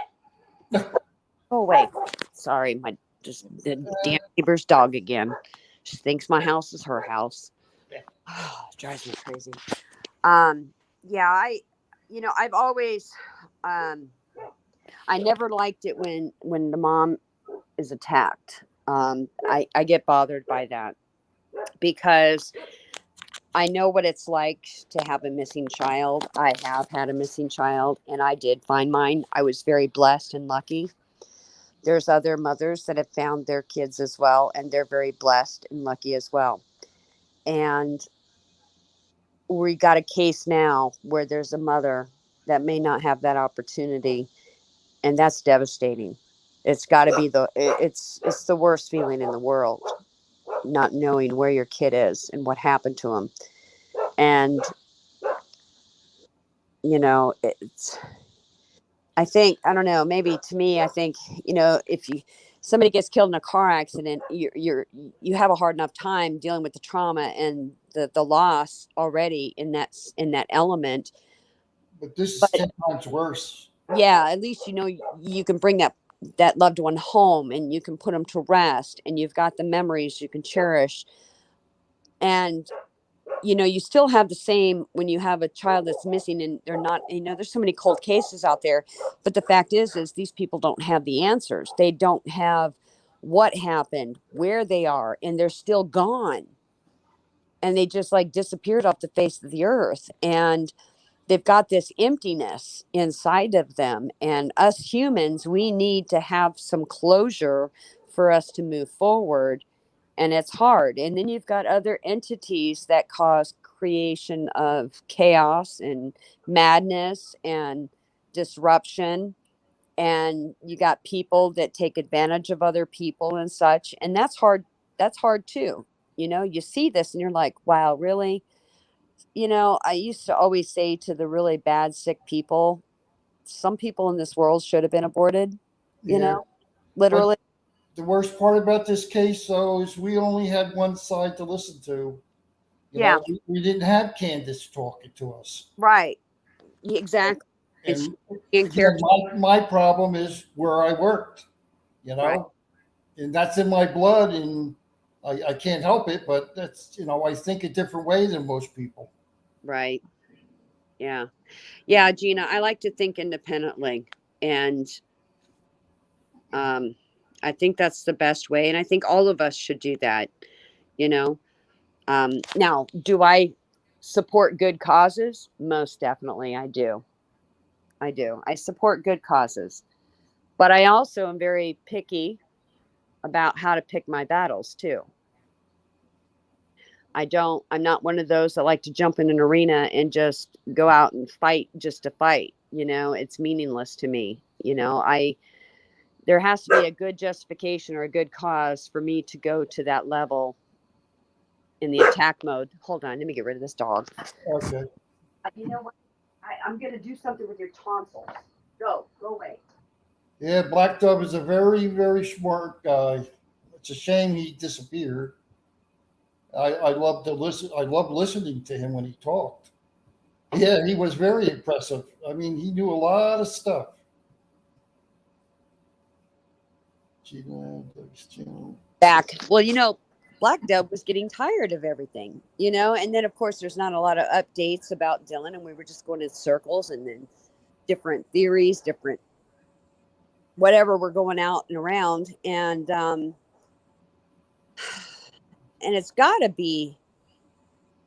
Go away. Sorry, my just the damn neighbor's dog again. She thinks my house is her house. Drives me crazy. Um, yeah, I've always, um, I never liked it when the mom is attacked. I get bothered by that because I know what it's like to have a missing child. I have had a missing child, and I did find mine. I was very blessed and lucky. There's other mothers that have found their kids as well, and they're very blessed and lucky as well. And we got a case now where there's a mother that may not have that opportunity, and that's devastating. It's got to be it's the worst feeling in the world, not knowing where your kid is and what happened to him. And it's I think I don't know. Maybe to me, I think if somebody gets killed in a car accident, you have a hard enough time dealing with the trauma and the loss already in that element. but this is But 10 times worse. yeah, at least you can bring that loved one home and you can put them to rest, and you've got the memories you can cherish. And you still have the same when you have a child that's missing and they're not, there's so many cold cases out there. But the fact is these people don't have the answers. They don't have what happened, where they are, and they're still gone. And they just like disappeared off the face of the earth. And they've got this emptiness inside of them. And us humans, we need to have some closure for us to move forward, and it's hard. And then you've got other entities that cause creation of chaos and madness and disruption, and you got people that take advantage of other people and such, and that's hard too. You see this and you're like, wow, really? I used to always say to the really bad sick people, some people in this world should have been aborted, you Yeah. know But literally. the worst part about this case, though, is we only had one side to listen to. Yeah, We didn't have Candace talking to us. right. Exactly. And she And in again, character. my problem is where I worked, you Right. know, and that's in my blood, and I can't help it. But that's, I think a different way than most people. Right. Yeah. Yeah, Gina, I like to think independently. And um, I think that's the best way. And I think all of us should do that, you know. Now, do I support good causes? Most definitely, I do. I do. I support good causes. But I also am very picky about how to pick my battles too. I'm not one of those that like to jump in an arena and just go out and fight just to fight. It's meaningless to me. There has to be a good justification or a good cause for me to go to that level in the attack mode. Hold on, let me get rid of this dog. Okay. You know what? I'm going to do something with your tonsils. Go away. Yeah, Black Dove is a very, very smart guy. It's a shame he disappeared. I love to listen. I loved listening to him when he talked. Yeah, he was very impressive. I mean, he knew a lot of stuff. Back. Well, Black Dove was getting tired of everything, and then, of course, there's not a lot of updates about Dylan, and we were just going in circles and then different theories, different whatever we're going out and around. And it's got to be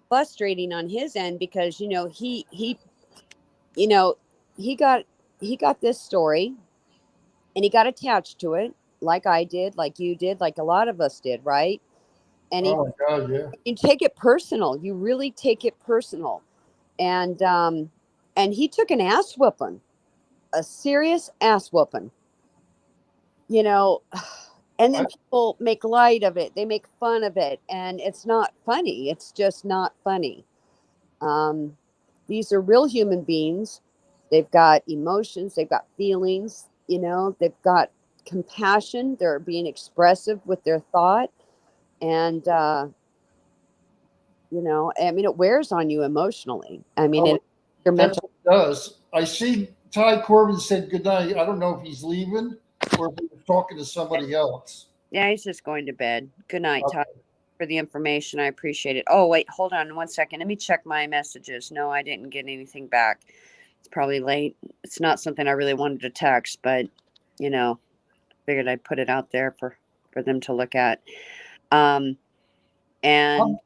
frustrating on his end because, you know, he got he got this story and he got attached to it like I did, like you did, like a lot of us did, right? And Oh my God, yeah. you take it personal. You really take it personal. And he took an ass whooping, a serious ass whooping. You know, and I, then people make light of it. They make fun of it, and it's not funny. It's just not funny. Um, these are real human beings. They've got emotions, they've got feelings, they've got compassion. They're being expressive with their thought. And, I mean, it wears on you emotionally. I mean, oh, your that's mental. what it does. I see Ty Corbin said goodnight. I don't know if he's leaving or if he was talking to somebody else. Yeah, he's just going to bed. Good night, Todd, Okay. for the information. I appreciate it. Oh, wait, hold on 1 second. Let me check my messages. No, I didn't get anything back. It's probably late. It's not something I really wanted to text, but figured I'd put it out there for them to look at. Um, I'm, and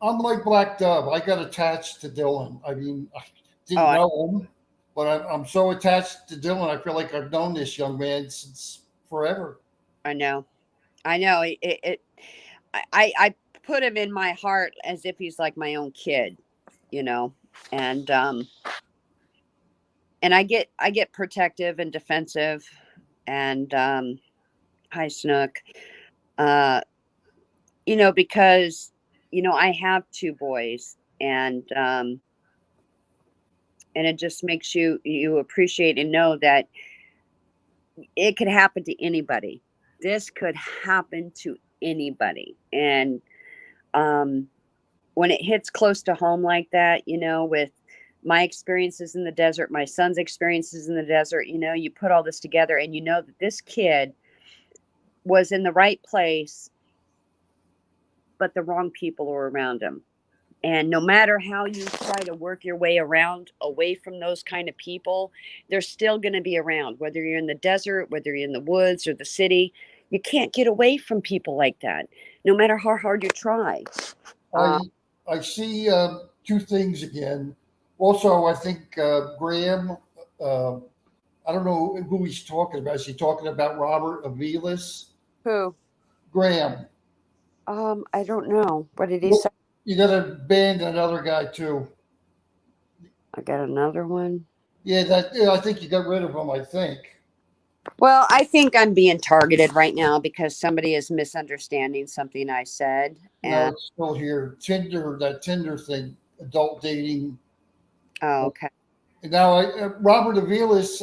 I'm like Black Dove. I got attached to Dylan. I mean, I oh, didn't know him, but I'm so attached to Dylan. I feel like I've known this young man since forever. I know, I know. I put him in my heart as if he's like my own kid, you know, and I get protective and defensive, and hi Snook, uh, because I have two boys, and it just makes you appreciate and know that it could happen to anybody. This could happen to anybody. And um, when it hits close to home like that, with my experiences in the desert, my son's experiences in the desert, you put all this together and you know that this kid was in the right place, but the wrong people were around him. And no matter how you try to work your way around away from those kind of people, they're still going to be around, whether you're in the desert, whether you're in the woods or the city. You can't get away from people like that, no matter how hard you try. Uh, I see two things again. Also, I think Graham. Uh, I don't know who he's talking about. Is he talking about Robert Aviles? who? Graham. I don't know. What did he Well, say? you got to ban another guy too. I got another one. Yeah, that. Yeah, I think you got rid of him. I think. Well, I think I'm being targeted right now because somebody is misunderstanding something I said. No, And it's still here. Tinder, that Tinder thing, adult dating. oh, okay. And now, Robert Aviles,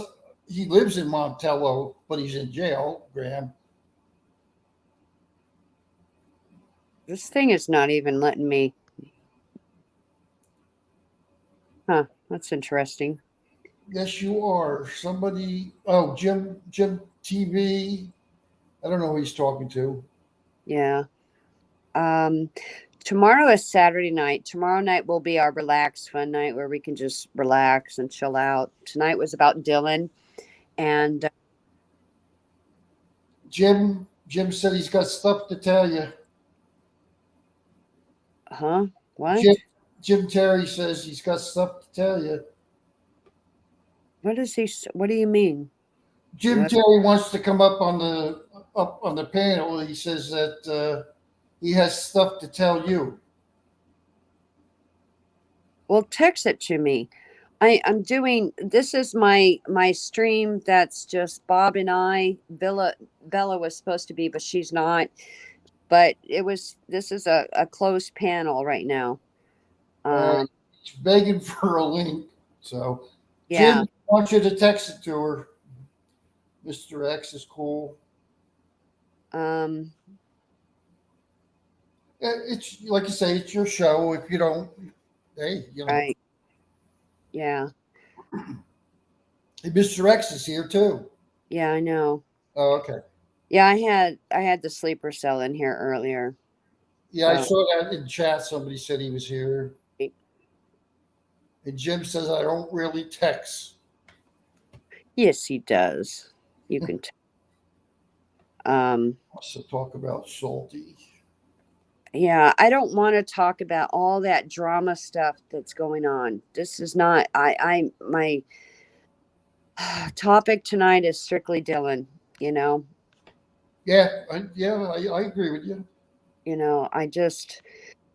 he lives in Montello, but he's in jail. Graham. This thing is not even letting me. Huh. That's interesting. Yes, you are. Somebody. Oh, Jim TV. I don't know who he's talking to. Yeah. Um, Tomorrow is Saturday night. Tomorrow night will be our relaxed fun night where we can just relax and chill out. Tonight was about Dylan and Jim said he's got stuff to tell you. huh? Jim What? Jim Terry says he's got stuff to tell you. What is he? What do you mean? Jim What? Terry wants to come up on the panel. He says that he has stuff to tell you. Well, text it to me. I'm doing this is my stream that's just Bob and I. Bella was supposed to be, but she's not. But it was this is a closed panel right now. Uh, Um he's begging for a link. So yeah. Jim wants you to text it to her. Mr. X is cool. Um It's like you say, it's your show. If you don't, hey, right. Yeah. Mr. X is here too. Yeah, I know. Oh, okay. Yeah, I had the sleeper cell in here earlier. Yeah, I Uh saw that in chat. Somebody said he was here. And Jim says, I don't really text. yes, he does. You can Wants to talk about salty. yeah, I don't want to talk about all that drama stuff that's going on. This is not I my topic tonight is strictly Dylan, you know. I agree with you.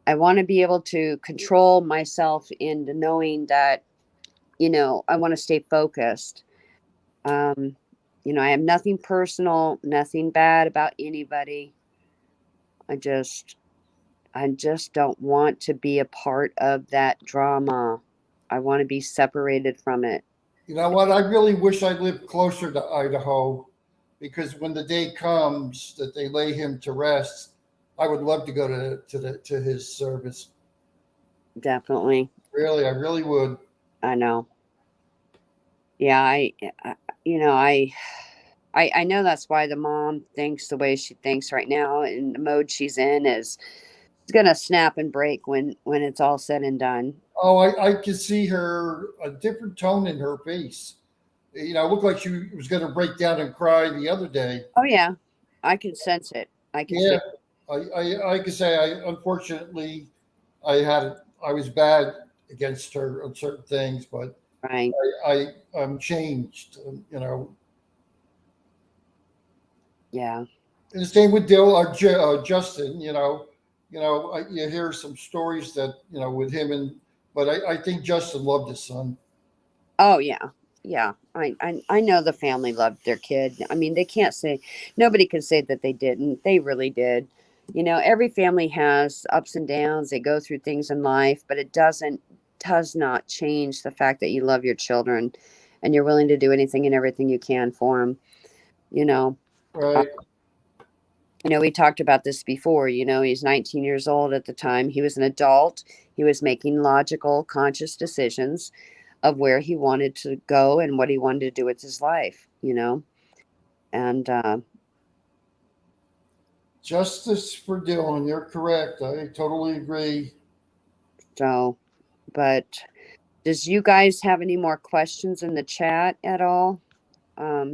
I want to be able to control myself into knowing that, I want to stay focused. Um, I have nothing personal, nothing bad about anybody. I just I just don't want to be a part of that drama. I want to be separated from it. You know what? I really wish I lived closer to Idaho because when the day comes that they lay him to rest, I would love to go to his service. Definitely. Really, I really would. I know. Yeah, I you know, I know that's why the mom thinks the way she thinks right now and the mode she's in is it's gonna snap and break when it's all said and done. Oh, I could see her a different tone in her face. It looked like she was going to break down and cry the other day. Oh yeah. I can sense it. I can Yeah, feel I could say unfortunately I was bad against her on certain things, but it. Right. I'm changed. Yeah. And the same with Justin. You hear some stories that with him but I think Justin loved his son. Oh yeah. Yeah. I know the family loved their kid. I mean, they can't say nobody can say that they didn't. They really did. Every family has ups and downs. They go through things in life, but it does not change the fact that you love your children and you're willing to do anything and everything you can for them. You know, uh, Right. we talked about this before. He's 19 years old at the time. He was an adult. He was making logical, conscious decisions of where he wanted to go and what he wanted to do with his life. And Justice for Dylan. You're correct. I totally agree. So, but does you guys have any more questions in the chat at all?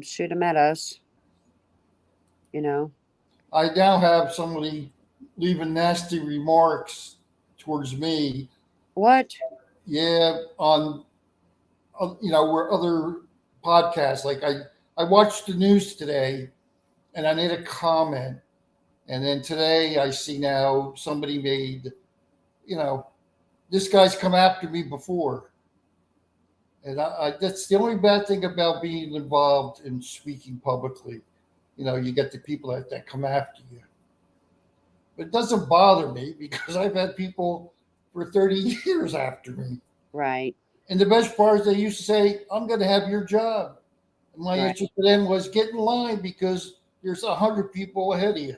Shoot them at us, you know. I now have somebody leaving nasty remarks towards me. What? Yeah, on where other podcasts. Like I watched the news today, and I made a comment, and then today I see now somebody made, you know, this guy's come after me before, and that's the only bad thing about being involved in speaking publicly. You get the people that come after you. But it doesn't bother me because I've had people for 30 years after me. Right, And the best part is they used to say, I'm going to have your job. And my right, answer to them was, get in line because there's 100 people ahead of you.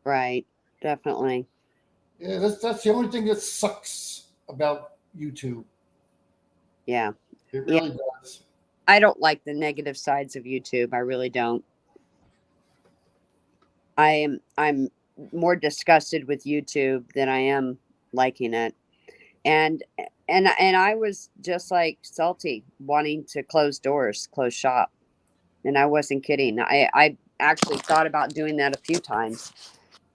right. Definitely. Yeah, that's the only thing that sucks about YouTube. Yeah. It Yeah. really does. I don't like the negative sides of YouTube. I really don't. I'm more disgusted with YouTube than I am liking it. And and I was just like salty, wanting to close doors, close shop. And I wasn't kidding. I actually thought about doing that a few times.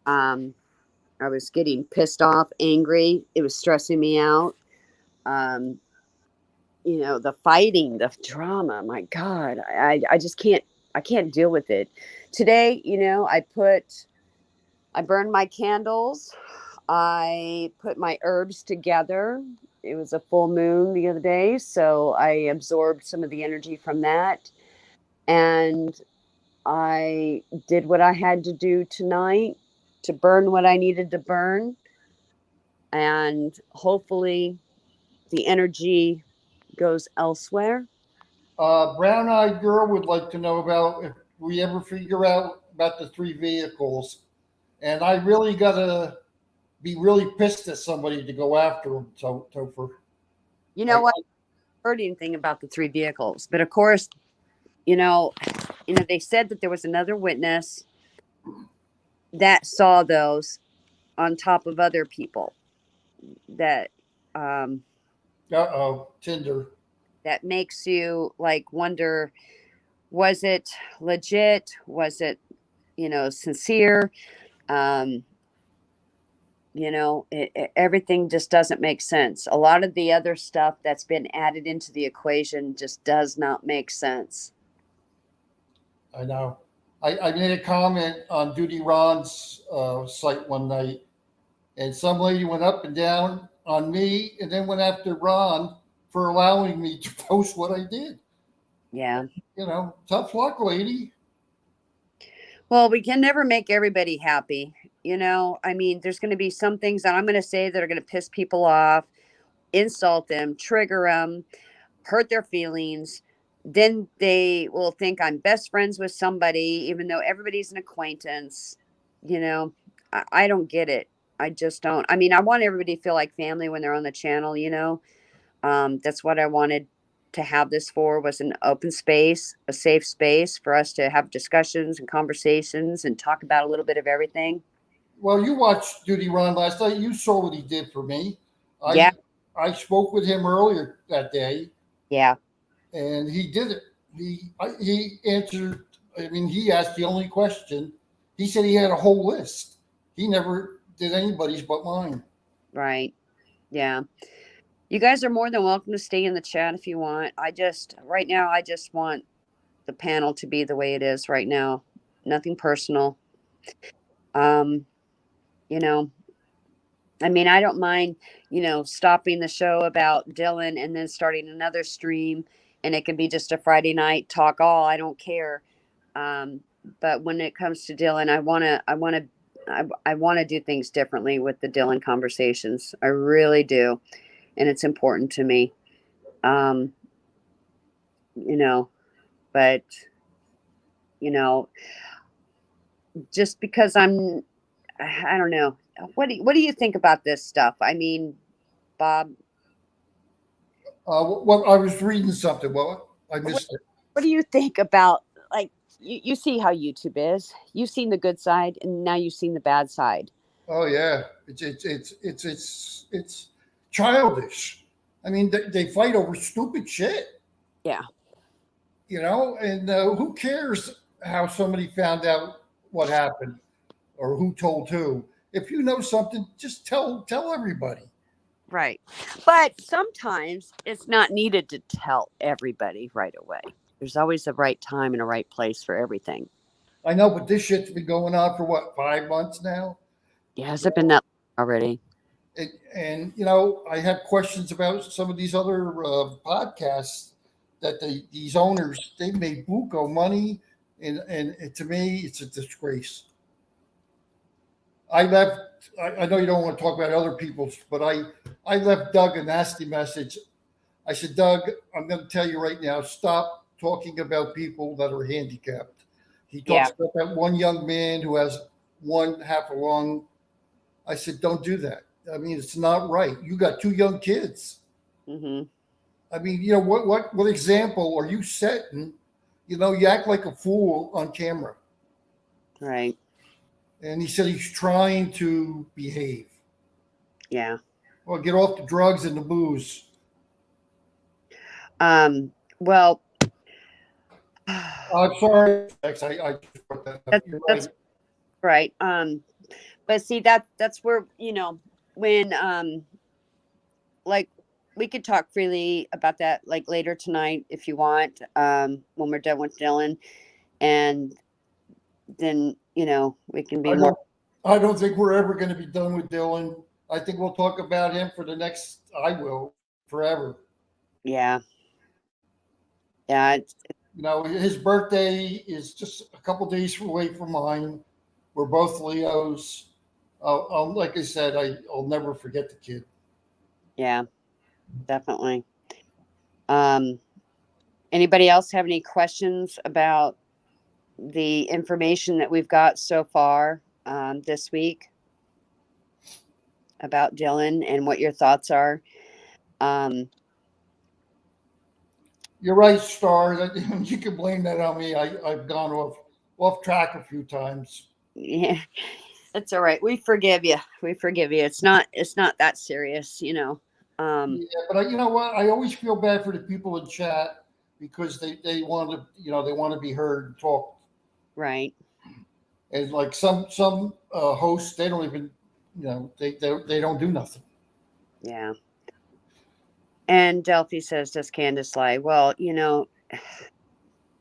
Um, I was getting pissed off, angry. It was stressing me out. Um, the fighting, the drama. My God, I just can't. I can't deal with it. Today, I burned my candles. I put my herbs together. It was a full moon the other day, so I absorbed some of the energy from that. And I did what I had to do tonight to burn what I needed to burn. And hopefully the energy goes elsewhere. Brown Eyed Girl would like to know about if we ever figure out about the three vehicles. And I really got to be really pissed at somebody to go after them, Topher. You know I, what? I heard anything about the three vehicles, but of course, you know, they said that there was another witness that saw those on top of other people that um, Tinder. that makes you like wonder, was it legit, was it sincere? um, everything just doesn't make sense. A lot of the other stuff that's been added into the equation just does not make sense. I know. I made a comment on Duty Ron's site one night, and some lady went up and down on me and then went after Ron for allowing me to post what I did. Yeah. Tough luck, lady. Well, we can never make everybody happy. I mean, there's going to be some things that I'm going to say that are going to piss people off, insult them, trigger them, hurt their feelings. Then they will think I'm best friends with somebody, even though everybody's an acquaintance. I don't get it. I just don't. I mean, I want everybody to feel like family when they're on the channel. That's what I wanted to have this for, was an open space, a safe space for us to have discussions and conversations and talk about a little bit of everything. Well, you watched Duty Ron last night. You saw what he did for me. Yeah. I spoke with him earlier that day, Yeah. and he did it. He answered. I mean, he asked the only question. He said he had a whole list. He never did anybody's but mine. Right. Yeah. You guys are more than welcome to stay in the chat if you want. Right now, I just want the panel to be the way it is right now. Nothing personal. Um, you know, I mean, I don't mind, stopping the show about Dylan and then starting another stream, and it can be just a Friday night talk all. I don't care. Um, but when it comes to Dylan, I want to do things differently with the Dylan conversations. I really do, and it's important to me. Um, you know, but you know, just because I don't know. What do you think about this stuff? I mean, Bob, Well, I was reading something. Well, I what, missed it. what do you think about, like, you see how YouTube is? You've seen the good side, and now you've seen the bad side. Oh yeah, it's childish. I mean, they fight over stupid shit, Yeah. and who cares how somebody found out what happened or who told who? If you know something, just tell everybody. Right. But sometimes it's not needed to tell everybody right away. There's always a right time and a right place for everything. I know, but this shit's been going on for what, 5 months now? Yeah, has it been that long already? And I had questions about some of these other podcasts that these owners they made buco money, and to me, it's a disgrace. I left. I know you don't want to talk about other people's, but I left Doug a nasty message. I said, Doug, I'm going to tell you right now, stop talking about people that are handicapped. He Yeah. talks about that one young man who has one half a lung. I said, don't do that. I mean, it's not right. You got two young kids. Mm-hmm. I mean, what example are you setting? You act like a fool on camera. Right. And he said he's trying to behave. Yeah. Well, get off the drugs and the booze. Well, I'm sorry, Max. I just brought that up. You're right. that's right. But see that's where, when like we could talk freely about that like later tonight if you want, when we're done with Dylan, and then, we can be I more. don't. I don't think we're ever going to be done with Dylan. I think we'll talk about him for the next. I will forever. Yeah. Yeah. His birthday is just a couple days away from mine. We're both Leos. Like I said, I'll never forget the kid. Yeah, definitely. Um, Anybody else have any questions about the information that we've got so far, this week about Dylan and what your thoughts are? Um, You're right, Star. That you can blame that on me. I've gone off track a few times. yeah, it's all right. We forgive you. We forgive you. It's not that serious. Um, Yeah, but you know what? I always feel bad for the people in chat because they want to they want to be heard and talk. right. And like some hosts, they don't even they don't do nothing. Yeah. And Delphi says, does Candace lie? Well,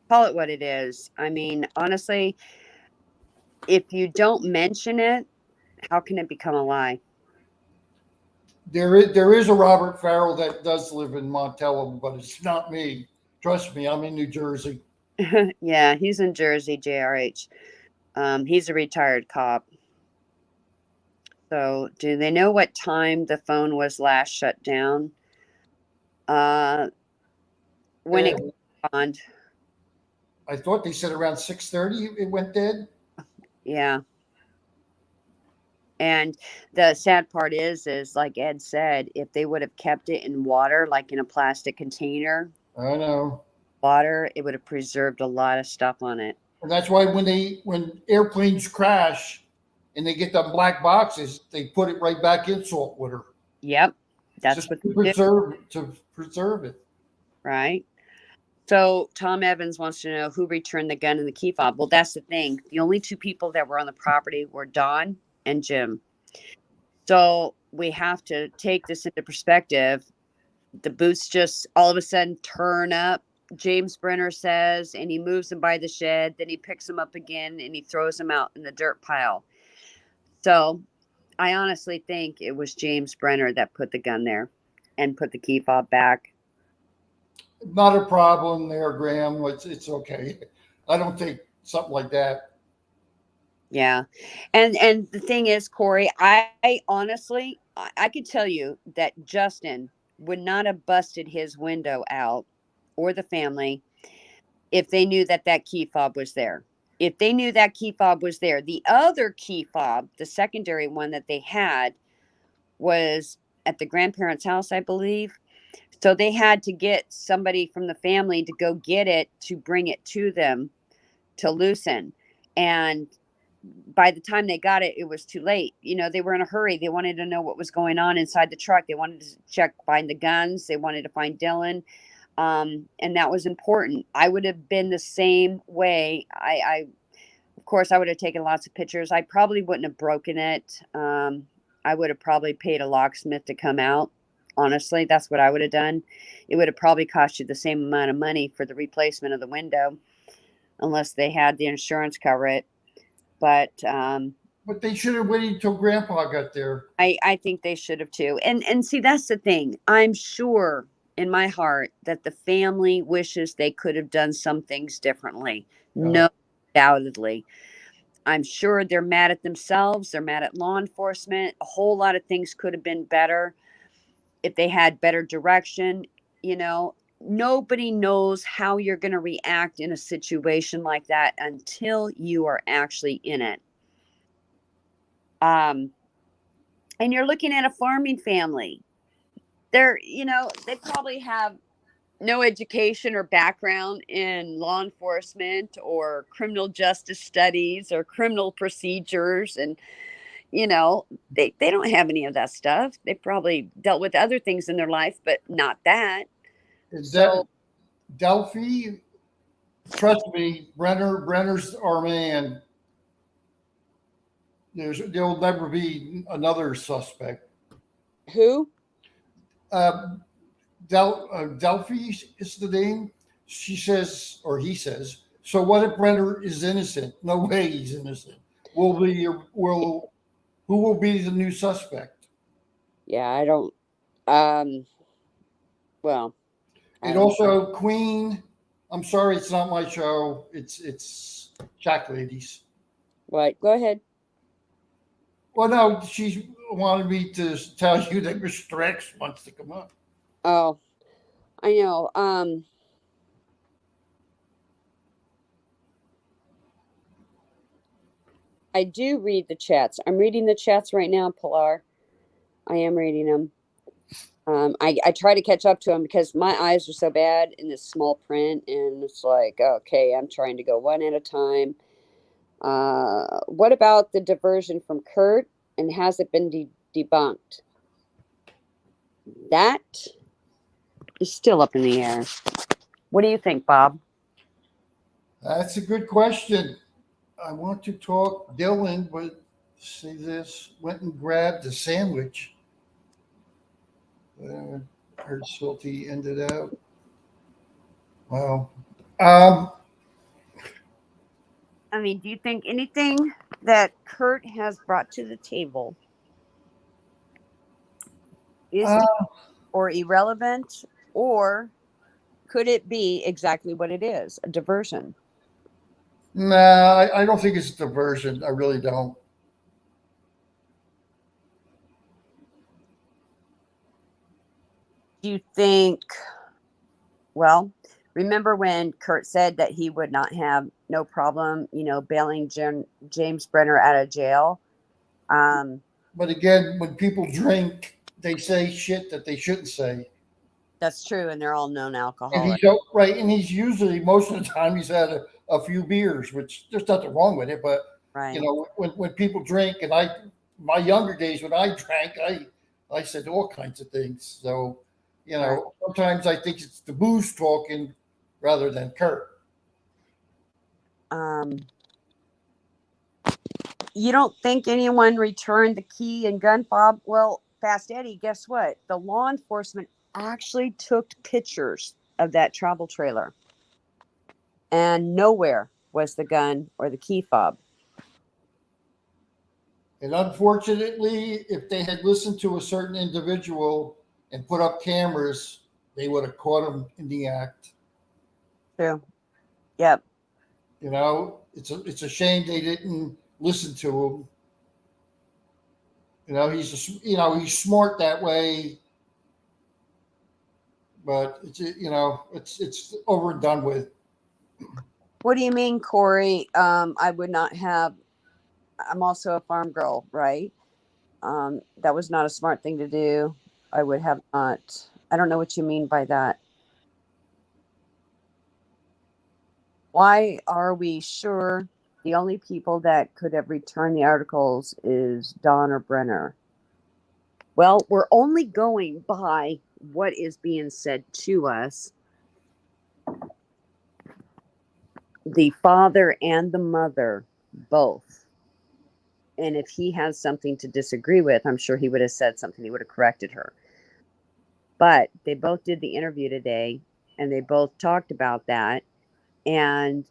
call it what it is. I mean, honestly, if you don't mention it, how can it become a lie? There is a Robert Farrell that does live in Montello, but it's not me. Trust me, I'm in New Jersey. Yeah, he's in Jersey, JRH. He's a retired cop. So, do they know what time the phone was last shut down? Uh, when it And on? I thought they said around 6:30 it went dead. Yeah. And the sad part is like Ed said, if they would have kept it in water, like in a plastic container, I know. water, it would have preserved a lot of stuff on it. And that's why when airplanes crash and they get them black boxes, they put it right back in salt water. Yep. Just That's what they do, to preserve it. right? So Tom Evans wants to know who returned the gun and the key fob. Well, that's the thing. The only two people that were on the property were Don and Jim. So we have to take this into perspective. The boots just all of a sudden turn up, James Brenner says, and he moves them by the shed. Then he picks them up again and he throws them out in the dirt pile. So I honestly think it was James Brenner that put the gun there and put the key fob back. Not a problem there, Graham. It's okay. I don't think something like that. Yeah. And the thing is, Corey, I honestly I could tell you that Justin would not have busted his window out, or the family, if they knew that that key fob was there. If they knew that key fob was there, the other key fob, the secondary one that they had, was at the grandparents' house, I believe. So they had to get somebody from the family to go get it to bring it to them to loosen. And by the time they got it, it was too late. They were in a hurry. They wanted to know what was going on inside the truck. They wanted to find the guns. They wanted to find Dylan. And that was important. I would have been the same way. Of course, I would have taken lots of pictures. I probably wouldn't have broken it. I would have probably paid a locksmith to come out. Honestly, that's what I would have done. It would have probably cost you the same amount of money for the replacement of the window, unless they had the insurance cover it. But they should have waited until Grandpa got there. I think they should have too. And see, that's the thing. I'm sure in my heart that the family wishes they could have done some things differently. No, undoubtedly. I'm sure they're mad at themselves. They're mad at law enforcement. A whole lot of things could have been better if they had better direction. Nobody knows how you're going to react in a situation like that until you are actually in it. And you're looking at a farming family. They probably have no education or background in law enforcement or criminal justice studies or criminal procedures. And, they don't have any of that stuff. They probably dealt with other things in their life, but not that. Is that Delphi? Trust me, Brenner's our man. There'll never be another suspect. Who? Delphi is the name. She says, or he says. So what if Brenner is innocent? No way he's innocent. Who will be the new suspect? Yeah, I don't. Well. And also, Queen. I'm sorry, it's not my show. It's Jack Ladies. What? Go ahead. Well, no, she wanted me to tell you that Mr. X wants to come up. Oh, I know. I do read the chats. I'm reading the chats right now, Pilar. I am reading them. I try to catch up to them because my eyes are so bad in this small print, and it's like, okay, I'm trying to go one at a time. What about the diversion from Kurt, and has it been debunked? That is still up in the air. What do you think, Bob? That's a good question. I want to talk Dylan, but see this, went and grabbed a sandwich. Her salty ended out. Well, I mean, do you think anything that Kurt has brought to the table is or irrelevant, or could it be exactly what it is, a diversion? Nah, I don't think it's a diversion. I really don't. Do you think, well, remember when Kurt said that he would not have no problem, bailing James Brenner out of jail? But again, when people drink, they say shit that they shouldn't say. That's true, and they're all known alcoholics. And he's usually, most of the time, he's had a few beers, which there's nothing wrong with it. But right. When people drink, and my younger days when I drank, I said all kinds of things. So right. Sometimes I think it's the booze talking rather than Kurt. You don't think anyone returned the key and gun fob? Well, Fast Eddie, guess what? The law enforcement actually took pictures of that travel trailer, and nowhere was the gun or the key fob. And unfortunately, if they had listened to a certain individual and put up cameras, they would have caught him in the act. True. Yep. It's a shame they didn't listen to him. He's smart that way, but it's over and done with. What do you mean, Corey? I would not have. I'm also a farm girl, right? That was not a smart thing to do. I would have not. I don't know what you mean by that. Why are we sure The only people that could have returned the articles is Don or Brenner. Well, we're only going by what is being said to us. The father and the mother both. And if he has something to disagree with, I'm sure he would have said something. He would have corrected her. But they both did the interview today and they both talked about that. And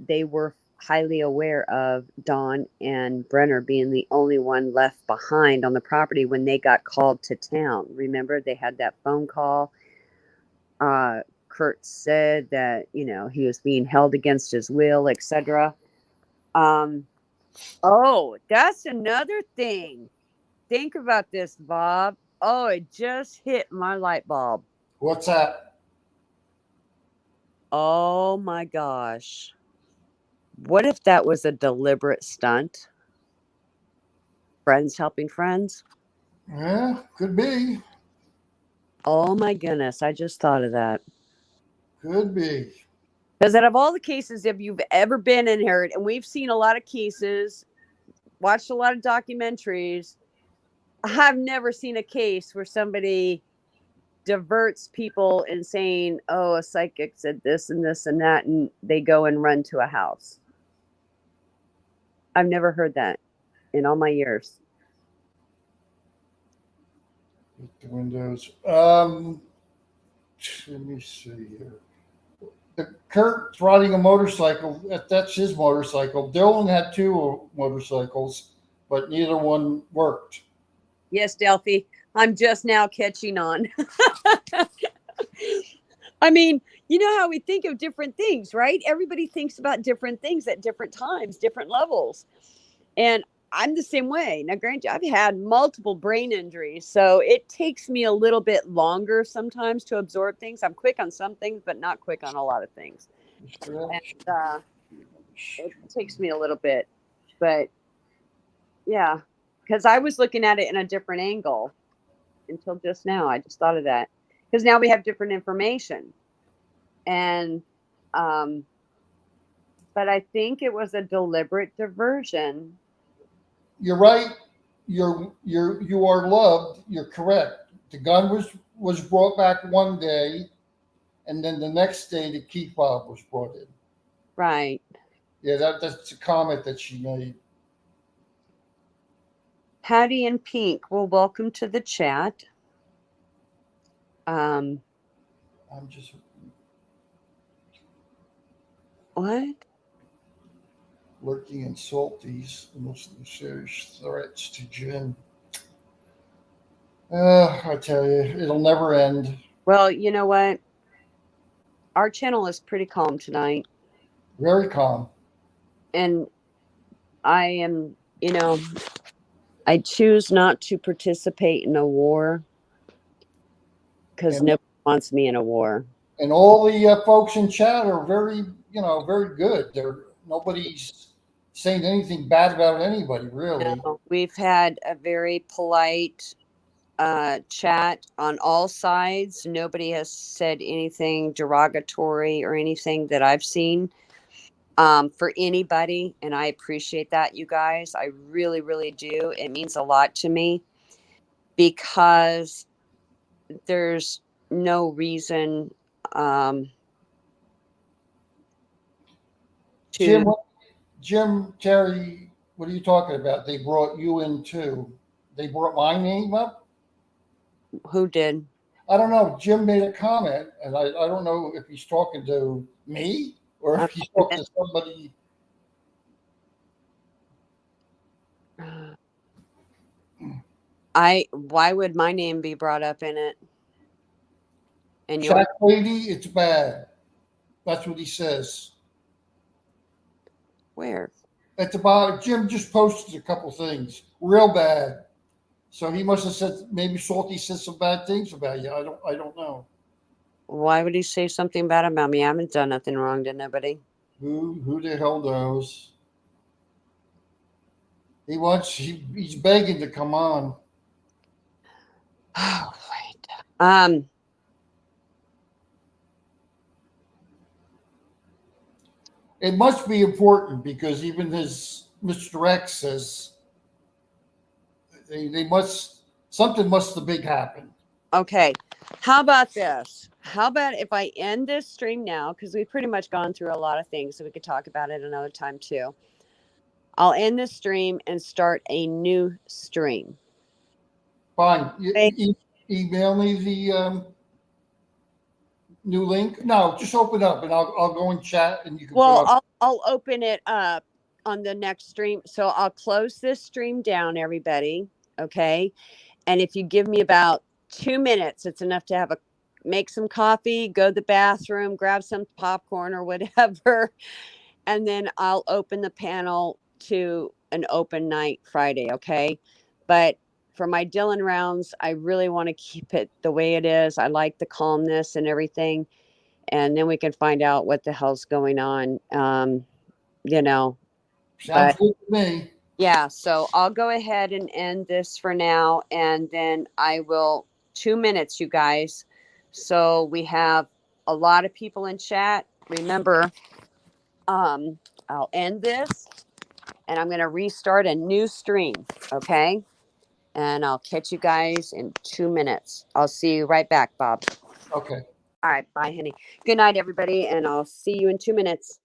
they were highly aware of Dawn and Brenner being the only one left behind on the property when they got called to town. Remember, they had that phone call. Kurt said that, he was being held against his will, etc. Oh, that's another thing. Think about this, Bob. Oh, it just hit my light bulb. What's that? Oh my gosh. What if that was a deliberate stunt? Friends helping friends? Yeah, could be. Oh my goodness, I just thought of that. Could be. Because out of all the cases, if you've ever been in here, and we've seen a lot of cases, watched a lot of documentaries, I've never seen a case where somebody diverts people in saying, oh, a psychic said this and this and that, and they go and run to a house. I've never heard that in all my years. The windows. Let me see here. Kurt's riding a motorcycle. That's his motorcycle. Dylan had two motorcycles, but neither one worked. Yes, Delphi, I'm just now catching on. I mean, you know how we think of different things, right? Everybody thinks about different things at different times, different levels. And I'm the same way. Now, granted, I've had multiple brain injuries, so it takes me a little bit longer sometimes to absorb things. I'm quick on some things, but not quick on a lot of things. And it takes me a little bit. But yeah, because I was looking at it in a different angle until just now. I just thought of that. Because now we have different information. And, but I think it was a deliberate diversion. You're right. You are loved. You're correct. The gun was brought back one day, and then the next day the key fob was brought in. Right. Yeah, that's a comment that she made. Hattie and Pink, well, welcome to the chat. I'm just What? lurking in salties, most serious threats to Jim. I tell you, it'll never end. Well, you know what? Our channel is pretty calm tonight. Very calm. And I am, I choose not to participate in a war because And nobody wants me in a war. and all the folks in chat are very, very good. Nobody's saying anything bad about anybody, really. No, we've had a very polite chat on all sides. Nobody has said anything derogatory or anything that I've seen for anybody. And I appreciate that, you guys. I really, really do. It means a lot to me because there's no reason Jim, to. Jim, Terry, what are you talking about? They brought you in too. They brought my name up. Who did? I don't know. Jim made a comment, and I don't know if he's talking to me or if he's talking to somebody. Why would my name be brought up in it? And your Chat lady, it's bad. That's what he says. where? At the bottom, Jim just posted a couple things, real bad. So he must have said maybe Salty said some bad things about you. I don't know. Why would he say something bad about me? I haven't done nothing wrong to nobody. Who the hell knows? He's begging to come on. Oh, wait. it must be important because even his Mr. X says they must something must have big happen. Okay. How about this? How about if I end this stream now? Because we've pretty much gone through a lot of things, so we could talk about it another time too. I'll end this stream and start a new stream. Fine. Okay. Email me the new link. No, just open up and I'll go and chat and you can put Well, up. I'll open it up on the next stream. So I'll close this stream down, everybody. Okay. And if you give me about 2 minutes, it's enough to have a make some coffee, go to the bathroom, grab some popcorn or whatever, and then I'll open the panel to an open night Friday. Okay. But for my Dylan rounds, I really want to keep it the way it is. I like the calmness and everything. And then we can find out what the hell's going on. You know, Sounds but good to me. yeah, so I'll go ahead and end this for now. And then I will 2 minutes, you guys. So we have a lot of people in chat. Remember, I'll end this and I'm going to restart a new stream. Okay. And I'll catch you guys in 2 minutes. I'll see you right back, Bob. Okay. All right. Bye, honey. Good night, everybody. And I'll see you in 2 minutes.